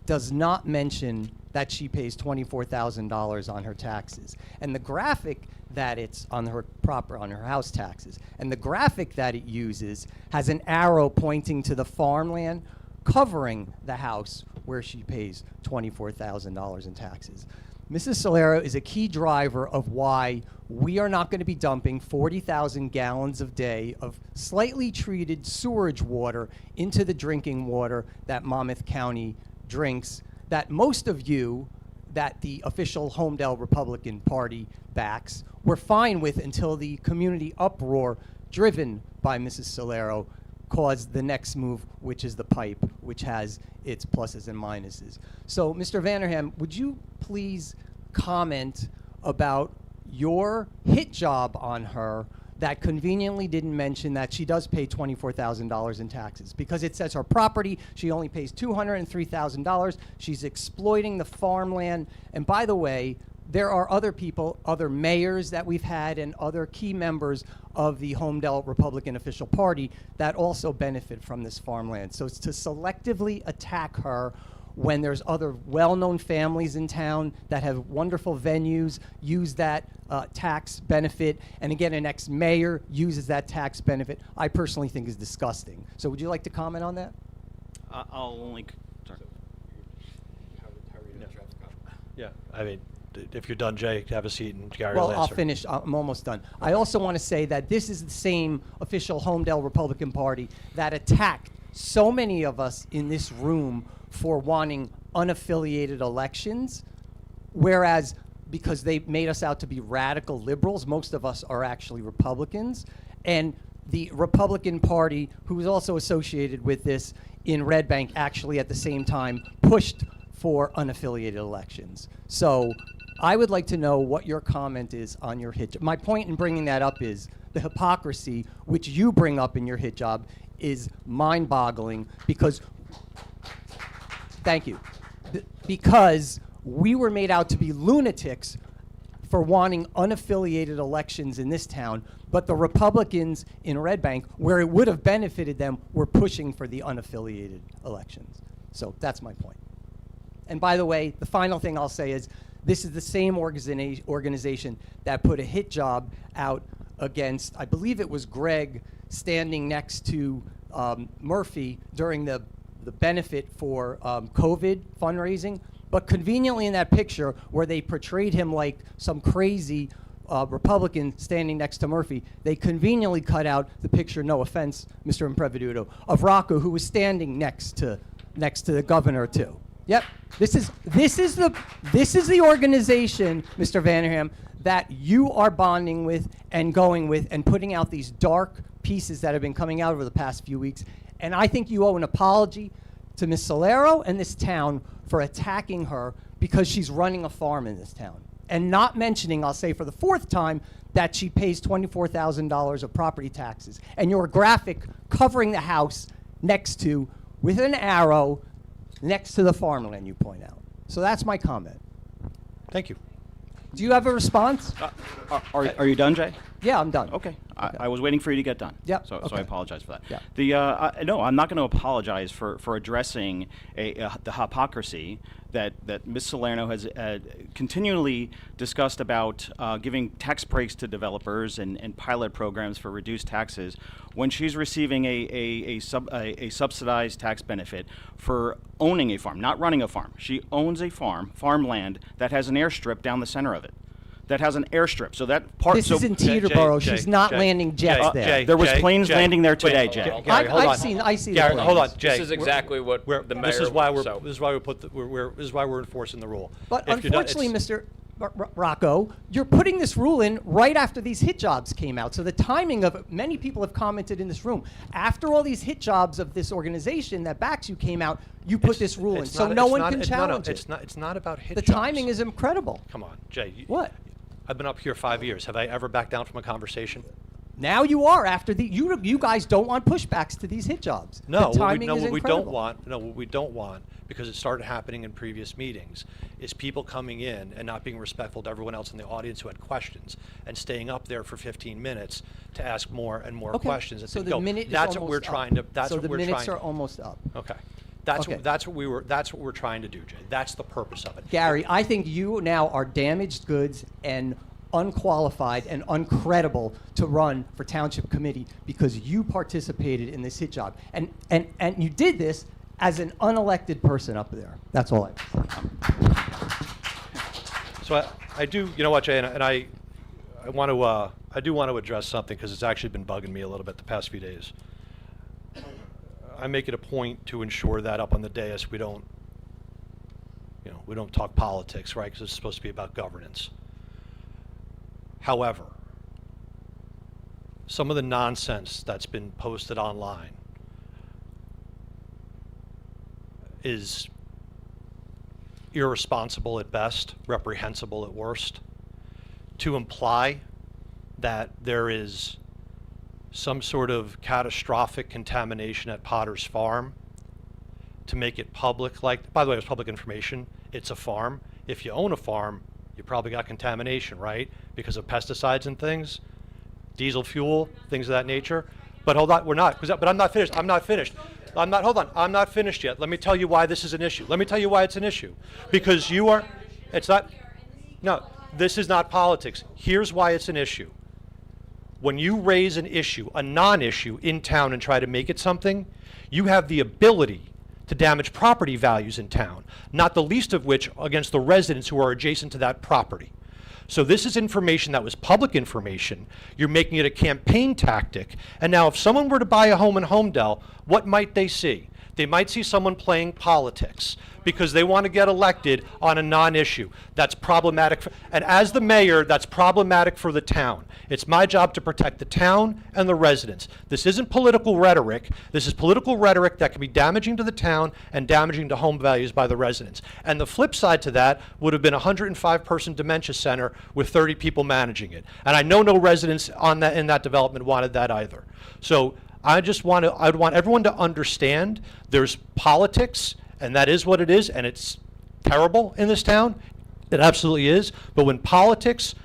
does not mention that she pays $24,000 on her taxes. And the graphic that it's on her house taxes, and the graphic that it uses has an arrow pointing to the farmland covering the house where she pays $24,000 in taxes. Mrs. Solero is a key driver of why we are not going to be dumping 40,000 gallons a day of slightly treated sewerage water into the drinking water that Monmouth County drinks, that most of you, that the official Holmdel Republican Party backs, were fine with until the community uproar driven by Mrs. Solero caused the next move, which is the pipe, which has its pluses and minuses. So, Mr. Vanderham, would you please comment about your hit job on her that conveniently didn't mention that she does pay $24,000 in taxes? Because it says her property, she only pays $203,000. She's exploiting the farmland. And by the way, there are other people, other mayors that we've had, and other key members of the Holmdel Republican official party that also benefit from this farmland. So it's to selectively attack her when there's other well-known families in town that have wonderful venues, use that tax benefit, and again, an ex-mayor uses that tax benefit, I personally think is disgusting. So would you like to comment on that? I'll only... Sorry. Yeah, I mean, if you're done, Jay, have a seat and Gary Well, will answer. I'll finish. I'm almost done. I also want to say that this is the same official Holmdel Republican Party that attacked so many of us in this room for wanting unaffiliated elections, whereas because they made us out to be radical liberals, most of us are actually Republicans. And the Republican Party, who is also associated with this in Red Bank, actually at the same time pushed for unaffiliated elections. So I would like to know what your comment is on your hit job. My point in bringing that up is the hypocrisy which you bring up in your hit job is mind-boggling because, thank you, because we were made out to be lunatics for wanting unaffiliated elections in this town, but the Republicans in Red Bank, where it would have benefited them, were pushing for the unaffiliated elections. So that's my point. And by the way, the final thing I'll say is this is the same organization that put a hit job out against, I believe it was Greg, standing next to Murphy during the benefit for COVID fundraising. But conveniently in that picture where they portrayed him like some crazy Republican standing next to Murphy, they conveniently cut out the picture, no offense, Mr. Impreveduto, of Rocco, who was standing next to the governor too. Yep, this is the organization, Mr. Vanderham, that you are bonding with and going with and putting out these dark pieces that have been coming out over the past few weeks. And I think you owe an apology to Ms. Solero and this town for attacking her because she's running a farm in this town. And not mentioning, I'll say for the fourth time, that she pays $24,000 of property taxes. And your graphic covering the house next to, with an arrow, next to the farmland you point out. So that's my comment. Thank you. Do you have a response? Are you done, Jay? Yeah, I'm done. Okay. I was waiting for you to get done. Yep, So I okay. apologize for that. Yeah. No, I'm not going to apologize for addressing the hypocrisy that Ms. Salerno has continually discussed about giving tax breaks to developers and pilot programs for reduced taxes when she's receiving a subsidized tax benefit for owning a farm, not running a farm. She owns a farmland that has an airstrip down the center of it. That has an airstrip, so that part. This is in Teterboro. She's not landing jets there. There was planes landing there today, Jay. Gary, hold on. I see Gary, the hold on, planes. Jay. This is exactly what the mayor. This is why so. this is why we're enforcing the rule. But If you're not- unfortunately, it's- Mr. Rocco, you're putting this rule in right after these hit jobs came out. So the timing of it, many people have commented in this room. After all these hit jobs of this organization that backs you came out, you put this rule in. it's So not- no it's one not- can it's challenge it. It's not about hit The jobs. timing is incredible. Come on, Jay. What? I've been up here 5 years. Have I ever backed down from a conversation? Now you are after the you guys don't want pushbacks to these hit jobs. No, the timing is what we incredible. don't want. No, what we don't want, because it started happening in previous meetings, is people coming in and not being respectful to everyone else in the audience who had questions and staying up there for 15 minutes to ask more and more Okay. questions. And So to the go. minute is That's what we're almost trying to. up. That's so what the we're minutes trying. are almost up. Okay. That's Okay. that's what we're trying to do, Jay. That's the purpose of it. Gary, I think you now are damaged goods and unqualified and uncredible to run for township committee because you participated in this hit job. And you did this as an unelected person up there. That's all I So I do, you know what, Jay, and I want to, I do want to address something because it's actually been bugging me a little bit the past few days. I make it a point to ensure that up on the dais we don't talk politics, right? Because it's supposed to be about governance. However, some of the nonsense that's been posted online is irresponsible at best, reprehensible at worst. To imply that there is some sort of catastrophic contamination at Potter's Farm, to make it public, like, by the way, it's public information, it's a farm. If you own a farm, you probably got contamination, right? Because of pesticides and things, diesel fuel, things of that nature. But hold on, we're not, but I'm not finished. I'm not finished. Hold on, I'm not finished yet. Let me tell you why this is an issue. Let me tell you why it's an issue. Because it's not, no, this is not politics. Here's why it's an issue. When you raise an issue, a non-issue in town and try to make it something, you have the ability to damage property values in town, not the least of which against the residents who are adjacent to that property. So this is information that was public information. You're making it a campaign tactic. And now if someone were to buy a home in Holmdel, what might they see? They might see someone playing politics because they want to get elected on a non-issue. That's problematic. And as the mayor, that's problematic for the town. It's my job to protect the town and the residents. This isn't political rhetoric. This is political rhetoric that can be damaging to the town and damaging to home values by the residents. And the flip side to that would have been a 105-person dementia center with 30 people managing it. And I know no residents in that development wanted that either. So I'd want everyone to understand there's politics, and that is what it is, and it's terrible in this town. It absolutely is. But when politics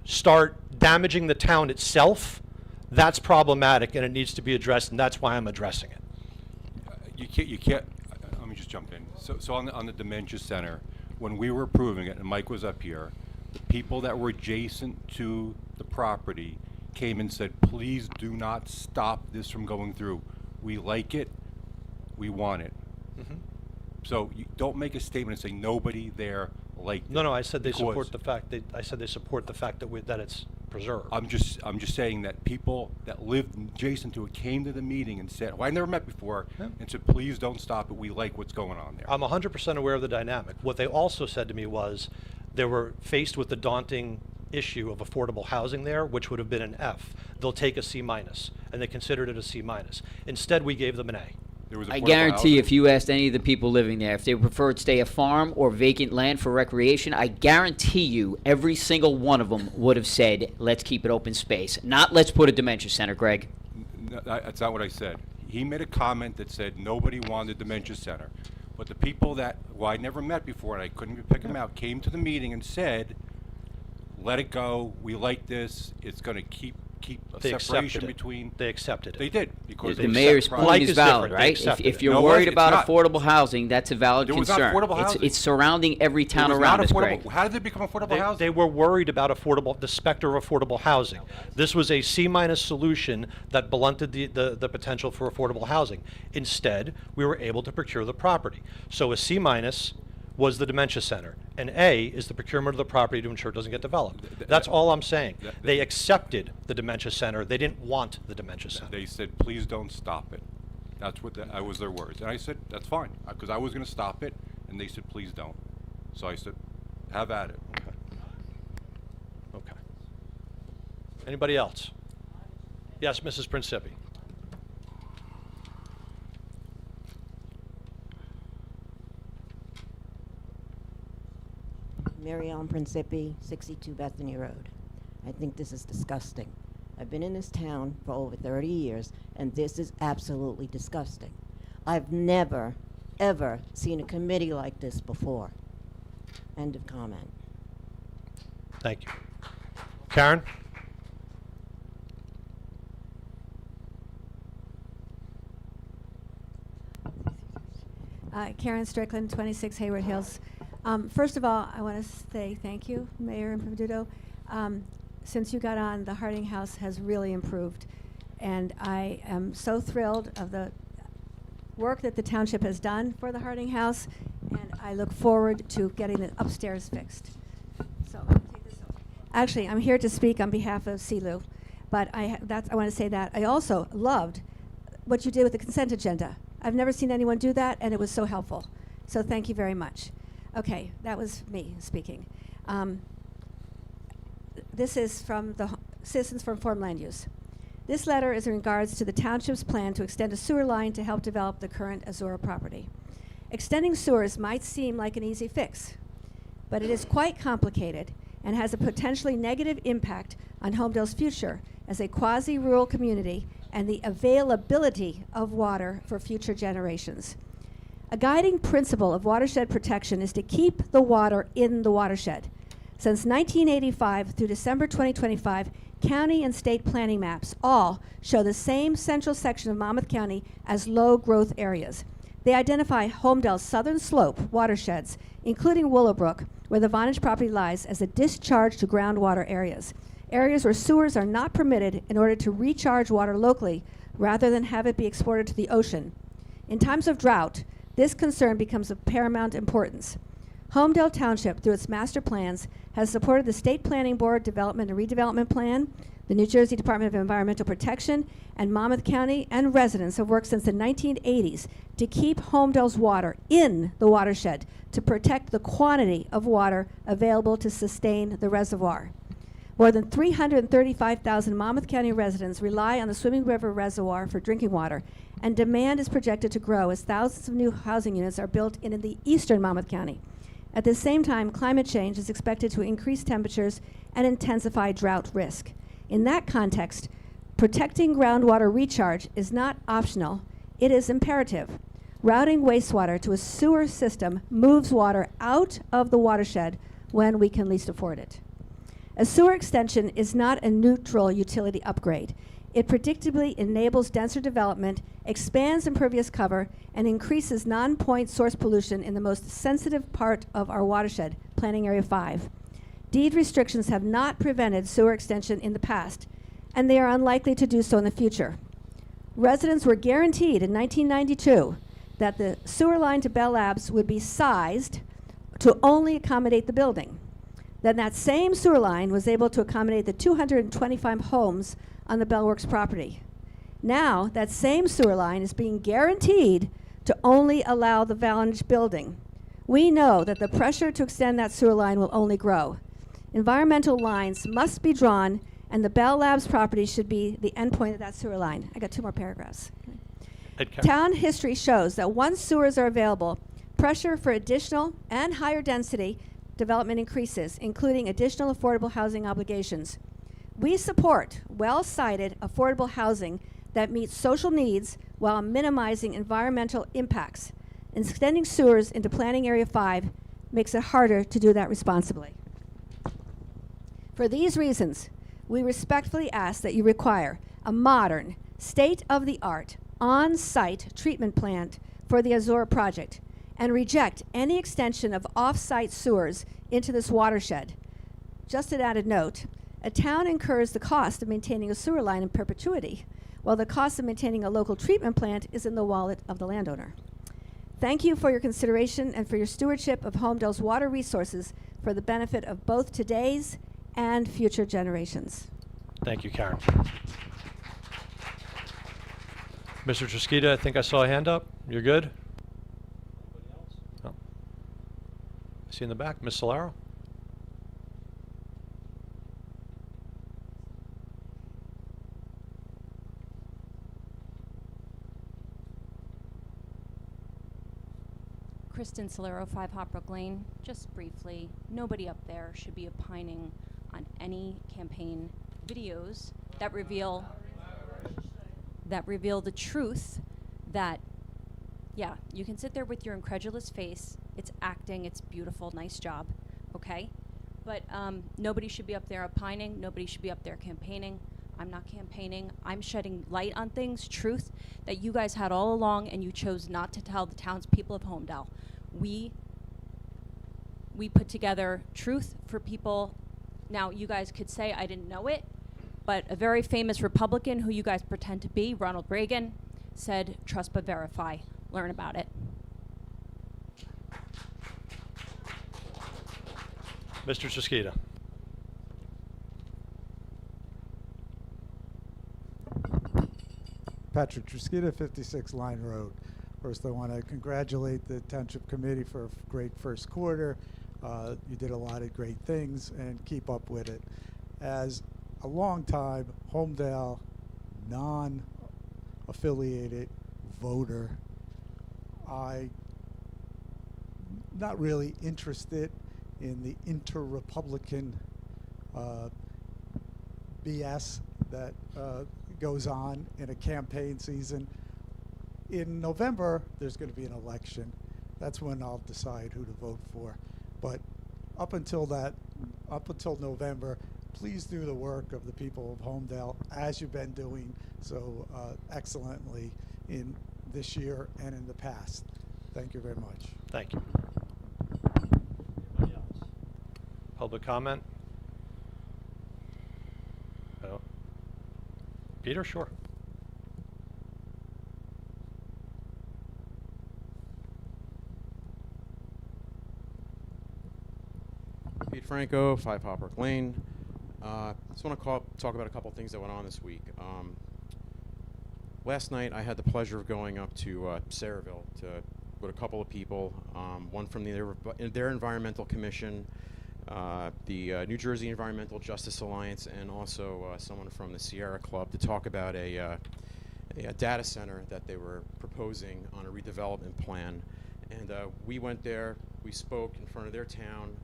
start damaging the town itself, that's problematic, and it needs to be addressed, and that's why I'm addressing it. You can't, let me just jump in. So on the dementia center, when we were approving it, and Mike was up here, the people that were adjacent to the property came and said, please do not stop this from going through. We like it, we want it. Mm-hmm. So you don't make a statement and say nobody there liked it. No, I said they because support the fact that it's preserved. I'm just saying that people that lived adjacent to it came to the meeting and said, well, I never met before, and said, please don't stop it. We like what's going on there. I'm 100% aware of the dynamic. What they also said to me was they were faced with the daunting issue of affordable housing there, which would have been an F. They'll take a C-, and they considered it a C-. Instead, we gave them an A. I guarantee if you asked any of the people living there if they preferred stay a farm or vacant land for recreation, I guarantee you every single one of them would have said, let's keep it open space, not let's put a dementia center, Greg. No, that's not what I said. He made a comment that said nobody wanted a dementia center. But the people that, I never met before and I couldn't pick them out, came to the meeting and said, let it go. We like this. It's going to keep a They separation accepted it. between. They accepted it. They did because The they mayor's accept point is is valid, different. They right? accepted If it. you're No, worried it's about not. affordable housing, that's a valid There was not concern. affordable housing. It's surrounding every town It was around not us, affordable. Greg. How did it become affordable housing? They were worried about the specter of affordable housing. This was a C- solution that blunted the potential for affordable housing. Instead, we were able to procure the property. So a C- was the dementia center, and A is the procurement of the property to ensure it doesn't get developed. That's all I'm saying. They accepted the dementia center. They didn't want the dementia center. They said, please don't stop it. That's what that was their words. And I said, that's fine, because I was going to stop it, and they said, please don't. So I said, have at it. Okay. Anybody else? Yes, Mrs. Principi. Mary Ellen Principi, 62 Bethany Road. I think this is disgusting. I've been in this town for over 30 years, and this is absolutely disgusting. I've never, ever seen a committee like this before. End of comment. Thank you. Karen? Karen Strickland, 26 Hayward Hills. First of all, I want to say thank you, Mayor Impeduto. Since you got on, the Harding House has really improved. And I am so thrilled of the work that the township has done for the Harding House, and I look forward to getting the upstairs fixed. So I'm gonna take this over. Actually, I'm here to speak on behalf of CELU, but I want to say that. I also loved what you did with the consent agenda. I've never seen anyone do that, and it was so helpful. So thank you very much. Okay, that was me speaking. This is from the Citizens for Informed Land Use. This letter is in regards to the township's plan to extend a sewer line to help develop the current Azura property. Extending sewers might seem like an easy fix, but it is quite complicated and has a potentially negative impact on Holmdel's future as a quasi-rural community and the availability of water for future generations. A guiding principle of watershed protection is to keep the water in the watershed. Since 1985 through December 2025, county and state planning maps all show the same central section of Monmouth County as low growth areas. They identify Holmdel's southern slope watersheds, including Willowbrook, where the Vonage property lies, as a discharge to groundwater areas where sewers are not permitted in order to recharge water locally rather than have it be exported to the ocean. In times of drought, this concern becomes of paramount importance. Holmdel Township, through its master plans, has supported the State Planning Board Development and Redevelopment Plan, the New Jersey Department of Environmental Protection, and Monmouth County and residents have worked since the 1980s to keep Holmdel's water in the watershed to protect the quantity of water available to sustain the reservoir. More than 335,000 Monmouth County residents rely on the Swimming River Reservoir for drinking water, and demand is projected to grow as thousands of new housing units are built in the eastern Monmouth County. At the same time, climate change is expected to increase temperatures and intensify drought risk. In that context, protecting groundwater recharge is not optional, it is imperative. Routing wastewater to a sewer system moves water out of the watershed when we can least afford it. A sewer extension is not a neutral utility upgrade. It predictably enables denser development, expands impervious cover, and increases non-point source pollution in the most sensitive part of our watershed, Planning Area 5. Deed restrictions have not prevented sewer extension in the past, and they are unlikely to do so in the future. Residents were guaranteed in 1992 that the sewer line to Bell Labs would be sized to only accommodate the building. Then that same sewer line was able to accommodate the 225 homes on the Bellworks property. Now, that same sewer line is being guaranteed to only allow the Vonage building. We know that the pressure to extend that sewer line will only grow. Environmental lines must be drawn, and the Bell Labs property should be the endpoint of that sewer line. I got 2 more paragraphs. Town history shows that once sewers are available, pressure for additional and higher density development increases, including additional affordable housing obligations. We support well-sited affordable housing that meets social needs while minimizing environmental impacts. Extending sewers into Planning Area 5 makes it harder to do that responsibly. For these reasons, we respectfully ask that you require a modern, state-of-the-art, on-site treatment plant for the Azura project and reject any extension of off-site sewers into this watershed. Just an added note, a town incurs the cost of maintaining a sewer line in perpetuity, while the cost of maintaining a local treatment plant is in the wallet of the landowner. Thank you for your consideration and for your stewardship of Holmdel's water resources for the benefit of both today's and future generations. Thank you, Karen. Mr. Trisquita, I think I saw a hand up. You're good? No. I see in the back, Ms. Solaro. Kristen Solero, 5 Hopbrook Lane. Just briefly, nobody up there should be opining on any campaign videos that reveal the truth that, yeah, you can sit there with your incredulous face. It's acting. It's beautiful. Nice job. Okay? But nobody should be up there opining. Nobody should be up there campaigning. I'm not campaigning. I'm shedding light on things, truth, that you guys had all along and you chose not to tell the townspeople of Holmdel. We put together truth for people. Now, you guys could say I didn't know it, but a very famous Republican who you guys pretend to be, Ronald Reagan, said, trust but verify. Learn about it. Mr. Trisquita. Patrick Trisquita, 56 Line Road. First, I want to congratulate the Township Committee for a great first quarter. You did a lot of great things, and keep up with it. As a long-time Holmdel non-affiliated voter, I'm not really interested in the inter-Republican BS that goes on in a campaign season. In November, there's going to be an election. That's when I'll decide who to vote for. But up until November, please do the work of the people of Holmdel as you've been doing so excellently in this year and in the past. Thank you very much. Thank you. Anybody else? Public comment? No. Peter, sure. Pete Franco, 5 Hopbrook Lane. Just want to talk about a couple things that went on this week. Last night I had the pleasure of going up to Sayreville with a couple of people, one from their environmental commission, the New Jersey Environmental Justice Alliance, and also someone from the Sierra Club to talk about a data center that they were proposing on a redevelopment plan. And we went there, we spoke in front of their town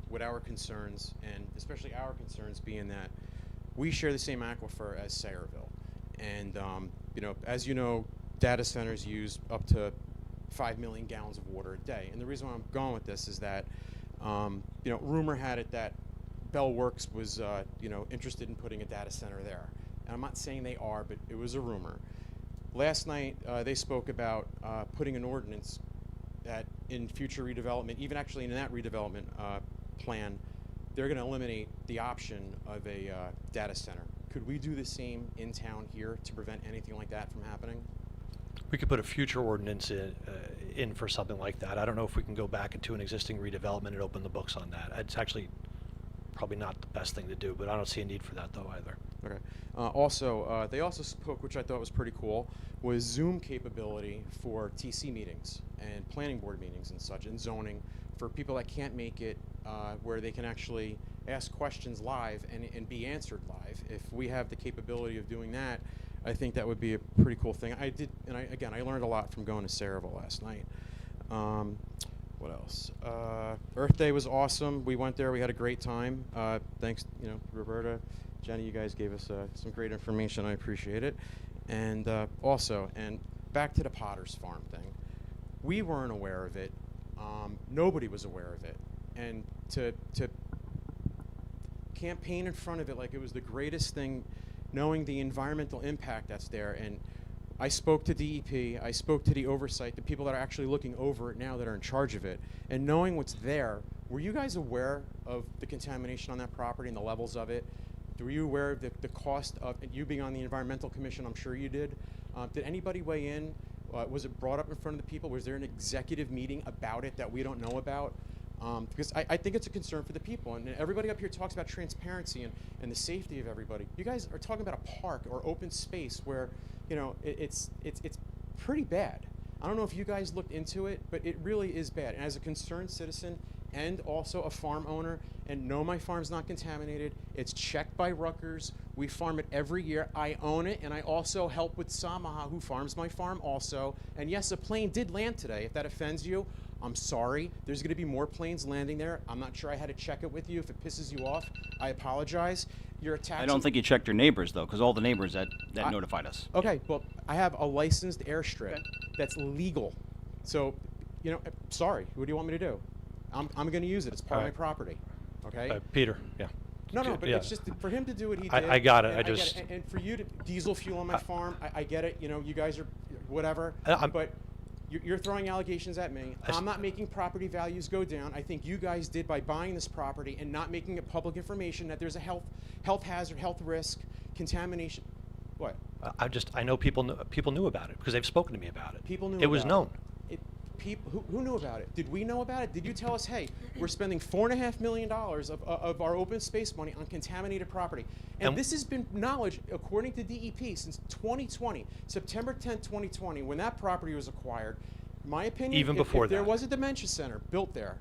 with our concerns, and especially our concerns being that we share the same aquifer as Sayreville. And as you know, data centers use up to 5 million gallons of water a day. And the reason why I'm going with this is that, rumor had it that Bell Works was, interested in putting a data center there. And I'm not saying they are, but it was a rumor. Last night, they spoke about putting an ordinance that in future redevelopment, even actually in that redevelopment plan, they're going to eliminate the option of a data center. Could we do the same in town here to prevent anything like that from happening? We could put a future ordinance in for something like that. I don't know if we can go back into an existing redevelopment and open the books on that. It's actually probably not the best thing to do, but I don't see a need for that though either. Okay. They also spoke, which I thought was pretty cool, was Zoom capability for TC meetings and planning board meetings and such, and zoning for people that can't make it, where they can actually ask questions live and be answered live. If we have the capability of doing that, I think that would be a pretty cool thing. I learned a lot from going to Sayreville last night. What else? Earth Day was awesome. We went there. We had a great time. Thanks, Roberta, Jenny, you guys gave us some great information. I appreciate it. And back to the Potter's Farm thing. We weren't aware of it. Nobody was aware of it. And campaign in front of it like it was the greatest thing, knowing the environmental impact that's there. And I spoke to DEP, I spoke to the oversight, the people that are actually looking over it now that are in charge of it, and knowing what's there. Were you guys aware of the contamination on that property and the levels of it? Were you aware of the cost of you being on the Environmental Commission? I'm sure you did. Did anybody weigh in? Was it brought up in front of the people? Was there an executive meeting about it that we don't know about? Because I think it's a concern for the people. And everybody up here talks about transparency and the safety of everybody. You guys are talking about a park or open space where, you know, it's pretty bad. I don't know if you guys looked into it, but it really is bad. And as a concerned citizen and also a farm owner, and no, my farm's not contaminated. It's checked by Rutgers. We farm it every year. I own it, and I also help with Samaha, who farms my farm also. And yes, a plane did land today. If that offends you, I'm sorry. There's going to be more planes landing there. I'm not sure I had to check it with you. If it pisses you off, I apologize. You're a taxi. I don't think you checked your neighbors, though, because all the neighbors that notified us. Okay, well, I have a licensed airstrip that's legal. So, you know, sorry. What do you want me to do? I'm going to use it. It's part of my property. Okay? Peter, yeah. No, but Yeah. it's just for him to do what he I- did. I got it. and I get just- and for you to diesel fuel on my farm, I get it. You know, you guys are whatever. I'm- But you're throwing allegations at me. I'm not making property values go down. I think you guys did by buying this property and not making it public information that there's a health hazard, health risk, contamination. What? I know people knew about it because they've spoken to me about it. People knew It was about known. Who knew about it? Did we know about it? Did you tell us, hey, we're spending $4.5 million of our open space money on contaminated property? And this has been knowledge, according to DEP, since 2020, September 10th, 2020, when that property was acquired. My opinion, Even if before there that. was a dementia center built there,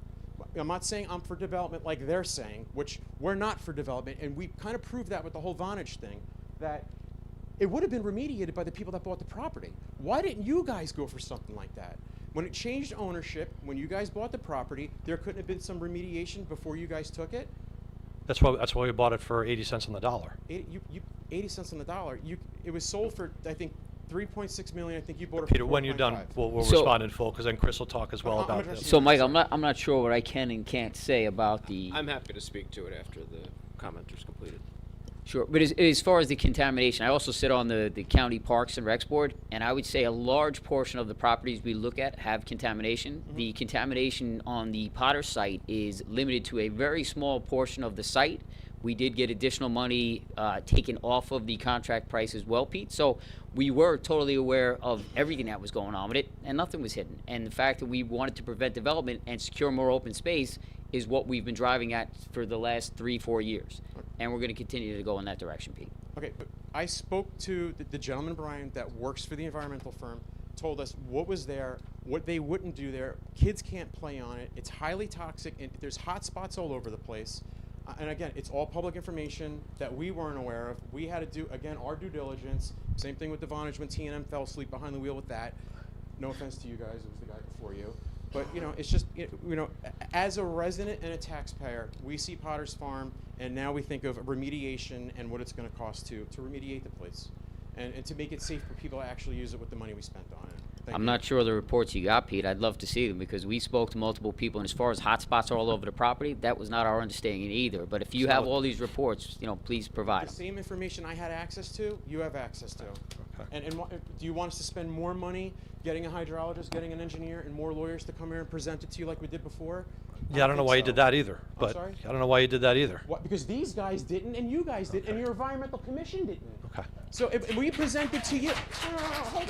I'm not saying I'm for development like they're saying, which we're not for development, and we kind of proved that with the whole Vonage thing, that it would have been remediated by the people that bought the property. Why didn't you guys go for something like that? When it changed ownership, when you guys bought the property, there couldn't have been some remediation before you guys took it? That's why we bought it for 80 cents on the dollar. 80 cents on the dollar. It was sold for, I think, $3.6 million. I think you bought it Peter, for when you're done, 4.5. we'll So- respond in full because then Chris will talk as well about this. So, Mike, I'm not sure what I can and can't say about the. I'm happy to speak to it after the commenter's completed. Sure, but as far as the contamination, I also sit on the county parks and recs board, and I would say a large portion of the properties we look at have contamination. The contamination on the Potter site is limited to a very small portion of the site. We did get additional money taken off of the contract price as well, Pete. So we were totally aware of everything that was going on with it, and nothing was hidden. And the fact that we wanted to prevent development and secure more open space is what we've been driving at for the last 3-4 years. And we're going to continue to go in that direction, Pete. Okay, but I spoke to the gentleman, Brian, that works for the environmental firm, told us what was there, what they wouldn't do there. Kids can't play on it. It's highly toxic, and there's hot spots all over the place. And again, it's all public information that we weren't aware of. We had to do, again, our due diligence. Same thing with the Vonage when T&M fell asleep behind the wheel with that. No offense to you guys, it was the guy before you. But, you know, it's just, you know, as a resident and a taxpayer, we see Potter's Farm, and now we think of remediation and what it's going to cost to remediate the place and to make it safe for people to actually use it with the money we spent on it. Thank I'm you. not sure the reports you got, Pete. I'd love to see them because we spoke to multiple people, and as far as hotspots all over the property, that was not our understanding either. But if you have all these reports, you know, please provide The them. same information I had access to, you have access to. And do you want us to spend more money getting a hydrologist, getting an engineer, and more lawyers to come here and present it to you like we did before? Yeah, I don't know why you did that either. But sorry? I don't know why you did that either. What? Because these guys didn't, and you guys did, and your environmental commission didn't. Okay. So if we presented to you,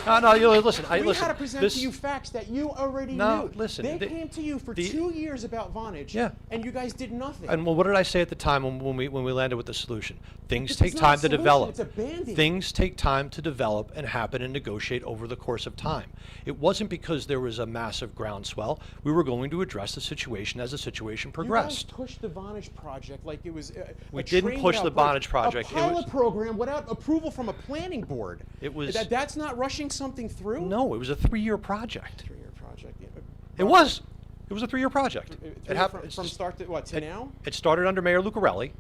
No, you listen. we Listen. had to present this, to you facts that you already No, knew. listen, They the- came to you for the- 2 years about Vonage, Yeah. and you guys did nothing. And well, what did I say at the time when we landed with the solution? Things This take is not a time to solution, develop. it's a Band-Aid. Things take time to develop and happen and negotiate over the course of time. It wasn't because there was a massive groundswell. We were going to address the situation as the situation progressed. You guys pushed the Vonage project like it was We a didn't train push the without brakes. Vonage project. A It was- pilot program without approval from a planning board. It was- That's not rushing something through? No, it was a 3-year project. 3-year project. Yeah. It was. It was a 3-year project. It happened From start to what, to now? It started under Mayor Lucarelli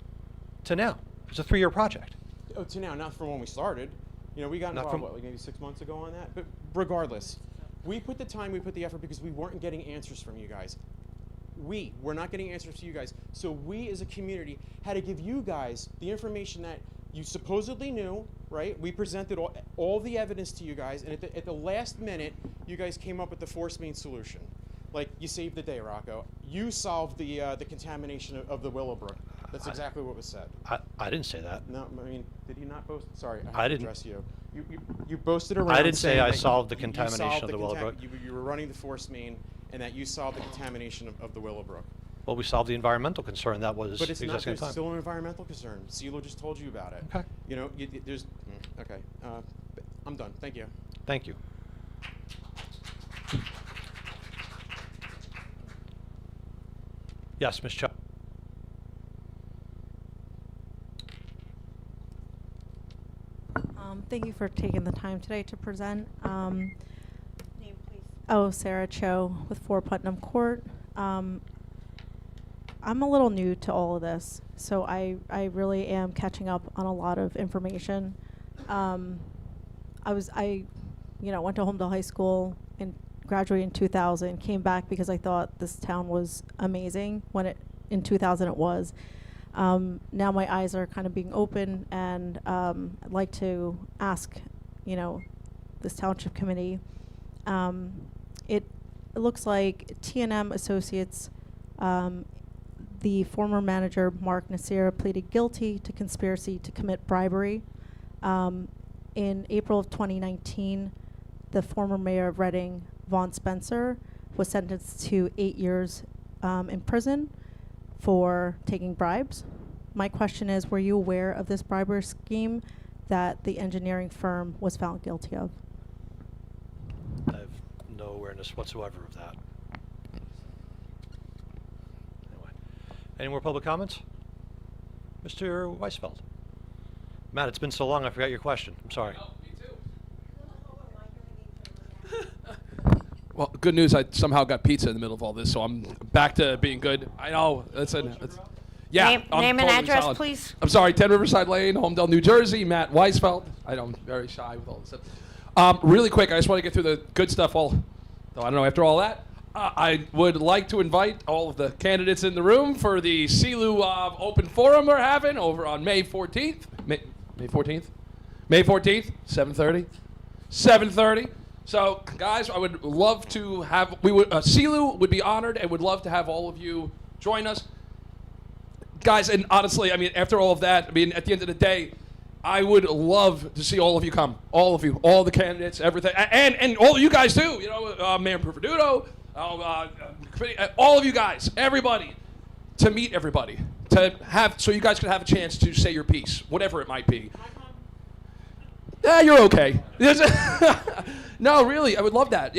to now. It's a 3-year project. Oh, to now, not from when we started. You know, we got Not involved, from- what, like maybe 6 months ago on that? But regardless, we put the time, we put the effort because we weren't getting answers from you guys. We're not getting answers to you guys. So we as a community had to give you guys the information that you supposedly knew, right? We presented all the evidence to you guys, and at the last minute, you guys came up with the force main solution. Like, you saved the day, Rocco. You solved the contamination of the Willowbrook. That's exactly what was said. I didn't say that. No, I mean, did you not boast? Sorry, I I have to didn't. address you. You boasted around. I didn't say saying I that solved the you contamination solved of the Willowbrook. You were running the force main, and that you solved the contamination of the Willowbrook. Well, we solved the environmental concern. That was But it's not. existing at There's the time. still an environmental concern. CELO just told you about it. Okay. You know, there's. Okay. I'm done. Thank you. Thank you. Yes, Ms. Chuck. Thank you for taking the time today to present. Name, please. Oh, Sarah Cho with 4 Putnam Court. I'm a little new to all of this, so I really am catching up on a lot of information. I went to Holmdel High School and graduated in 2000, came back because I thought this town was amazing in 2000 it was. Now my eyes are kind of being open, and I'd like to ask, this township committee. It looks like T&M Associates, the former manager Mark Nasir pleaded guilty to conspiracy to commit bribery. In April of 2019, the former mayor of Reading, Vaughn Spencer, was sentenced to 8 years in prison for taking bribes. My question is, were you aware of this bribery scheme that the engineering firm was found guilty of? I have no awareness whatsoever of that. Anyway, any more public comments? Mr. Weisfeld. Matt, it's been so long I forgot your question. I'm sorry. Well, good news. I somehow got pizza in the middle of all this, so I'm back to being good. I know. Yeah. Name I'm and totally address, solid. please. I'm sorry. 10 Riverside Lane, Holmdel, New Jersey. Matt Weisfeld. I'm very shy with all this stuff. Really quick, I just want to get through the good stuff. Though I don't know. After all that, I would like to invite all of the candidates in the room for the CELU open forum we're having over on May 14th. May 14th. May 14th, 7:30. 7:30. So, guys, I would love to have, CELU would be honored and would love to have all of you join us. Guys, and honestly, I mean, after all of that, I mean, at the end of the day, I would love to see all of you come. All of you, all the candidates, everything. And all of you guys too, Mayor Perveduto, all of you guys, everybody, to meet everybody, so you guys can have a chance to say your piece, whatever it might be. You're okay. No, really, I would love that.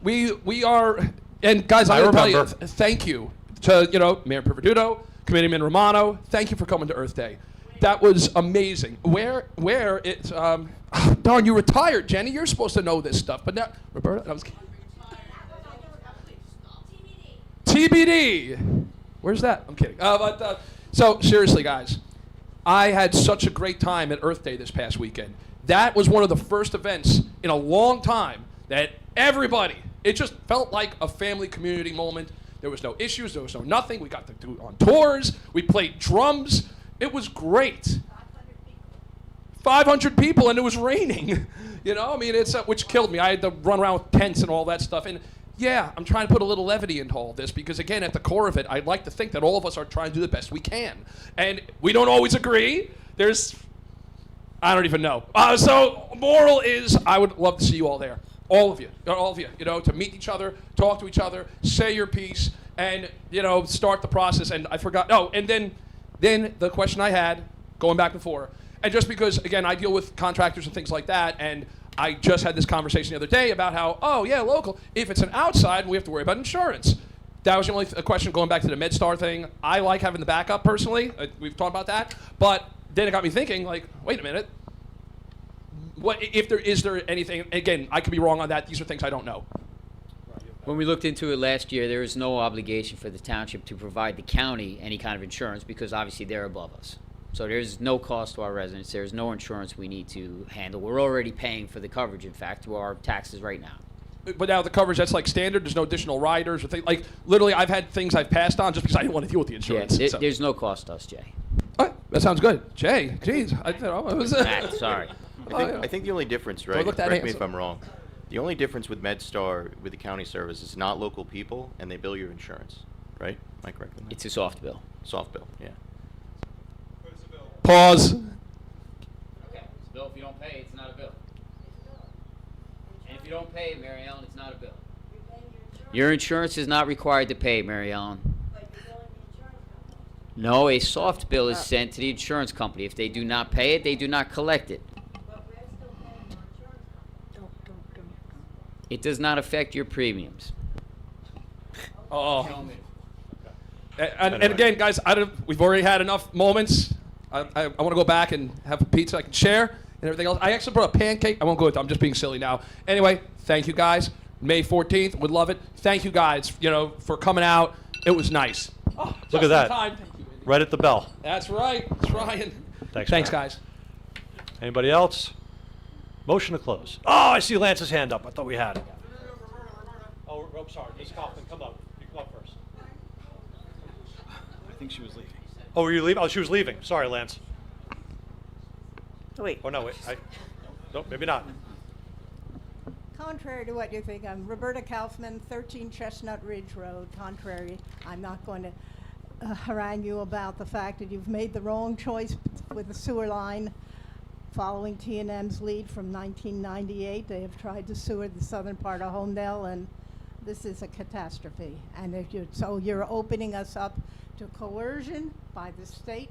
We are, and guys, I will tell you, thank you to Mayor Perveduto, Committeeman Romano. Thank you for coming to Earth Day. That was amazing. Where it's darn, you retired, Jenny. You're supposed to know this stuff, but now Roberta, I was TBD. Where's that? I'm kidding. So seriously, guys. I had such a great time at Earth Day this past weekend. That was one of the first events in a long time that everybody, it just felt like a family community moment. There was no issues, there was no nothing. We got to do it on tours, we played drums. It was great. 500 people and it was raining. It's which killed me. I had to run around with tents and all that stuff. And yeah, I'm trying to put a little levity into all this because, again, at the core of it, I'd like to think that all of us are trying to do the best we can. And we don't always agree. I don't even know. So moral is I would love to see you all there. All of you, to meet each other, talk to each other, say your piece, and, start the process. And I forgot. Oh, and then the question I had, going back before, and just because, again, I deal with contractors and things like that, and I just had this conversation the other day about how, local, if it's an outside, we have to worry about insurance. That was the only question going back to the MedStar thing. I like having the backup personally. We've talked about that. But then it got me thinking, wait a minute. What is there anything, again, I could be wrong on that. These are things I don't know. When we looked into it last year, there is no obligation for the township to provide the county any kind of insurance because obviously they're above us. So there's no cost to our residents. There's no insurance we need to handle. We're already paying for the coverage, in fact, through our taxes right now. But now the coverage, that's like standard. There's no additional riders or things. Like literally, I've had things I've passed on just because I didn't want to deal with the Yeah, insurance. So- there's no cost to us, Jay. All right, that sounds good. Jay, geez, it was. Matt, sorry. I think the only difference, right? look that Correct me handsome. if I'm wrong. The only difference with MedStar with the county service is not local people, and they bill your insurance, right? Am I correct in that? It's a soft bill. Soft bill, yeah. Pause. Okay, it's a bill. If you don't pay, it's not a bill. And if you don't pay, Mary Ellen, it's not a bill. Your insurance is not required to pay, Mary Ellen. No, a soft bill is sent to the insurance company. If they do not pay it, they do not collect it. It does not affect your premiums. Oh. And again, guys, we've already had enough moments. I want to go back and have a pizza I can share and everything else. I actually brought a pancake. I won't go with it. I'm just being silly now. Anyway, thank you guys. May 14th, would love it. Thank you guys, for coming out. It was nice. Oh, Look at that. Right at the bell. That's right. That's Ryan. Thanks, Thanks, Ryan. guys. Anybody else? Motion to close. Oh, I see Lance's hand up. I thought we had it. Oh, I'm sorry. Ms. Kaufman, come up. You come up first. I think she was leaving. Oh, were you leaving? Oh, she was leaving. Sorry, Lance. Wait. Oh, no, wait. No, maybe not. Contrary to what you think, I'm Roberta Kaufman, 13 Chestnut Ridge Road. Contrary, I'm not going to harangue you about the fact that you've made the wrong choice with the sewer line. Following T&M's lead from 1998, they have tried to sewer the southern part of Holmdel, and this is a catastrophe. And so you're opening us up to coercion by the state.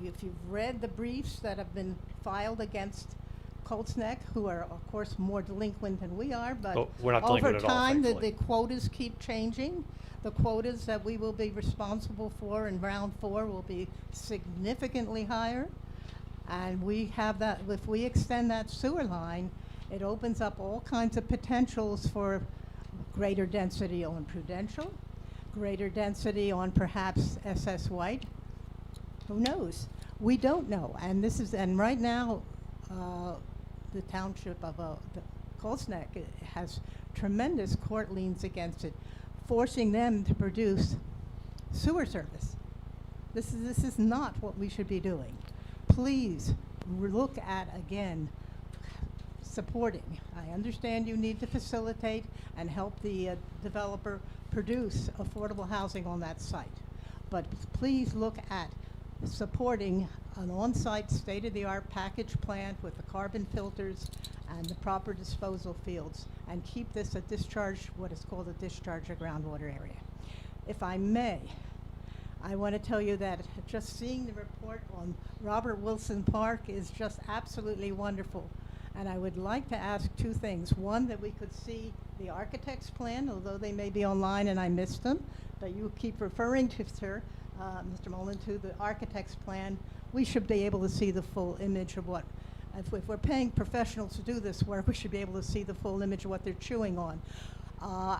If you've read the briefs that have been filed against Colts Neck, who are of course more delinquent than we are, but we're not over delinquent at all, time the thankfully. quotas keep changing. The quotas that we will be responsible for in round 4 will be significantly higher. And we have that, if we extend that sewer line, it opens up all kinds of potentials for greater density on Prudential, greater density on perhaps SS White. Who knows? We don't know. And right now, the township of the Colts Neck has tremendous court liens against it, forcing them to produce sewer service. This is not what we should be doing. Please look at, again, supporting. I understand you need to facilitate and help the developer produce affordable housing on that site. But please look at supporting an on-site state-of-the-art package plant with the carbon filters and the proper disposal fields, and keep this a discharge, what is called a discharge of groundwater area. If I may, I want to tell you that just seeing the report on Robert Wilson Park is just absolutely wonderful. And I would like to ask 2 things. One, that we could see the architect's plan, although they may be online and I missed them, but you keep referring to, sir, Mr. Mullen, to the architect's plan. We should be able to see the full image of what, if we're paying professionals to do this work, we should be able to see the full image of what they're chewing on.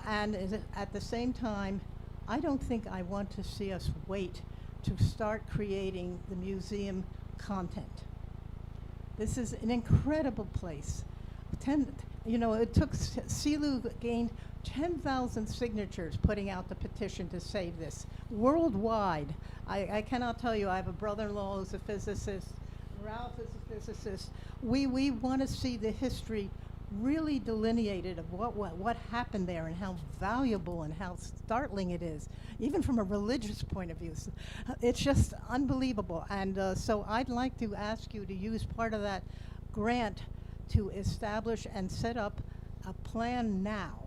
And at the same time, I don't think I want to see us wait to start creating the museum content. This is an incredible place. It took, CELU gained 10,000 signatures putting out the petition to save this. Worldwide, I cannot tell you, I have a brother-in-law who's a physicist, Ralph is a physicist. We want to see the history really delineated of what happened there and how valuable and how startling it is, even from a religious point of view. So, it's just unbelievable. And so I'd like to ask you to use part of that grant to establish and set up a plan now,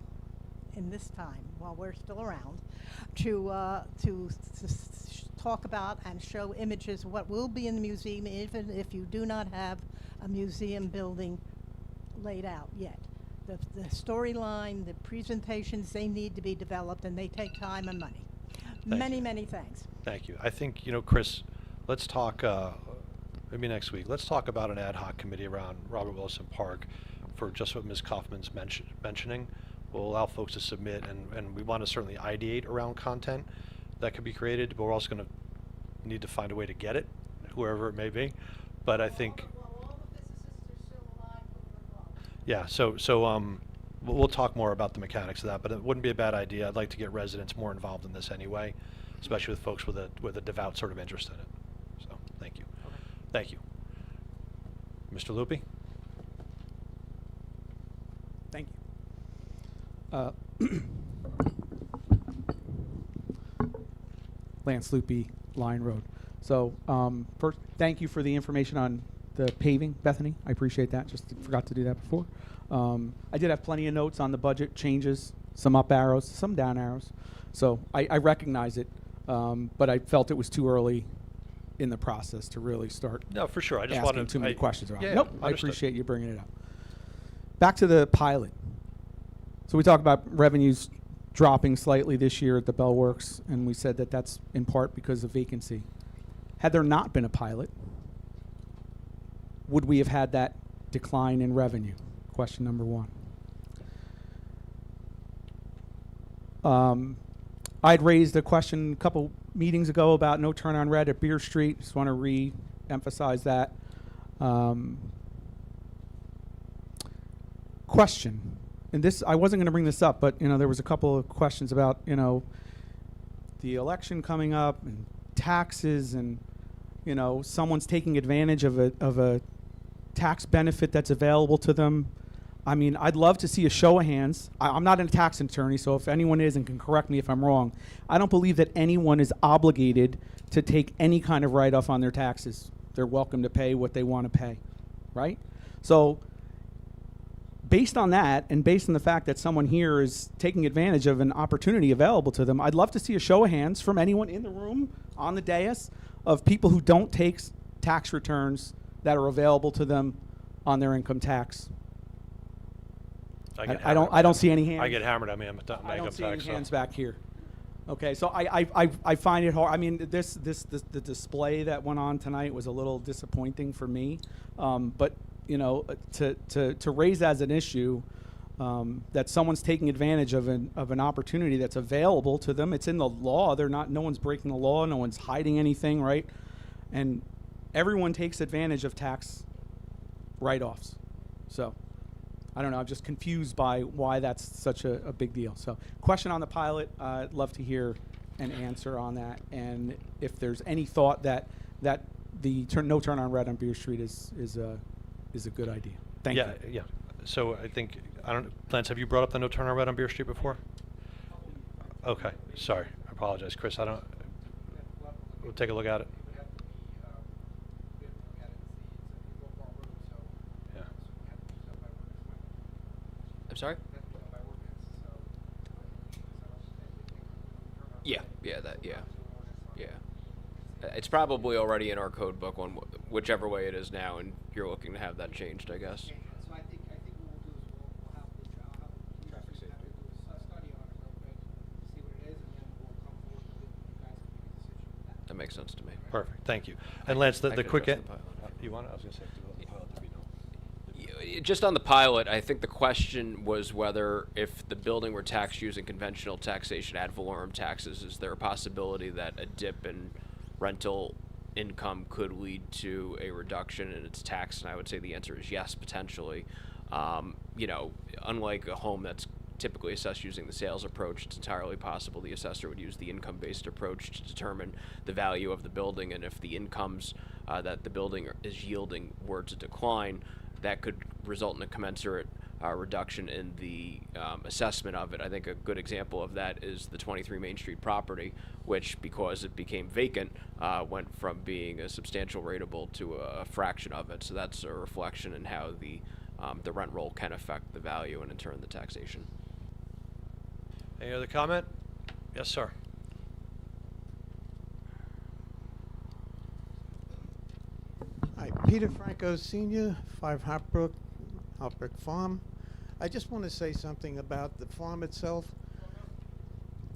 in this time, while we're still around, to talk about and show images of what will be in the museum, even if you do not have a museum building laid out yet. The storyline, the presentations, they need to be developed, and they take time and money. Many thanks. Thank you. I think, Chris, let's talk, maybe next week, let's talk about an ad hoc committee around Robert Wilson Park for just what Ms. Kaufman's mentioning. We'll allow folks to submit, and we want to certainly ideate around content that could be created, but we're also going to need to find a way to get it, whoever it may be. But I think... Yeah, so we'll talk more about the mechanics of that, but it wouldn't be a bad idea. I'd like to get residents more involved in this anyway, especially with folks with a devout sort of interest in it. So, thank you. Thank you. Mr. Lupi? Thank you. Lance Loopy, Line Road. So first, thank you for the information on the paving, Bethany. I appreciate that. Just forgot to do that before. I did have plenty of notes on the budget changes, some up arrows, some down arrows. So I recognize it, but I felt it was too early in the process to really start No, for sure. I just asking wanted too many questions around. Yeah, Nope, I understood. appreciate you bringing it up. Back to the pilot. So we talked about revenues dropping slightly this year at the Bell Works, and we said that that's in part because of vacancy. Had there not been a pilot, would we have had that decline in revenue? Question number one. I'd raised a question a couple meetings ago about no turn on red at Beer Street. Just want to re-emphasize that. Question, and this, I wasn't going to bring this up, but there was a couple of questions about the election coming up and taxes, and someone's taking advantage of a tax benefit that's available to them. I mean, I'd love to see a show of hands. I'm not a tax attorney, so if anyone is and can correct me if I'm wrong, I don't believe that anyone is obligated to take any kind of write-off on their taxes. They're welcome to pay what they want to pay, right? So based on that, and based on the fact that someone here is taking advantage of an opportunity available to them, I'd love to see a show of hands from anyone in the room, on the dais, of people who don't take tax returns that are available to them on their income tax. I don't see any hands. I get hammered on my I don't see any so. hands back here. Okay, so I find it hard. I mean, the display that went on tonight was a little disappointing for me. But to raise as an issue that someone's taking advantage of an opportunity that's available to them. It's in the law. No one's breaking the law. No one's hiding anything, right? And everyone takes advantage of tax write-offs. So I don't know. I'm just confused by why that's such a big deal. So question on the pilot. I'd love to hear an answer on that. And if there's any thought that the no turn on red on Beer Street is a good idea. Thank you. Yeah. So I think, Lance, have you brought up the no turn on red on Beer Street before? Okay. Sorry. I apologize. Chris, we'll take a look at it. I'm sorry? Yeah. It's probably already in our code book on whichever way it is now, and you're looking to have that changed, I guess. So I think what we'll do is we'll have the traffic safety do a study on it real quick, see what it is, and then we'll come forward with it, and you guys can make a decision with that. That makes sense to me. Perfect. Thank you. And Lance, I the could quick address end. the pilot. You want it? I was going to say the pilot to be no. Just on the pilot, I think the question was whether if the building were taxed using conventional taxation ad valorem taxes, is there a possibility that a dip in rental income could lead to a reduction in its tax? And I would say the answer is yes, potentially. Unlike a home that's typically assessed using the sales approach, it's entirely possible the assessor would use the income-based approach to determine the value of the building, and if the incomes that the building is yielding were to decline, that could result in a commensurate reduction in the assessment of it. I think a good example of that is the 23 Main Street property, which, because it became vacant, went from being a substantial rateable to a fraction of it. So that's a reflection in how the rent roll can affect the value and in turn the taxation. Any other comment? Yes, sir. Hi, Peter Franco Sr., 5 Hopbrook Farm. I just want to say something about the farm itself.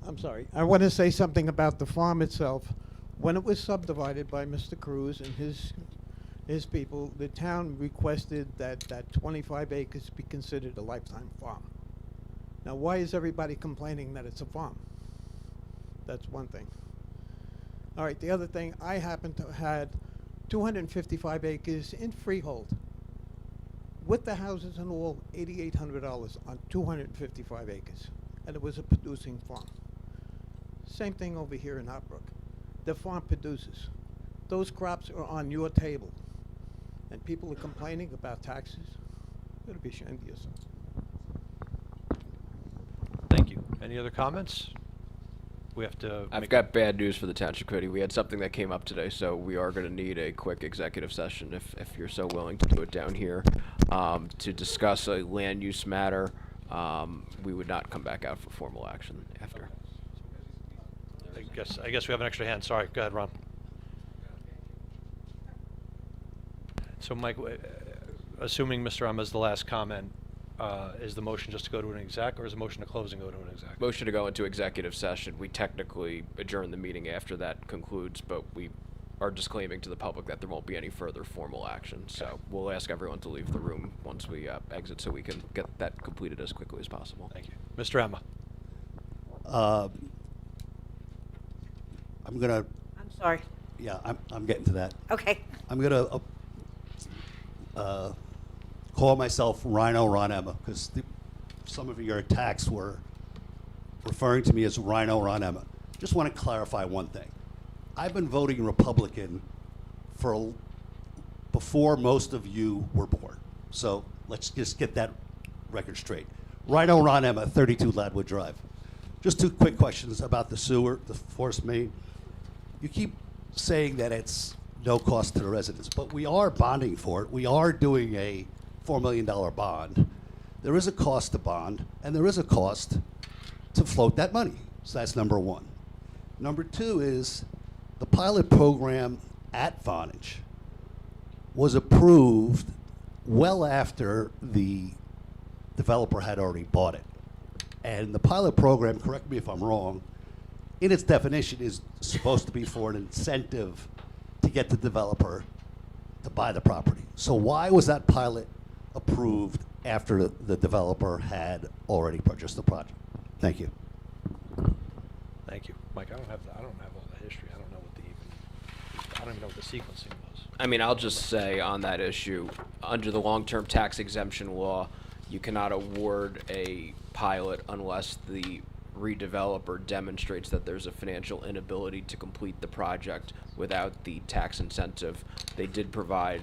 I'm sorry. I want to say something about the farm itself. When it was subdivided by Mr. Cruz and his people, the town requested that 25 acres be considered a lifetime farm. Now, why is everybody complaining that it's a farm? That's one thing. All right, the other thing, I happen to have had 255 acres in freehold. with the houses and all, $8,800 on 255 acres. And it was a producing farm. Same thing over here in Hopbrook. The farm produces. Those crops are on your table. And people are complaining about taxes. You gotta be ashamed of yourself. Thank you. Any other comments? We have to. I've got bad news for the Township Committee. We had something that came up today, so we are going to need a quick executive session if you're so willing to do it down here to discuss a land use matter. We would not come back out for formal action after. I guess we have an extra hand. Sorry. Go ahead, Ron. So, Mike, assuming Mr. Emma's the last comment, is the motion just to go to an exec, or is the motion to close and go to an exec? Motion to go into executive session. We technically adjourn the meeting after that concludes, but we are disclaiming to the public that there won't be any further formal action. So we'll ask everyone to leave the room once we exit so we can get that completed as quickly as possible. Thank you. Mr. Emma. I'm going to... I'm sorry. Yeah, I'm getting to that. Okay. I'm going to call myself Rhino Ron Emma, because some of your attacks were referring to me as Rhino Ron Emma. Just want to clarify one thing. I've been voting Republican for before most of you were born. So let's just get that record straight. Rhino Ron Emma, 32 Ladwood Drive. Just two quick questions about the sewer, the force main. You keep saying that it's no cost to the residents, but we are bonding for it. We are doing a $4 million bond. There is a cost to bond, and there is a cost to float that money. So that's number one. Number two is the pilot program at Vonage was approved well after the developer had already bought it. And the pilot program, correct me if I'm wrong, in its definition is supposed to be for an incentive to get the developer to buy the property. So why was that pilot approved after the developer had already purchased the project? Thank you. Thank you. Mike, I don't have all the history. I don't even know what the sequencing was. I mean, I'll just say on that issue, under the long-term tax exemption law, you cannot award a pilot unless the redeveloper demonstrates that there's a financial inability to complete the project without the tax incentive. They did provide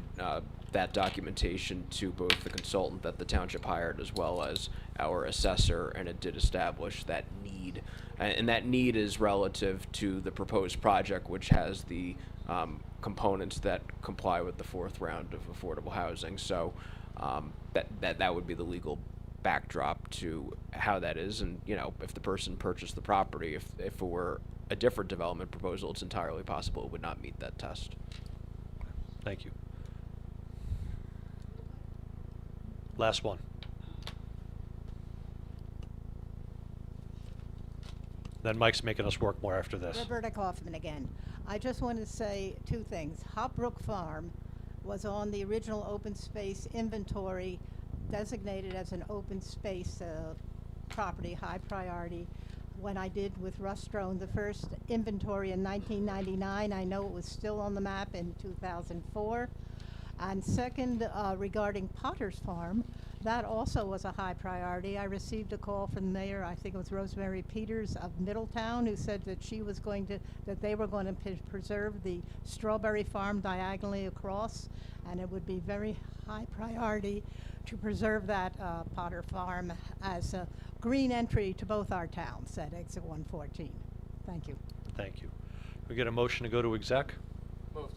that documentation to both the consultant that the township hired as well as our assessor, and it did establish that need. And that need is relative to the proposed project, which has the components that comply with the fourth round of affordable housing. So that would be the legal backdrop to how that is. And you know, if the person purchased the property, if it were a different development proposal, it's entirely possible it would not meet that test. Thank you. Last one. Then Mike's making us work more after this. Roberta Kaufman again. I just want to say two things. Hopbrook Farm was on the original open space inventory, designated as an open space property, high priority. When I did with Restream the first inventory in 1999, I know it was still on the map in 2004. And second, regarding Potter's Farm, that also was a high priority. I received a call from the mayor, I think it was Rosemary Peters of Middletown, who said that that they were going to preserve the strawberry farm diagonally across, and it would be very high priority to preserve that Potter Farm as a green entry to both our towns at exit 114. Thank you. Thank you. We get a motion to go to exec? Moved.